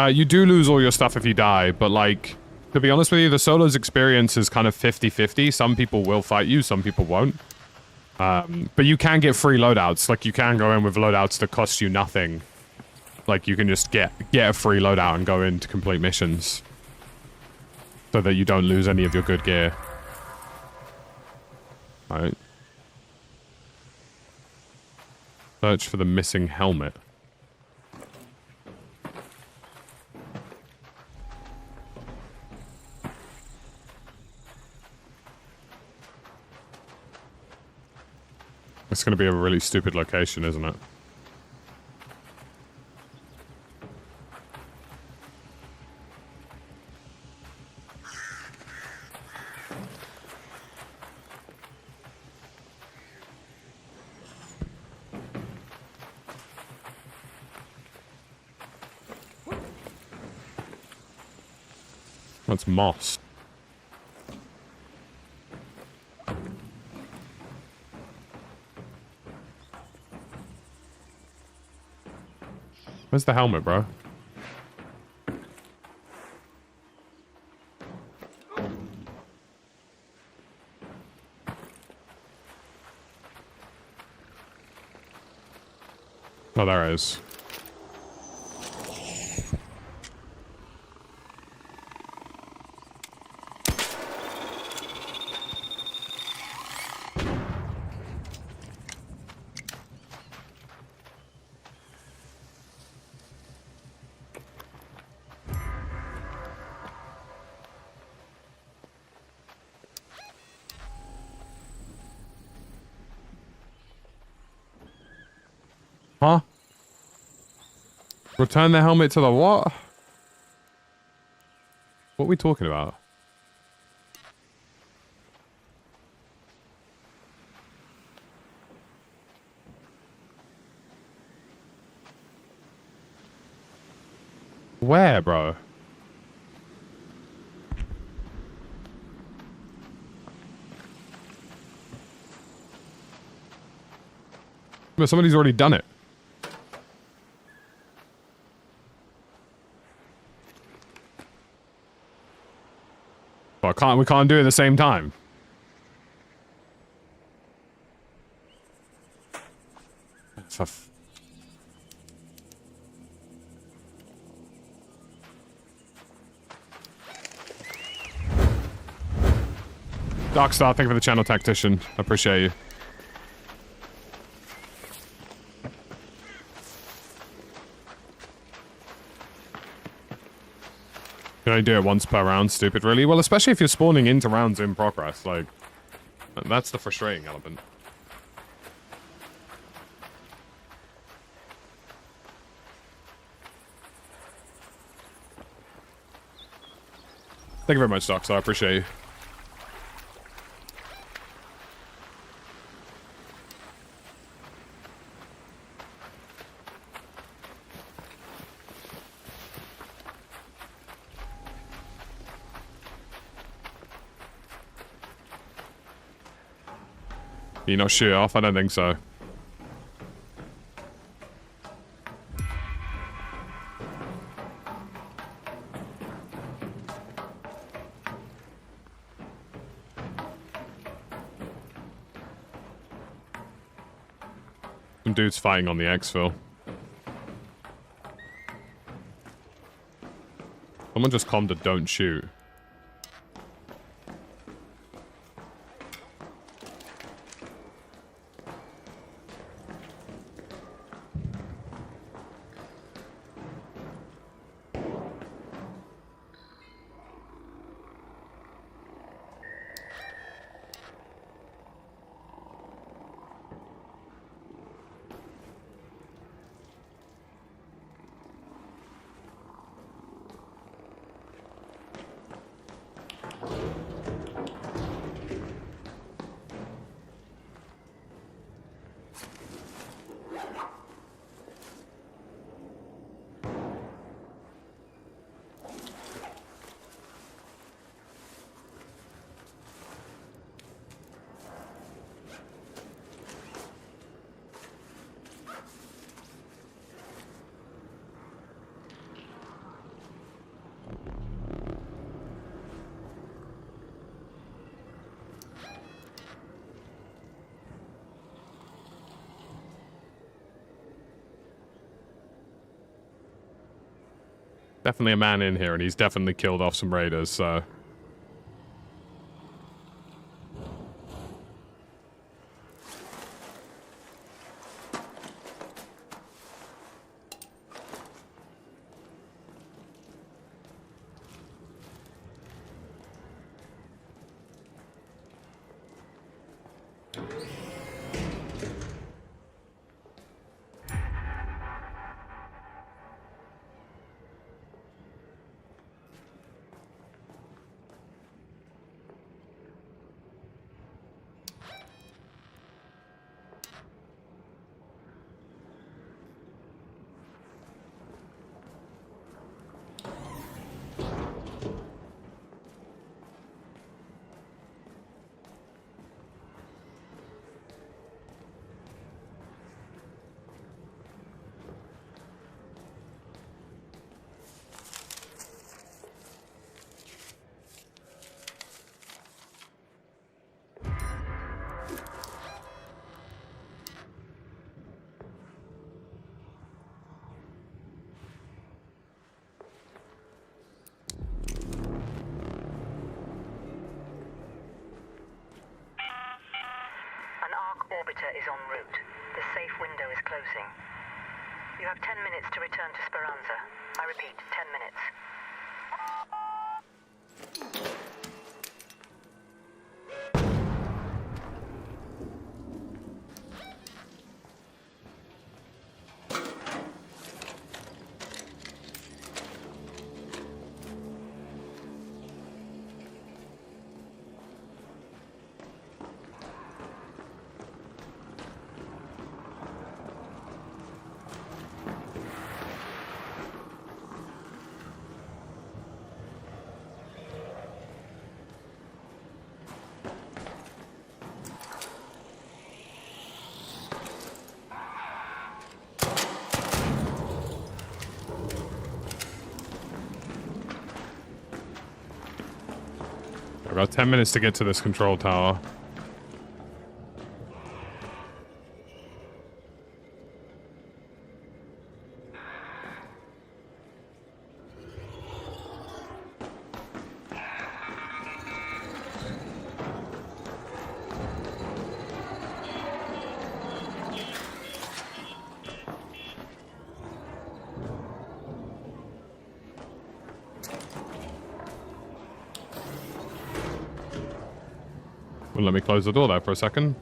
You do lose all your stuff if you die, but like, to be honest with you, the solos experience is kind of 50-50. Some people will fight you, some people won't. But you can get free loadouts. Like, you can go in with loadouts that cost you nothing. Like, you can just get a free loadout and go in to complete missions. So that you don't lose any of your good gear. Alright. Search for the missing helmet. It's going to be a really stupid location, isn't it? That's moss. Where's the helmet, bro? Oh, there it is. Huh? Return the helmet to the what? What are we talking about? Where, bro? But somebody's already done it. We can't do it at the same time. Darkstar, thank you for the channel, Tactician. I appreciate you. You can only do it once per round, stupid, really? Well, especially if you're spawning into rounds in progress, like, that's the frustrating element. Thank you very much, Darkstar, I appreciate you. You not shoot off? I don't think so. Some dudes fighting on the exfil. Someone just calmed a don't shoot. Definitely a man in here, and he's definitely killed off some raiders, so... Orbiter is en route. The safe window is closing. You have 10 minutes to return to Speranza. I repeat, 10 minutes. I've got 10 minutes to get to this control tower. Well, let me close the door there for a second.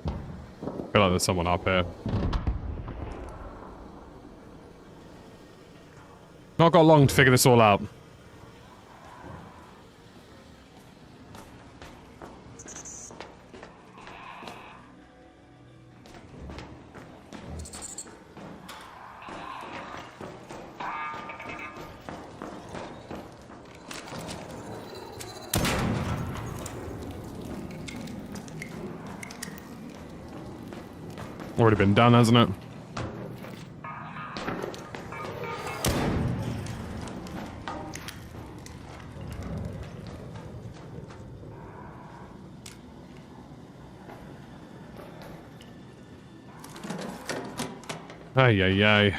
I feel like there's someone up here. Not got long to figure this all out. Already been done, hasn't it? Ay, ay, ay.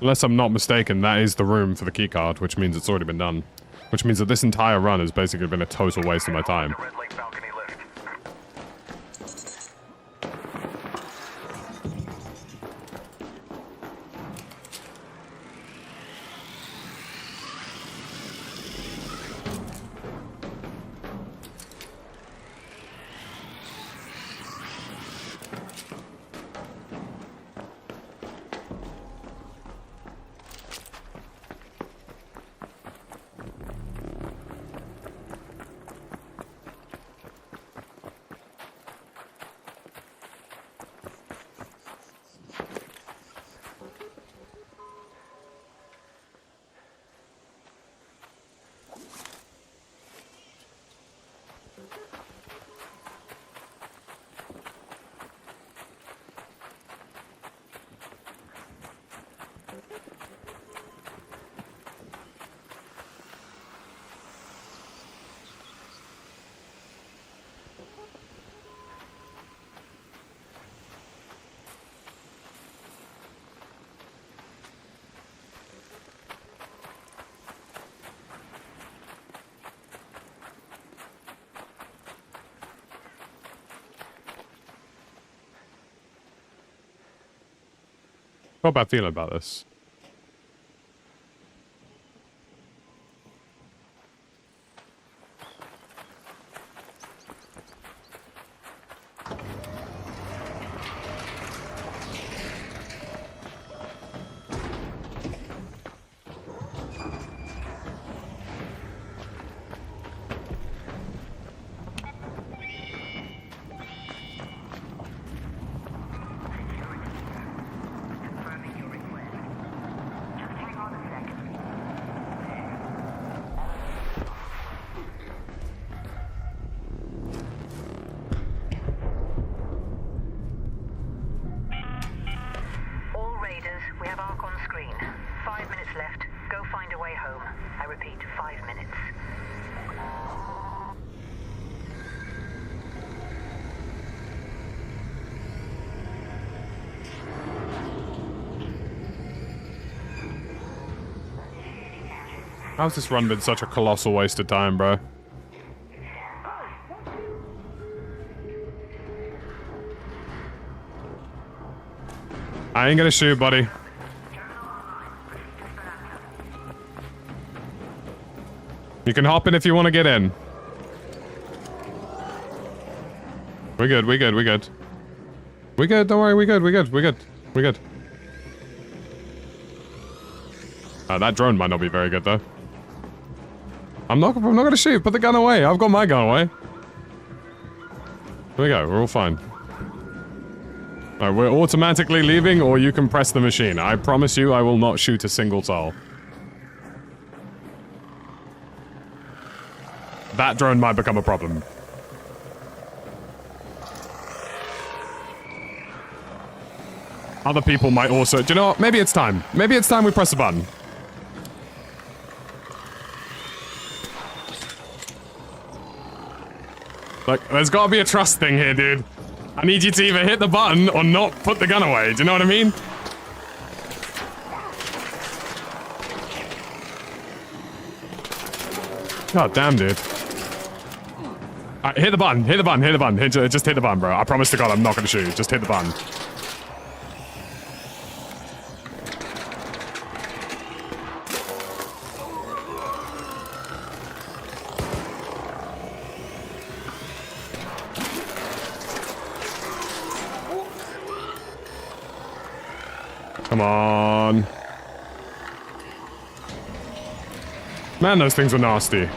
Unless I'm not mistaken, that is the room for the keycard, which means it's already been done. Which means that this entire run has basically been a total waste of my time. Red Lake balcony lift. Got a bad feeling about this. All raiders, we have Ark on screen. 5 minutes left. Go find a way home. I repeat, 5 minutes. How's this run been such a colossal waste of time, bro? I ain't gonna shoot, buddy. You can hop in if you want to get in. We're good, we're good, we're good. We're good, don't worry, we're good, we're good, we're good, we're good. That drone might not be very good, though. I'm not gonna shoot, put the gun away. I've got my gun away. There we go, we're all fine. Alright, we're automatically leaving, or you can press the machine. I promise you I will not shoot a single soul. That drone might become a problem. Other people might also... Do you know what? Maybe it's time. Maybe it's time we press a button. Like, there's gotta be a trust thing here, dude. I need you to either hit the button or not put the gun away. Do you know what I mean? God damn, dude. Alright, hit the button, hit the button, hit the button. Just hit the button, bro. I promise to God I'm not gonna shoot. Just hit the button. Come on. Man, those things were nasty.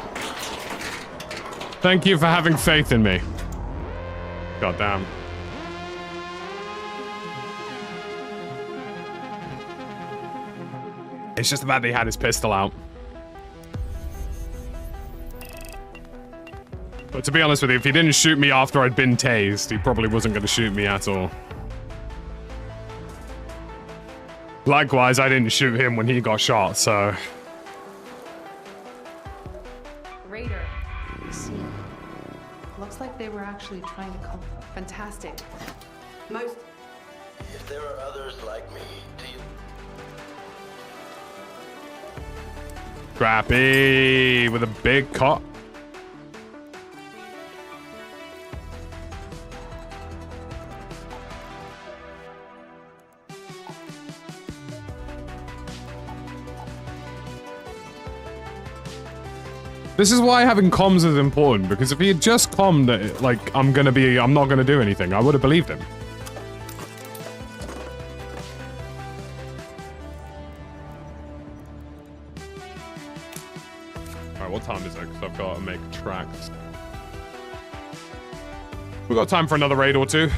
Thank you for having faith in me. God damn. It's just about that he had his pistol out. But to be honest with you, if he didn't shoot me after I'd been tased, he probably wasn't going to shoot me at all. Likewise, I didn't shoot him when he got shot, so... Raider. You see. Looks like they were actually trying to come. Fantastic. Most. If there are others like me, do you... Scrappy with a big cot. This is why having comms is important, because if he had just commed that, like, I'm not gonna do anything, I would have believed him. Alright, what time is it? Because I've got to make tracks. We've got time for another raid or two.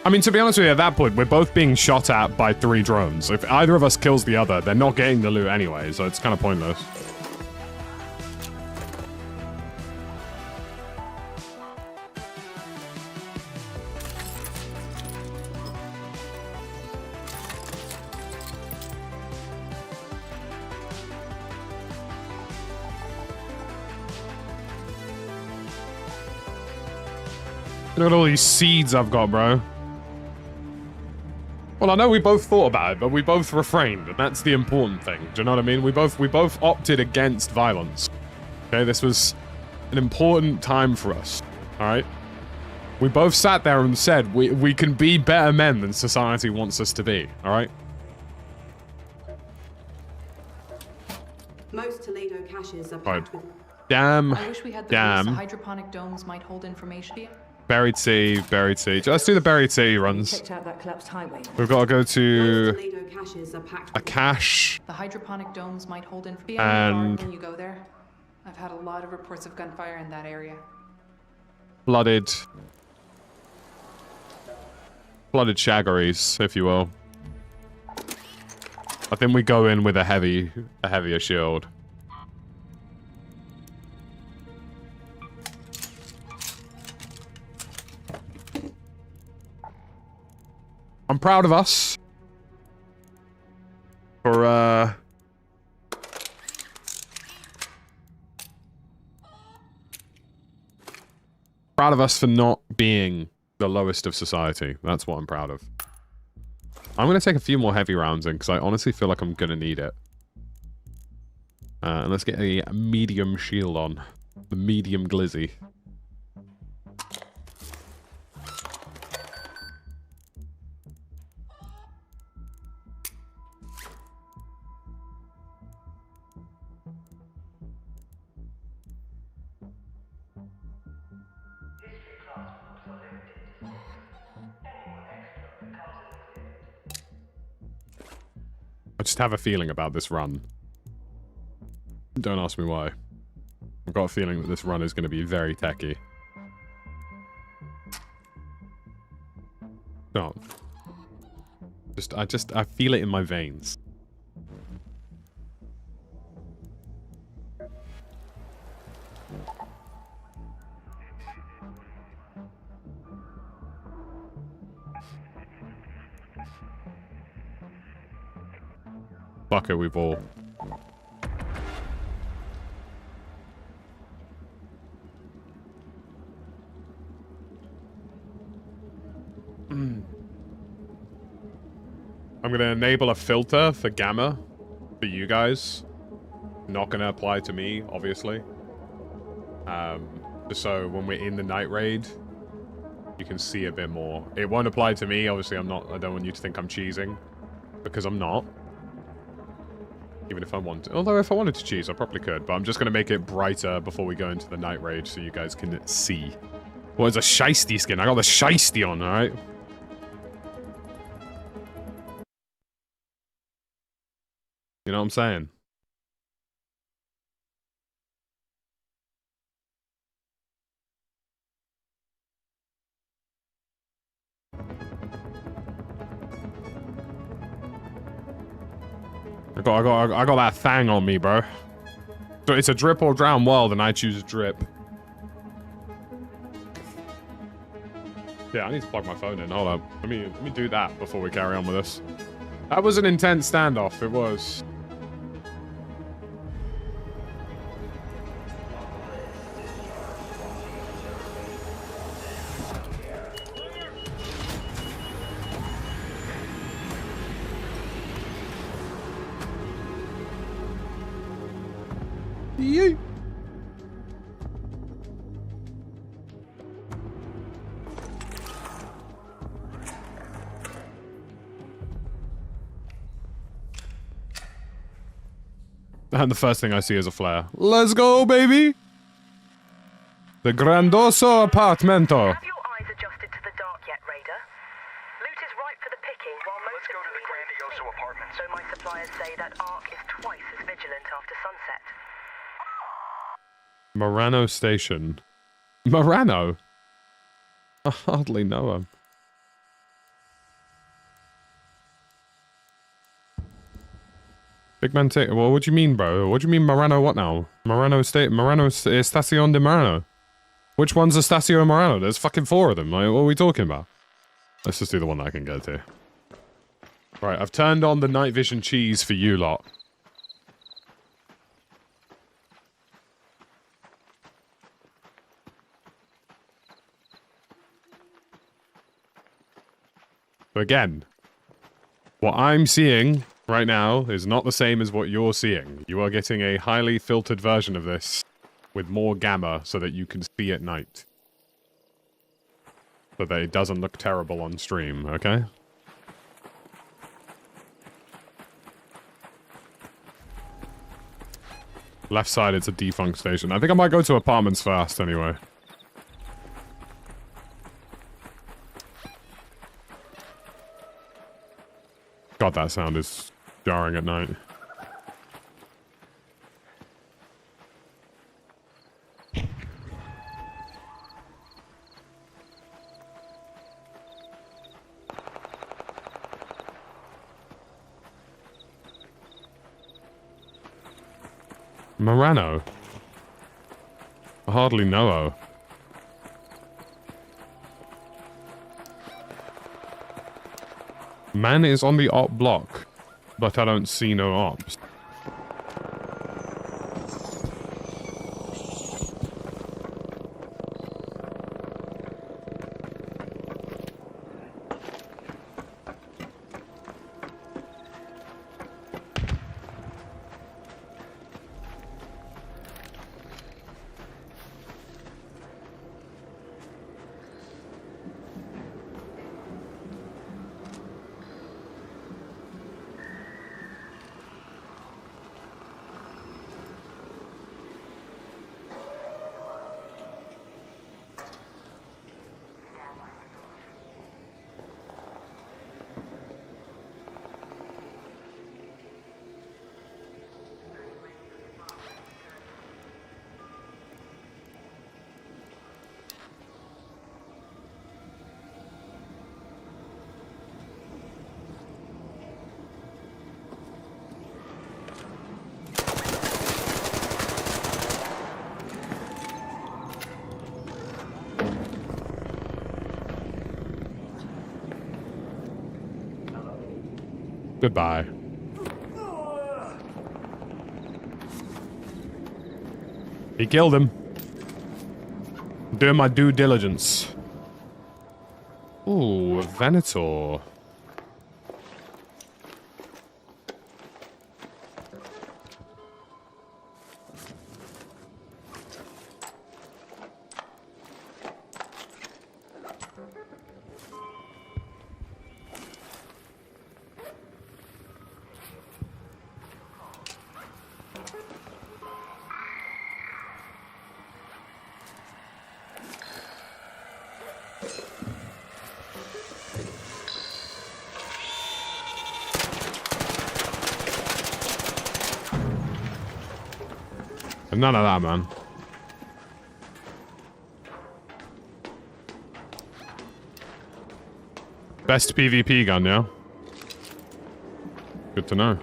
I mean, to be honest with you, at that point, we're both being shot at by 3 drones. If either of us kills the other, they're not getting the loot anyway, so it's kind of pointless. Look at all these seeds I've got, bro. Well, I know we both thought about it, but we both refrained, and that's the important thing. Do you know what I mean? We both opted against violence. Okay, this was an important time for us. All right? We both sat there and said we can be better men than society wants us to be. All right? Most Toledo caches are packed with... Damn. I wish we had the base. The hydroponic domes might hold information. Buried sea, buried sea. Let's do the buried sea runs. Checked out that collapsed highway. We've got to go to Most Toledo caches are packed a with... cache. The hydroponic domes might hold information. And When you go there, I've had a lot of reports of gunfire in that area. flooded shaggeries, if you will. I think we go in with a heavier shield. I'm proud of us for proud of us for not being the lowest of society. That's what I'm proud of. I'm going to take a few more heavy rounds in because I honestly feel like I'm going to need it. And let's get a medium shield on. The medium glizzy. I just have a feeling about this run. Don't ask me why. I've got a feeling that this run is going to be very techy. No. I feel it in my veins. Fuck it, we've all. I'm gonna enable a filter for gamma for you guys. Not gonna apply to me, obviously. Just so when we're in the night raid, you can see a bit more. It won't apply to me, obviously. I don't want you to think I'm cheesing, because I'm not. Even if I want to. Although if I wanted to cheese, I probably could. But I'm just going to make it brighter before we go into the night raid so you guys can see. Well, it's a shiesty skin. I got the shiesty on, alright? You know what I'm saying? I got that thang on me, bro. So it's a drip or drown world, and I choose drip. Yeah, I need to plug my phone in. Hold up. Let me do that before we carry on with this. That was an intense standoff. It was. Yee. And the first thing I see is a flare. Let's go, baby! The Grandoso Apartmento. Have your eyes adjusted to the dark yet, Raider? Loot is ripe for the picking, while most Let's go to the Grandioso apartments. So my suppliers say that Ark is twice as vigilant after sunset. Morano Station. Morano? I hardly know him. Big man tick. Well, what do you mean, bro? What do you mean Morano what now? Morano State. Morano Estacion de Morano. Which one's Estacio Morano? There's fucking 4 of them. Like, what are we talking about? Let's just do the one that I can get to. Right, I've turned on the night vision cheese for you lot. So again, what I'm seeing right now is not the same as what you're seeing. You are getting a highly filtered version of this with more gamma so that you can see at night. So that it doesn't look terrible on stream, okay? Left side, it's a defunct station. I think I might go to apartments first, anyway. God, that sound is jarring at night. Morano. I hardly know her. Man is on the op block, but I don't see no ops. Goodbye. He killed him. I'm doing my due diligence. Ooh, a Venator. None of that, man. Best PvP gun, yeah? Good to know.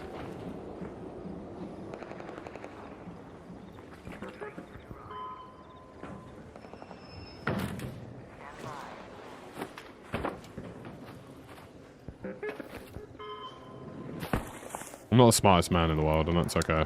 I'm not the smartest man in the world, and that's okay.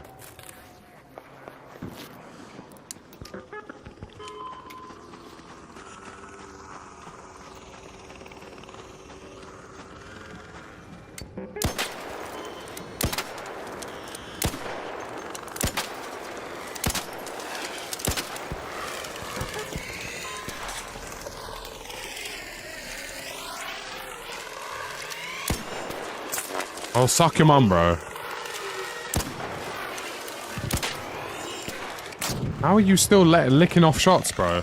Oh, suck your mum, bro. How are you still licking off shots, bro?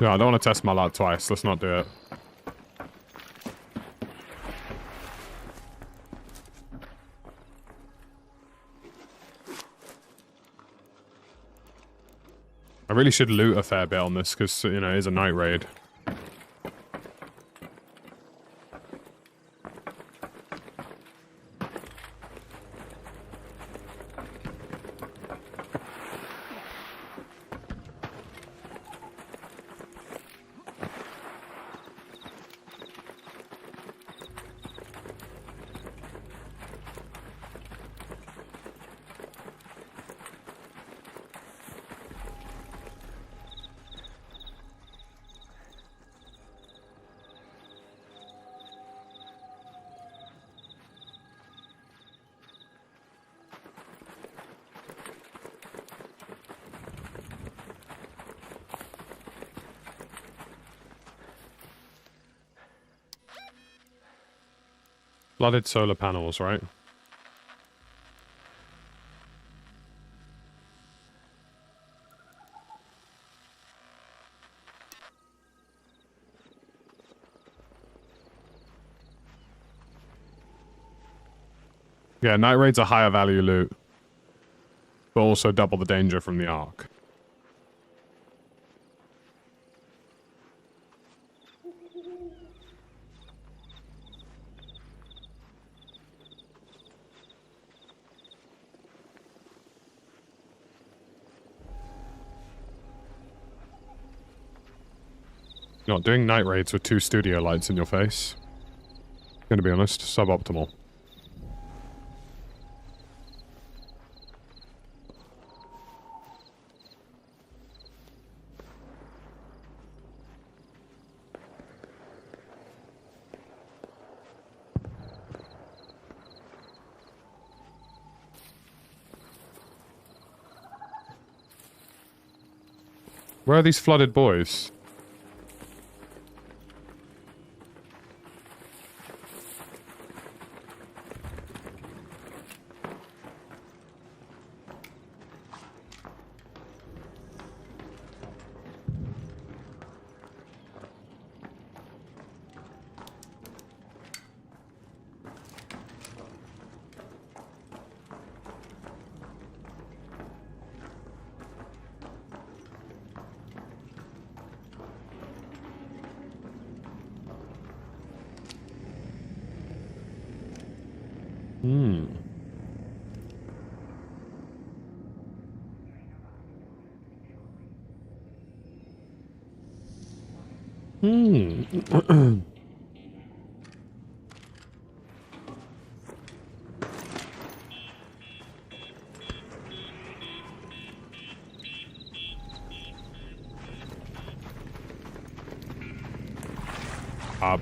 No, I don't want to test my luck twice. Let's not do it. I really should loot a fair bit on this because, you know, it is a night raid. Flooded solar panels, right? Yeah, night raids are higher value loot, but also double the danger from the Ark. Not doing night raids with 2 studio lights in your face. Gonna be honest, suboptimal. Where are these flooded boys?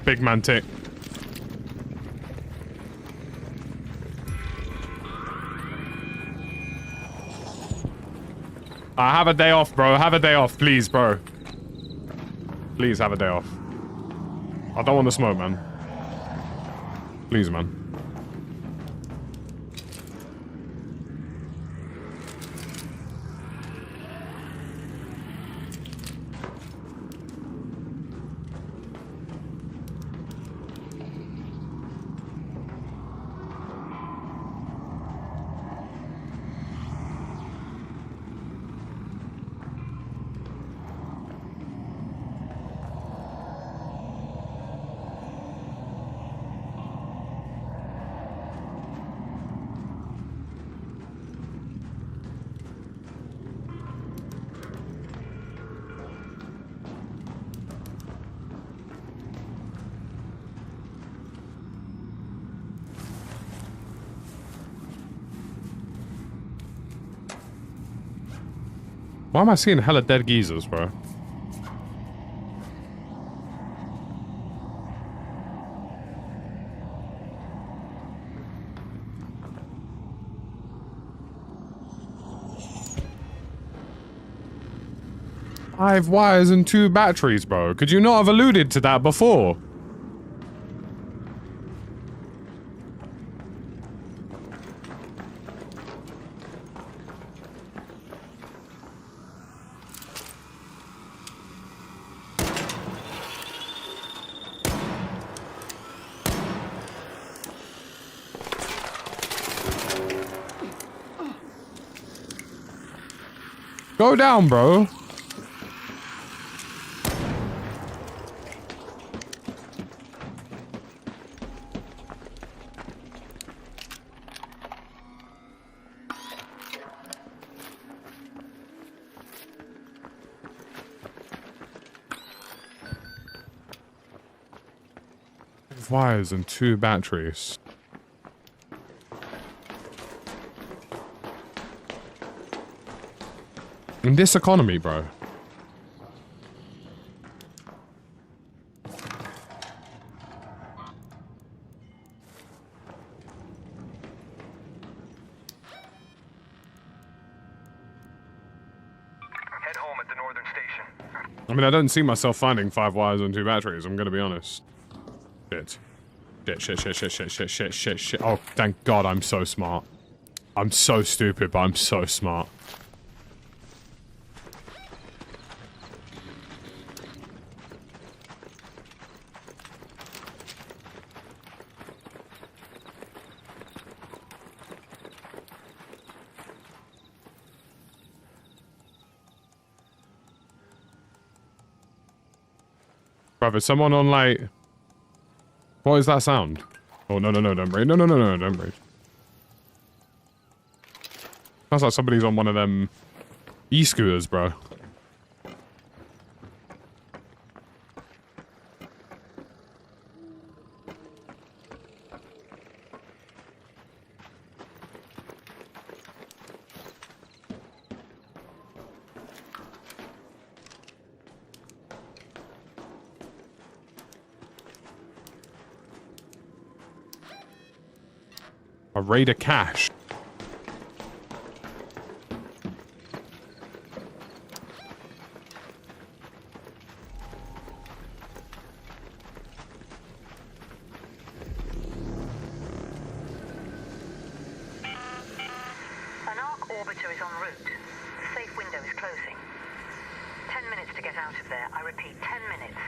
Big man tick. Have a day off, bro. Have a day off, please, bro. Please have a day off. I don't want to smoke, man. Please, man. Why am I seeing hella dead geezers, bro? Five wires and 2 batteries, bro. Could you not have alluded to that before? Go down, bro. Wires and 2 batteries. In this economy, bro. Head home at the northern station. I mean, I don't see myself finding 5 wires and 2 batteries, I'm gonna be honest. Shit. Shit. Oh, thank God I'm so smart. I'm so stupid, but I'm so smart. Brother, someone on like... What is that sound? Oh, no, don't breathe. No, don't breathe. Sounds like somebody's on one of them e-scooters, bro. A raider cache. An Arc orbiter is en route. The safe window is closing. 10 minutes to get out of there. I repeat, 10 minutes.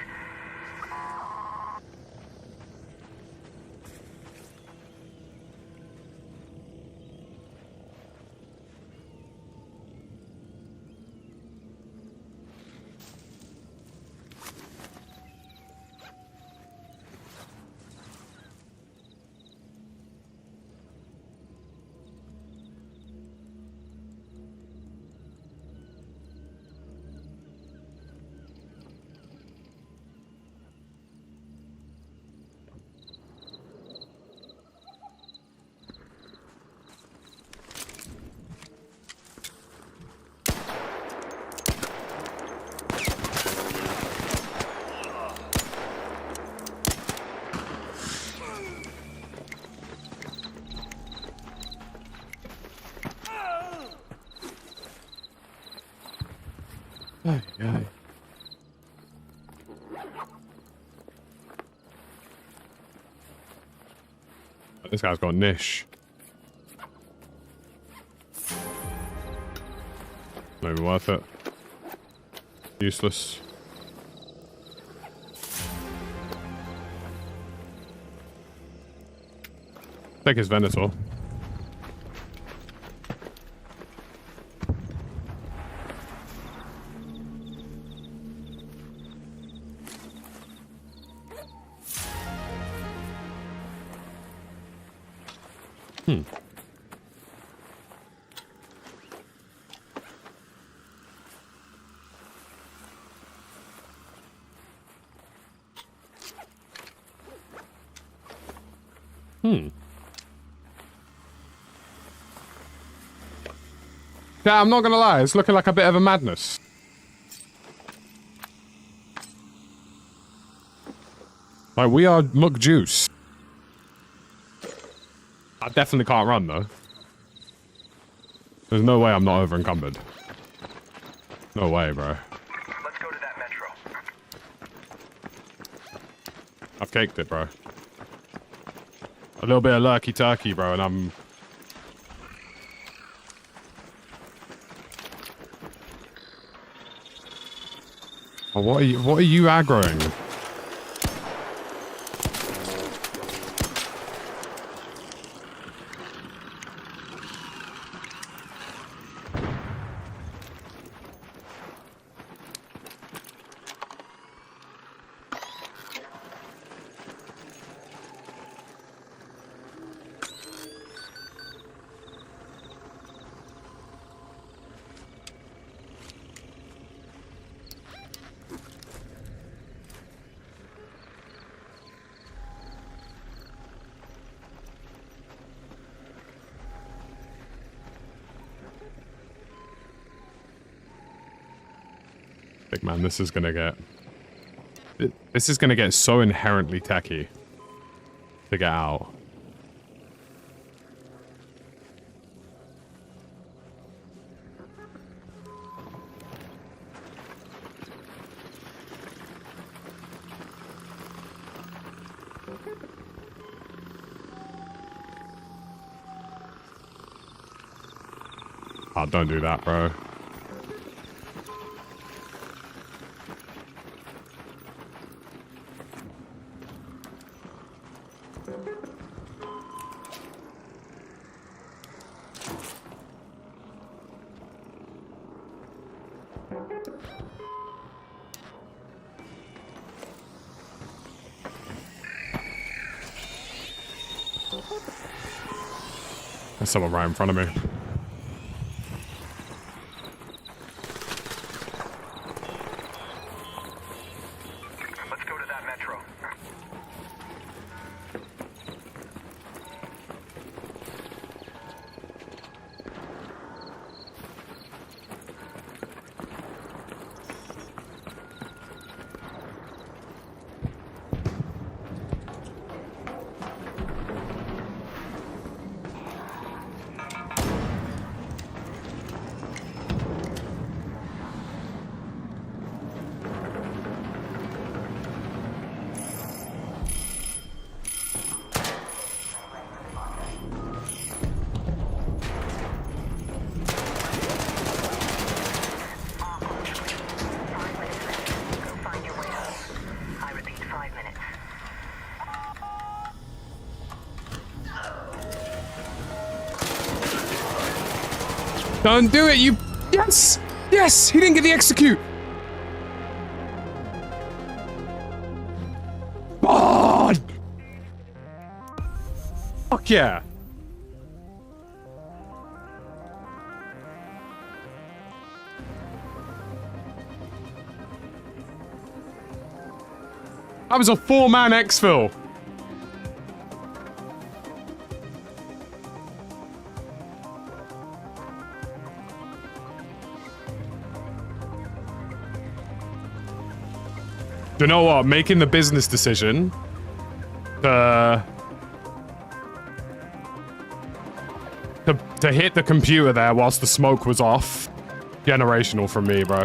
Aye. This guy's got niche. Not even worth it. Useless. Take his Venator. Yeah, I'm not gonna lie, it's looking like a bit of a madness. Like, we are muck juice. I definitely can't run, though. There's no way I'm not over encumbered. No way, bro. Let's go to that metro. I've caked it, bro. A little bit of lurky turkey, bro, and I'm... Oh, what are you aggroing? Big man, this is gonna get... This is gonna get so inherently techy to get out. Oh, don't do that, bro. There's someone right in front of me. Let's go to that metro. Don't do it, you... Yes! Yes! He didn't get the execute! God! Fuck yeah! That was a 4-man exfil. You know what? Making the business decision to hit the computer there whilst the smoke was off. Generational from me, bro.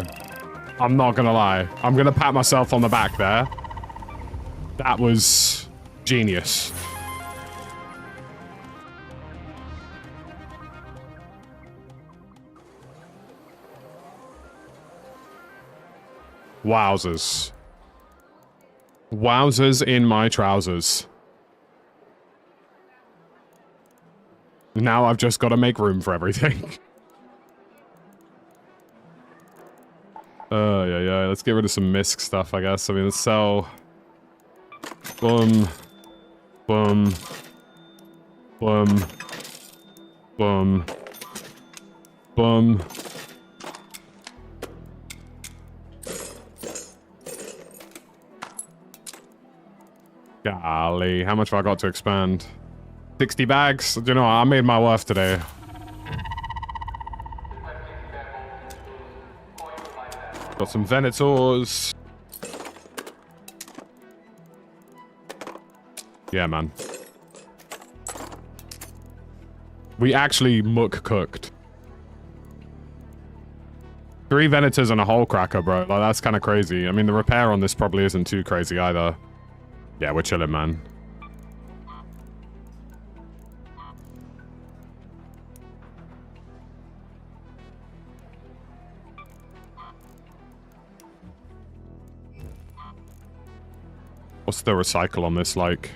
I'm not gonna lie. I'm gonna pat myself on the back there. That was genius. Wowzers. Wowzers in my trousers. Now I've just got to make room for everything. Yeah. Let's get rid of some misc stuff, I guess. I mean, let's sell... Boom. Boom. Boom. Boom. Boom. Golly, how much have I got to expand? 60 bags? Do you know what? I made my worth today. Got some Venators. Yeah, man. We actually muck cooked. 3 Venators and a hole cracker, bro. Like, that's kind of crazy. I mean, the repair on this probably isn't too crazy either. Yeah, we're chilling, man. What's the recycle on this like?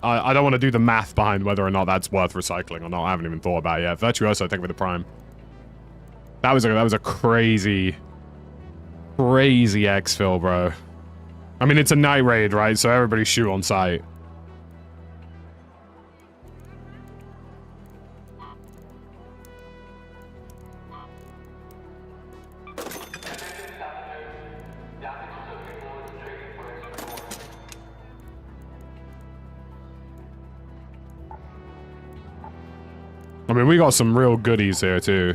I don't want to do the math behind whether or not that's worth recycling or not. I haven't even thought about it yet. Virtuoso, I think, with the prime. That was a crazy exfil, bro. I mean, it's a night raid, right? So everybody shoot on sight. I mean, we got some real goodies here, too.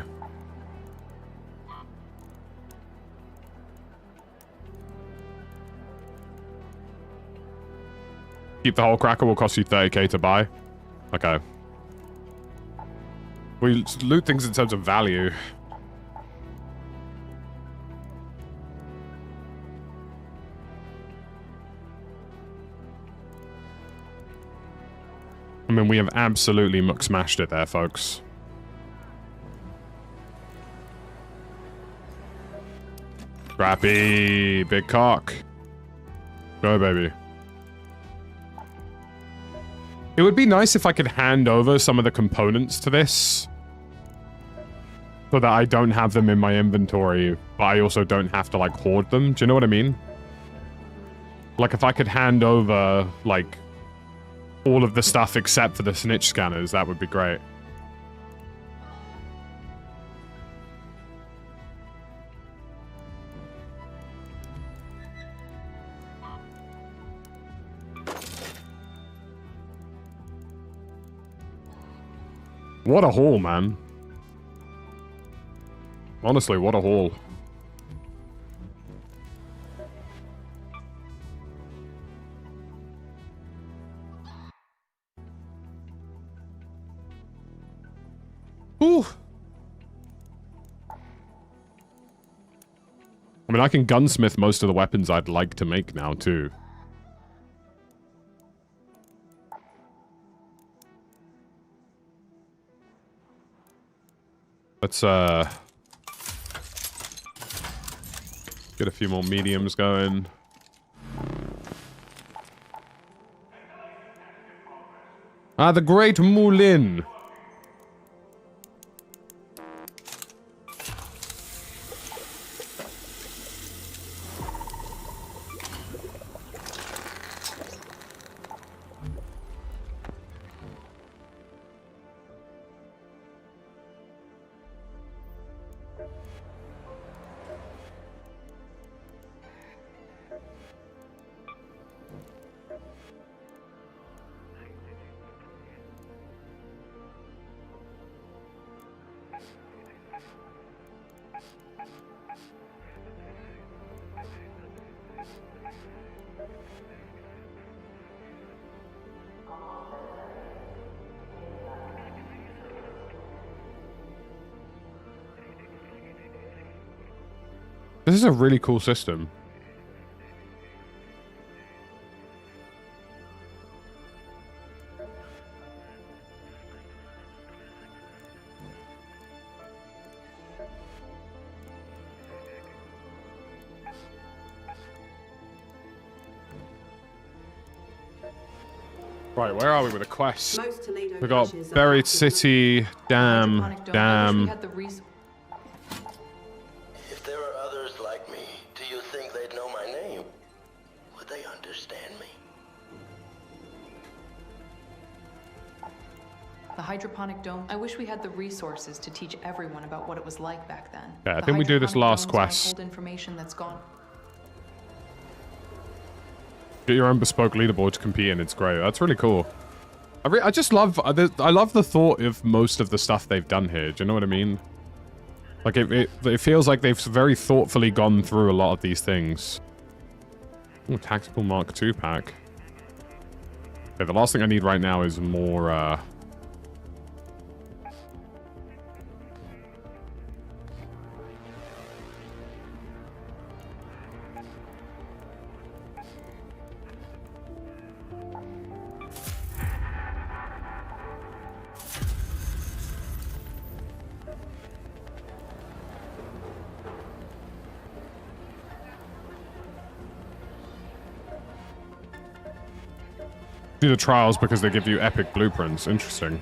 Keep the whole cracker will cost you 30k to buy. Okay. We loot things in terms of value. I mean, we have absolutely muck-smashed it there, folks. Scrappy, big cock. Go, baby. It would be nice if I could hand over some of the components to this. So that I don't have them in my inventory, but I also don't have to, like, hoard them. Do you know what I mean? Like, if I could hand over, like, all of the stuff except for the snitch scanners, that would be great. What a haul, man. Honestly, what a haul. Ooh. I mean, I can gunsmith most of the weapons I'd like to make now, too. Let's, get a few more mediums going. Ah, the Great Moulin. This is a really cool system. Right, where are we with the quest? We got Buried City, Dam. If there are others like me, do you think they'd know my name? Would they understand me? The hydroponic dome. I wish we had the resources to teach everyone about what it was like back then. Yeah, I think we do this last quest. Hold information that's gone. Get your own bespoke leaderboard to compete in. It's great. That's really cool. I just love... I love the thought of most of the stuff they've done here. Do you know what I mean? Like, it feels like they've very thoughtfully gone through a lot of these things. Ooh, Tactical Mark II pack. Okay, the last thing I need right now is more, do the trials because they give you epic blueprints. Interesting.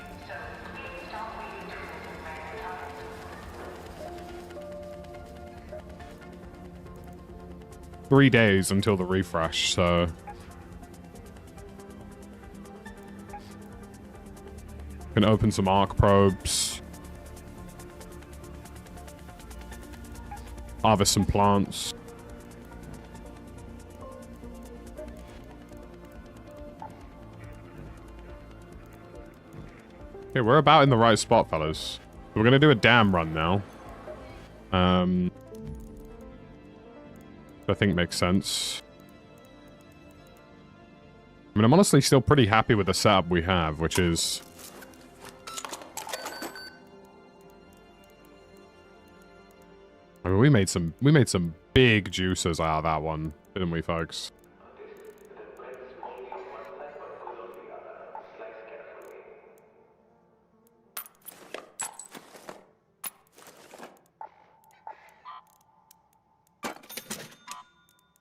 Three days until the refresh, so... Can open some arc probes. Harvest some plants. Okay, we're about in the right spot, fellas. We're gonna do a dam run now. I think makes sense. I mean, I'm honestly still pretty happy with the setup we have, which is... I mean, we made some big juices out of that one, didn't we, folks?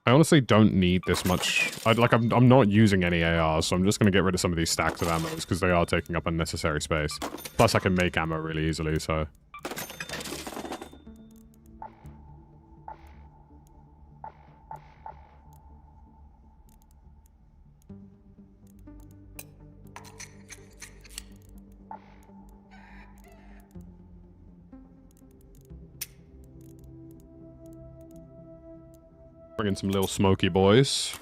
I honestly don't need this much. I'm not using any ARs, so I'm just going to get rid of some of these stacks of ammo because they are taking up unnecessary space. Plus, I can make ammo really easily, so... Bring in some little smoky boys.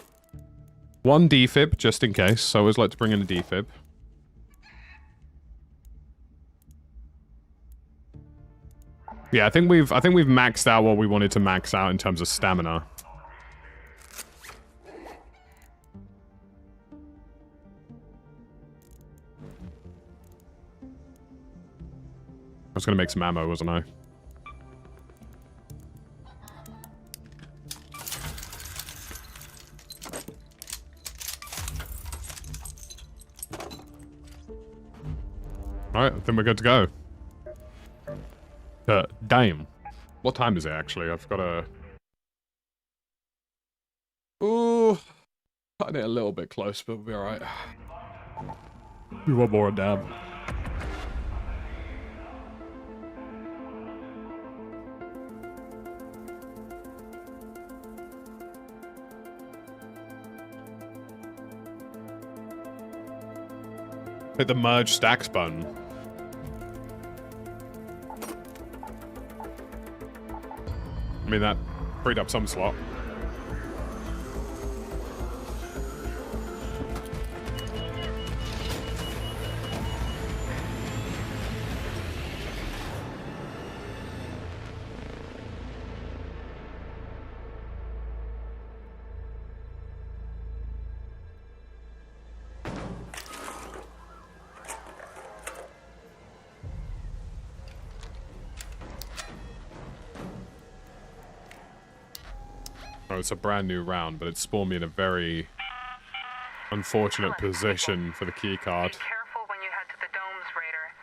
One defib, just in case. I always like to bring in a defib. Yeah, I think we've maxed out what we wanted to max out in terms of stamina. I was gonna make some ammo, wasn't I? Alright, I think we're good to go. Damn. What time is it, actually? I've got a... Ooh. Cutting it a little bit close, but we'll be alright. We want more dab. Hit the merge stacks button. I mean, that freed up some slot. It's a brand new round, but it spawned me in a very unfortunate position for the key card. Be careful when you head to the domes, Raider.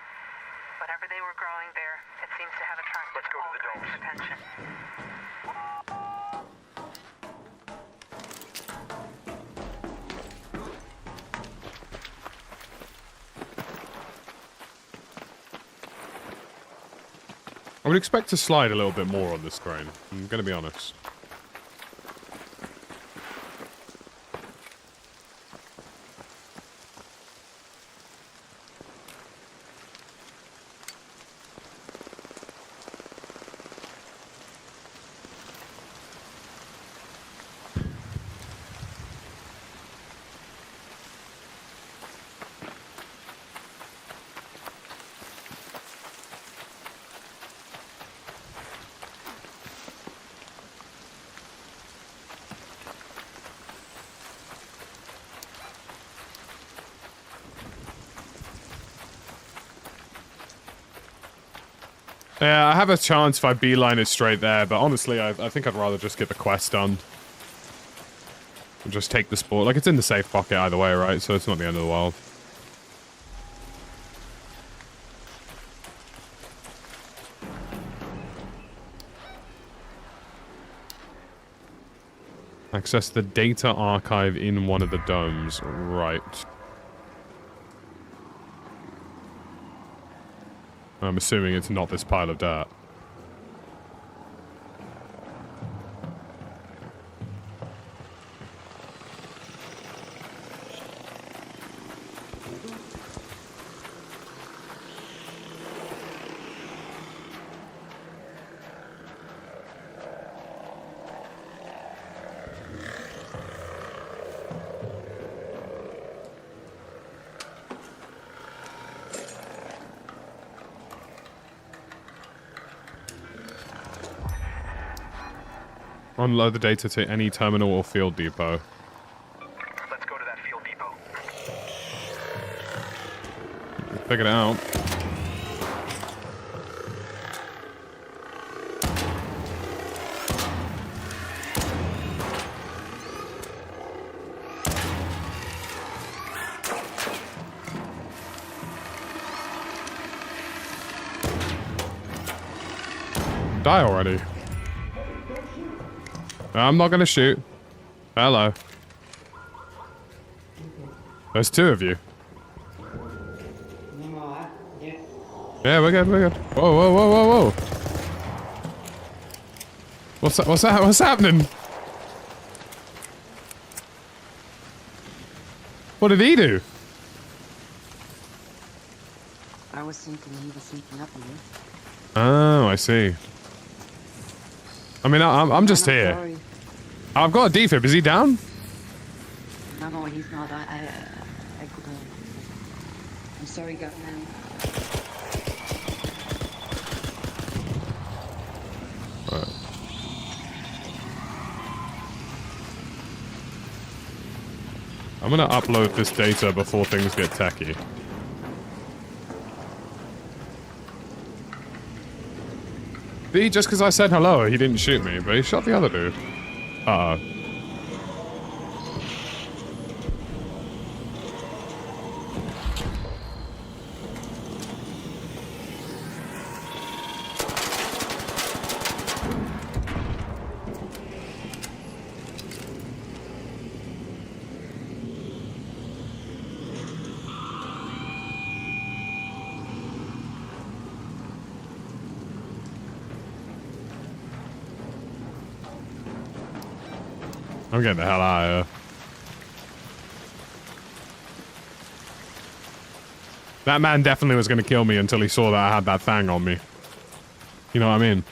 Whatever they were growing there, it seems to have attracted all kinds of attention. I would expect to slide a little bit more on this train. I'm gonna be honest. Yeah, I have a chance if I beeline it straight there, but honestly, I think I'd rather just get the quest done. And just take the sport. Like, it's in the safe pocket either way, right? So it's not the end of the world. Access the data archive in one of the domes. Right. I'm assuming it's not this pile of dirt. Unload the data to any terminal or field depot. Let's go to that field depot. figured it out. Die already. I'm not gonna shoot. Hello. There's two of you. Yeah, we're good, we're good. Whoa, whoa, whoa, whoa, whoa. What's that? What's that? What's happening? What did he do? I was thinking he was sneaking up on you. Oh, I see. I mean, I'm just here. Sorry. I've got a defib. Is he down? No, he's not. I couldn't. I'm sorry, Gunman. Right. I'm gonna upload this data before things get techie. See, just because I said hello, he didn't shoot me, but he shot the other dude. Uh-oh. I'm getting the hell out of here. That man definitely was going to kill me until he saw that I had that thing on me. You know what I mean?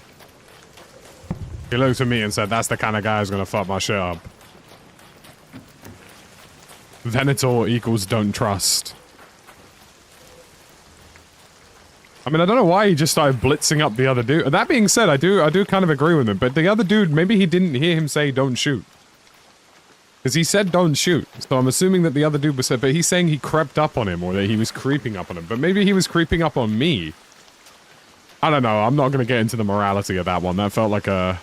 He looked at me and said, that's the kind of guy who's going to fuck my shit up. Venator equals don't trust. I mean, I don't know why he just started blitzing up the other dude. That being said, I do kind of agree with him, but the other dude, maybe he didn't hear him say don't shoot. Because he said don't shoot, so I'm assuming that the other dude was said, but he's saying he crept up on him, or that he was creeping up on him. But maybe he was creeping up on me. I don't know, I'm not going to get into the morality of that one. That felt like a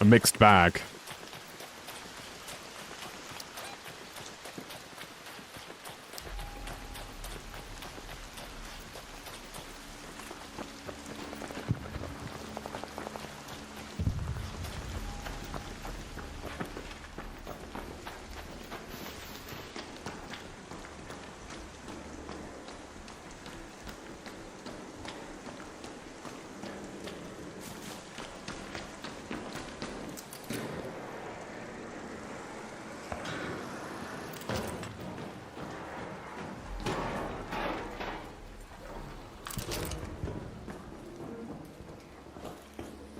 mixed bag.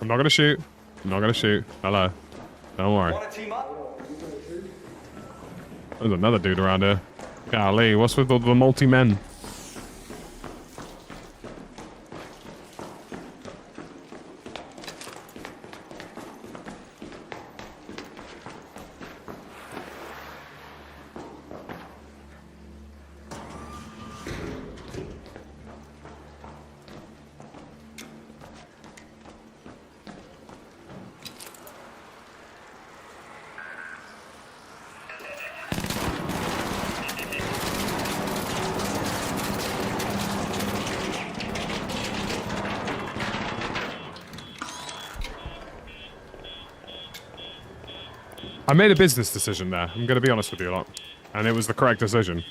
I'm not gonna shoot. I'm not gonna shoot. Hello. Don't worry. Want to team up? There's another dude around here. Golly, what's with all the multi-men? I made a business decision there. I'm going to be honest with you a lot. And it was the correct decision.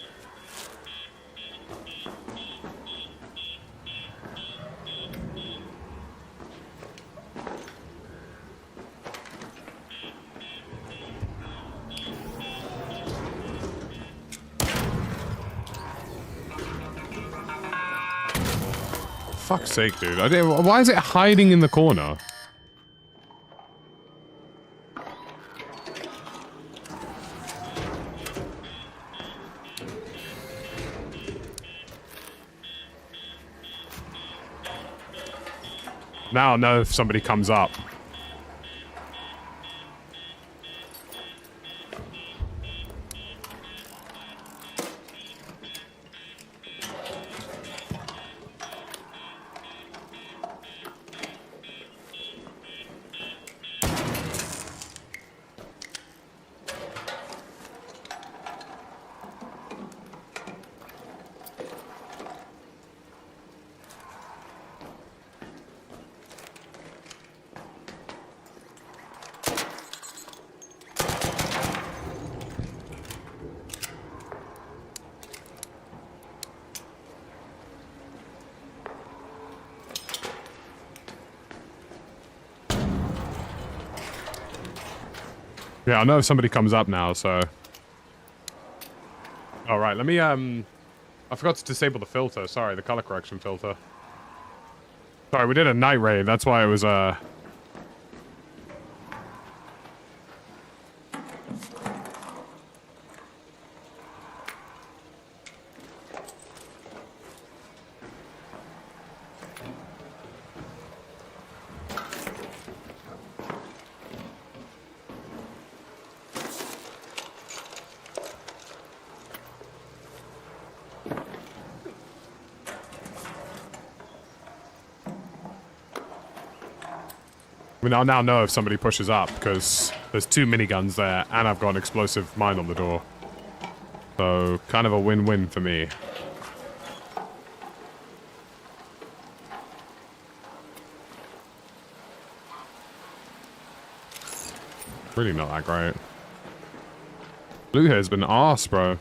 Fuck's sake, dude. Why is it hiding in the corner? Now I'll know if somebody comes up. Yeah, I know if somebody comes up now, so... Alright, let me, I forgot to disable the filter. Sorry, the color correction filter. Sorry, we did a night raid. That's why it was, I mean, I'll now know if somebody pushes up, because there's 2 miniguns there, and I've got an explosive mine on the door. So, kind of a win-win for me. Really not that great. Blue hair's been arse, bro.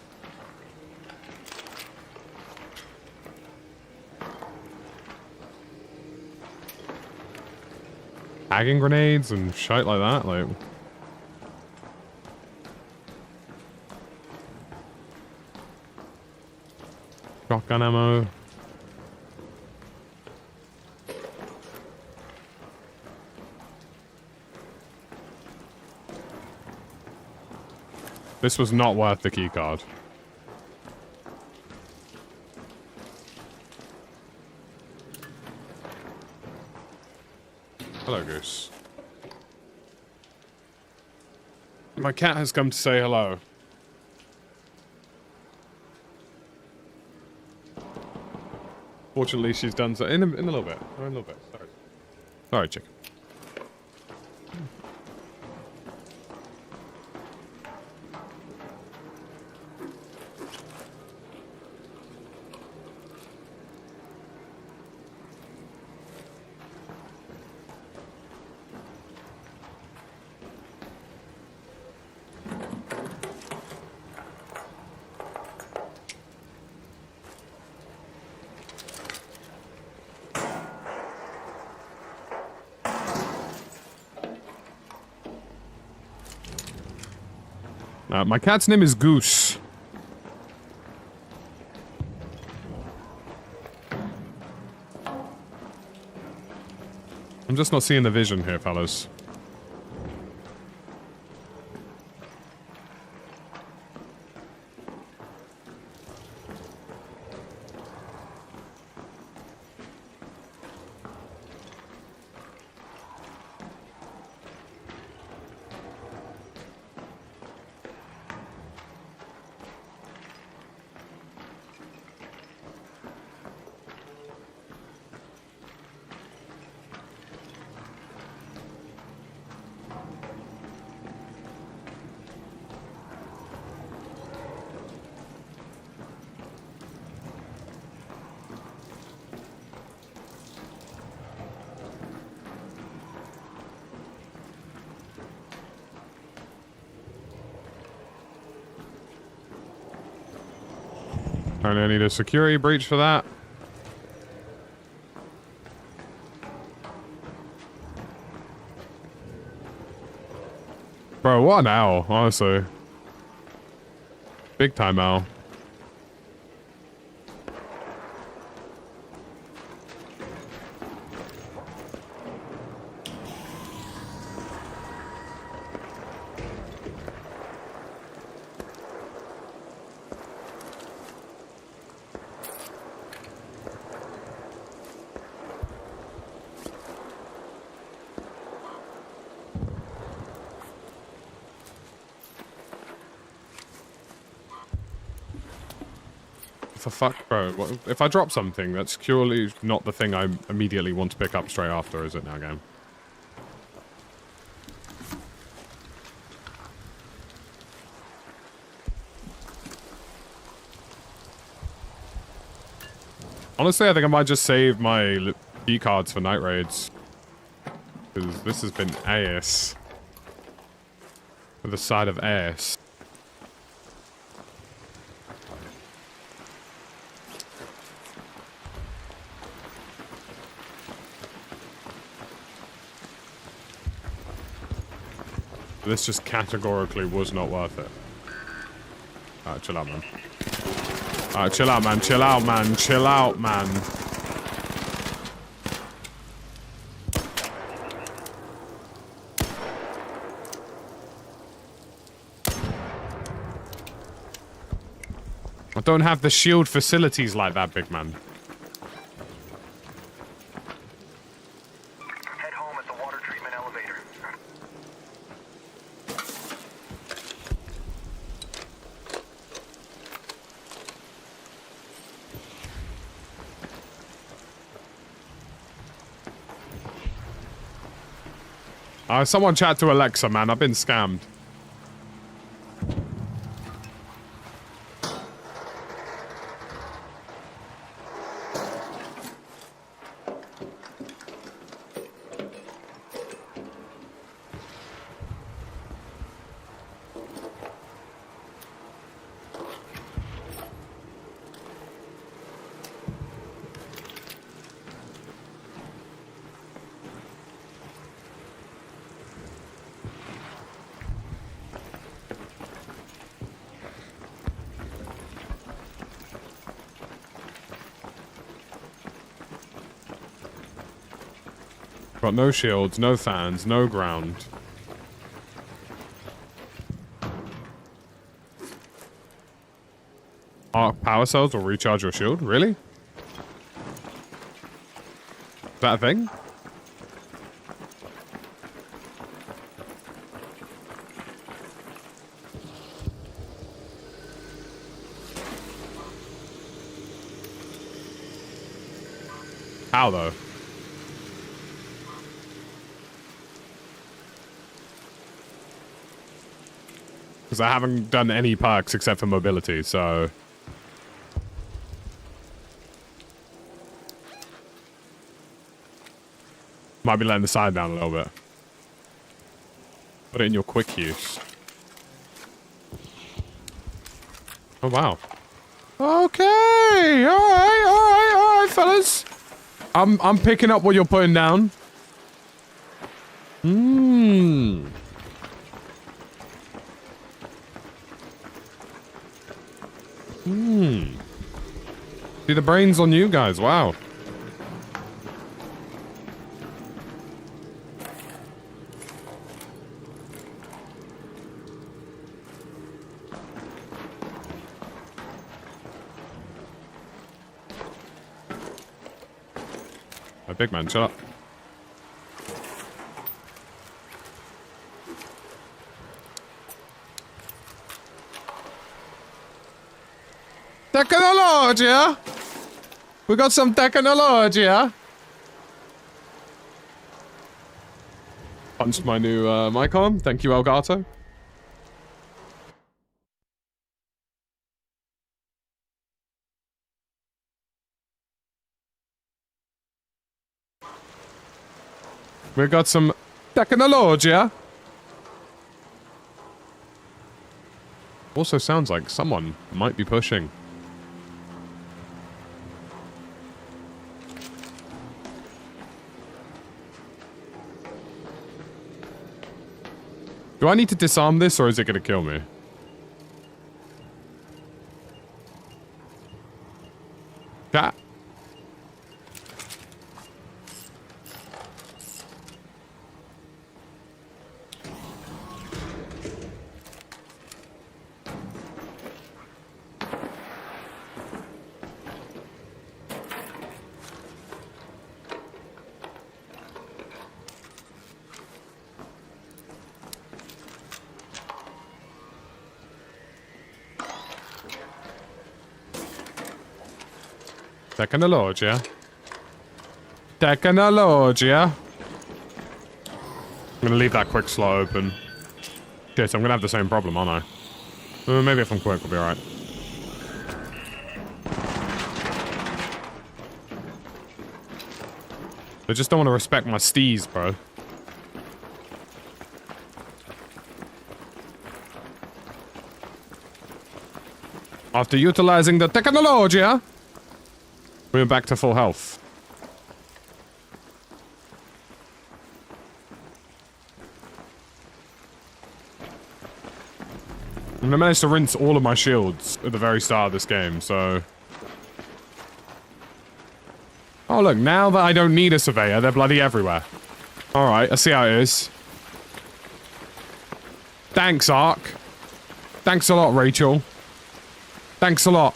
Tagging grenades and shit like that, like... Shotgun ammo. This was not worth the keycard. Hello, Goose. My cat has come to say hello. Fortunately, she's done so in a little bit. Oh, in a little bit. Sorry. Sorry, chicken. My cat's name is Goose. I'm just not seeing the vision here, fellas. Apparently I need a security breach for that. Bro, what an owl, honestly. Big time owl. For fuck, bro. What, if I drop something, that's purely not the thing I immediately want to pick up straight after, is it now, game? Honestly, I think I might just save my key cards for night raids. Because this has been ass. With a side of ass. This just categorically was not worth it. Alright, chill out, man. Alright, chill out, man. Chill out, man. Chill out, man. I don't have the shield facilities like that, big man. Head home at the water treatment elevator. Someone chat to Alexa, man. I've been scammed. Got no shields, no fans, no ground. Arc power cells will recharge your shield? Really? Is that a thing? How though? Because I haven't done any perks except for mobility, so... Might be letting the side down a little bit. Put it in your quick use. Oh, wow. Okay! Alright, fellas. I'm picking up what you're putting down. Mmm. Hmm. See, the brains on you guys. Wow. A big man, shut up. Technology! We got some technology! Punched my new mic on. Thank you, Elgato. We got some technology! Also sounds like someone might be pushing. Do I need to disarm this, or is it going to kill me? Chat. Technology. Technology. I'm gonna leave that quick slot open. Shit, I'm gonna have the same problem, aren't I? Maybe if I'm quick, we'll be alright. I just don't want to respect my steez, bro. After utilizing the technology, we're back to full health. And I managed to rinse all of my shields at the very start of this game, so... Oh, look, now that I don't need a surveyor, they're bloody everywhere. Alright, I see how it is. Thanks, Ark. Thanks a lot, Rachel. Thanks a lot.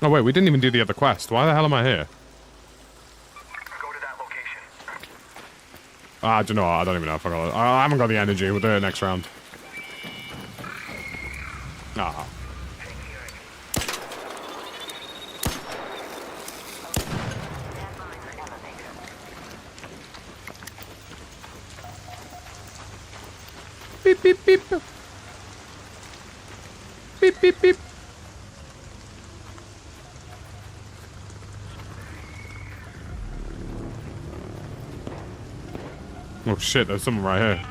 Oh wait, we didn't even do the other quest. Why the hell am I here? Go to that location. I don't know. I don't even know if I got it. I haven't got the energy. We'll do it next round. Ah. Beep, beep, beep. Beep, beep, beep. Oh shit, there's someone right here.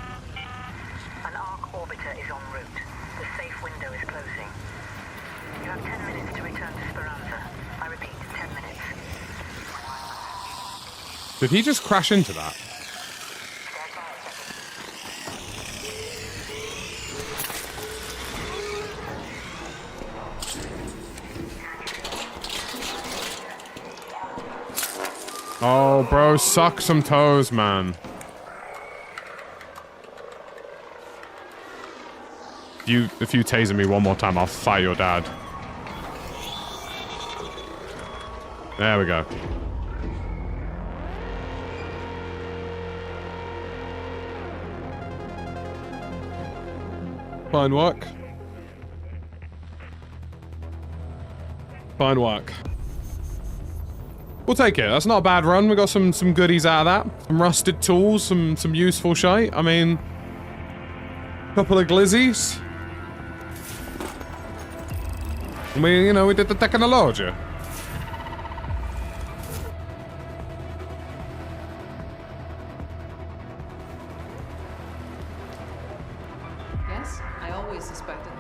An Ark orbiter is en route. The safe window is closing. You have 10 minutes to return to Speranza. I repeat, 10 minutes. Did he just crash into that? Oh, bro, suck some toes, man. If you taser me one more time, I'll fire your dad. There we go. Fine work. Fine work. We'll take it. That's not a bad run. We got some goodies out of that. Some rusted tools, some useful shite. I mean, couple of glizzies. We, you know, we did the technology. Yes, I always suspected.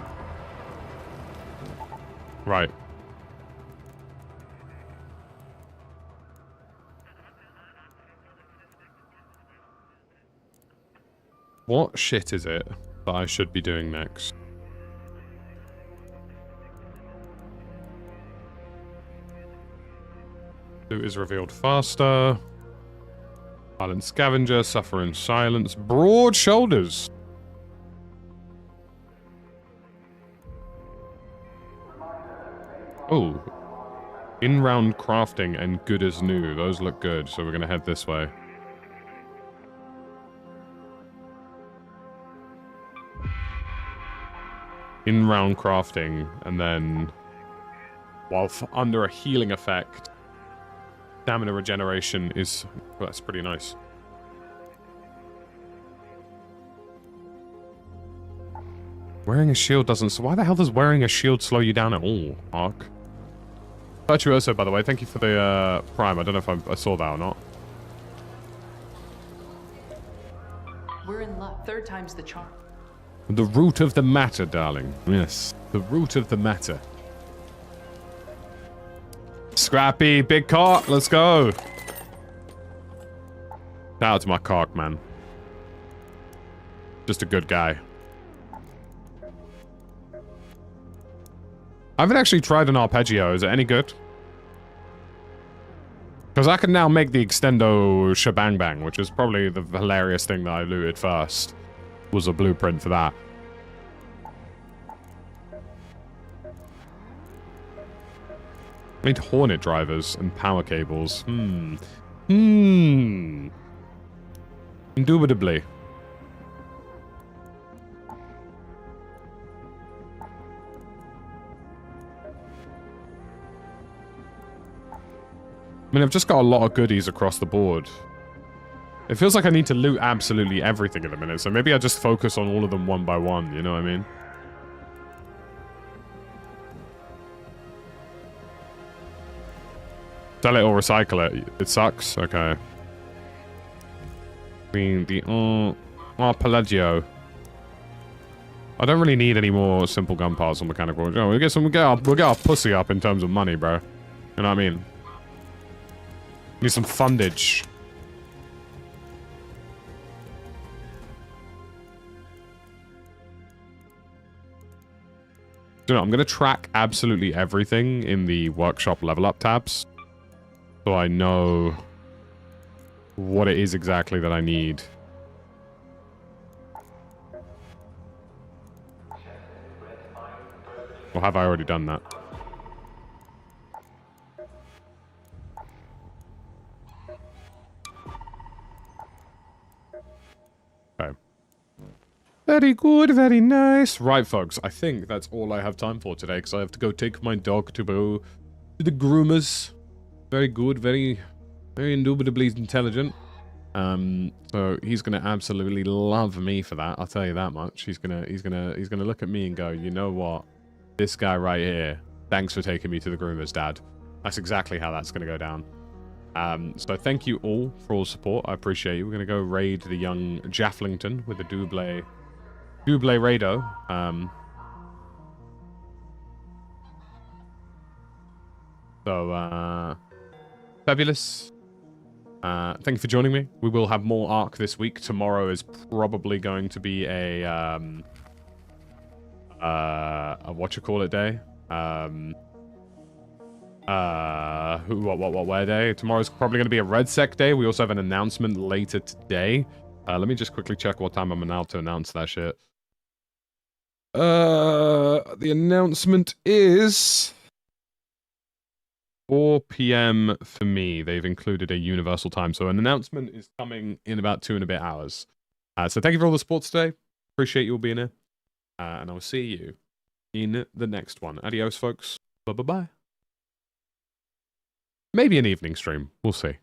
Right. What shit is it that I should be doing next? Loot is revealed faster. Silent scavenger, suffer in silence. Broad shoulders. Oh. In-round crafting and good as new. Those look good, so we're gonna head this way. In-round crafting, and then while under a healing effect, stamina regeneration is... well, that's pretty nice. Wearing a shield doesn't... so why the hell does wearing a shield slow you down at all, Ark? Virtuoso, by the way, thank you for the prime. I don't know if I saw that or not. We're in luck. Third time's the charm. The root of the matter, darling. Yes, the root of the matter. Scrappy, big cock, let's go. Shout out to my cock, man. Just a good guy. I haven't actually tried an arpeggio. Is it any good? Because I can now make the extendo shebang bang, which is probably the hilarious thing that I looted first. Was a blueprint for that. I need Hornet drivers and power cables. Indubitably. I mean, I've just got a lot of goodies across the board. It feels like I need to loot absolutely everything at the minute, so maybe I just focus on all of them one by one, you know what I mean? Sell it or recycle it. It sucks? Okay. I mean, the... Pelagio. I don't really need any more simple gun parts or mechanical. You know, we'll get our pussy up in terms of money, bro. You know what I mean? Need some fundage. You know, I'm gonna track absolutely everything in the workshop level up tabs, so I know what it is exactly that I need. Or have I already done that? Okay. Very good, very nice. Right, folks, I think that's all I have time for today, because I have to go take my dog to go to the groomers. Very good, very indubitably intelligent. So he's gonna absolutely love me for that. I'll tell you that much. He's gonna look at me and go, you know what? This guy right here. Thanks for taking me to the groomers, Dad. That's exactly how that's gonna go down. So thank you all for all support. I appreciate you. We're gonna go raid the young Jafflington with the double raido. Fabulous. Thank you for joining me. We will have more Ark this week. Tomorrow is probably going to be a whatchamacallit day. Where day? Tomorrow's probably going to be a RedSec day. We also have an announcement later today. Let me just quickly check what time I'm allowed to announce that shit. The announcement is 4 p.m. for me. They've included a universal time, so an announcement is coming in about 2 and a bit hours. So thank you for all the support today. Appreciate you all being here. And I'll see you in the next one. Adios, folks. Bye-bye-bye. Maybe an evening stream. We'll see.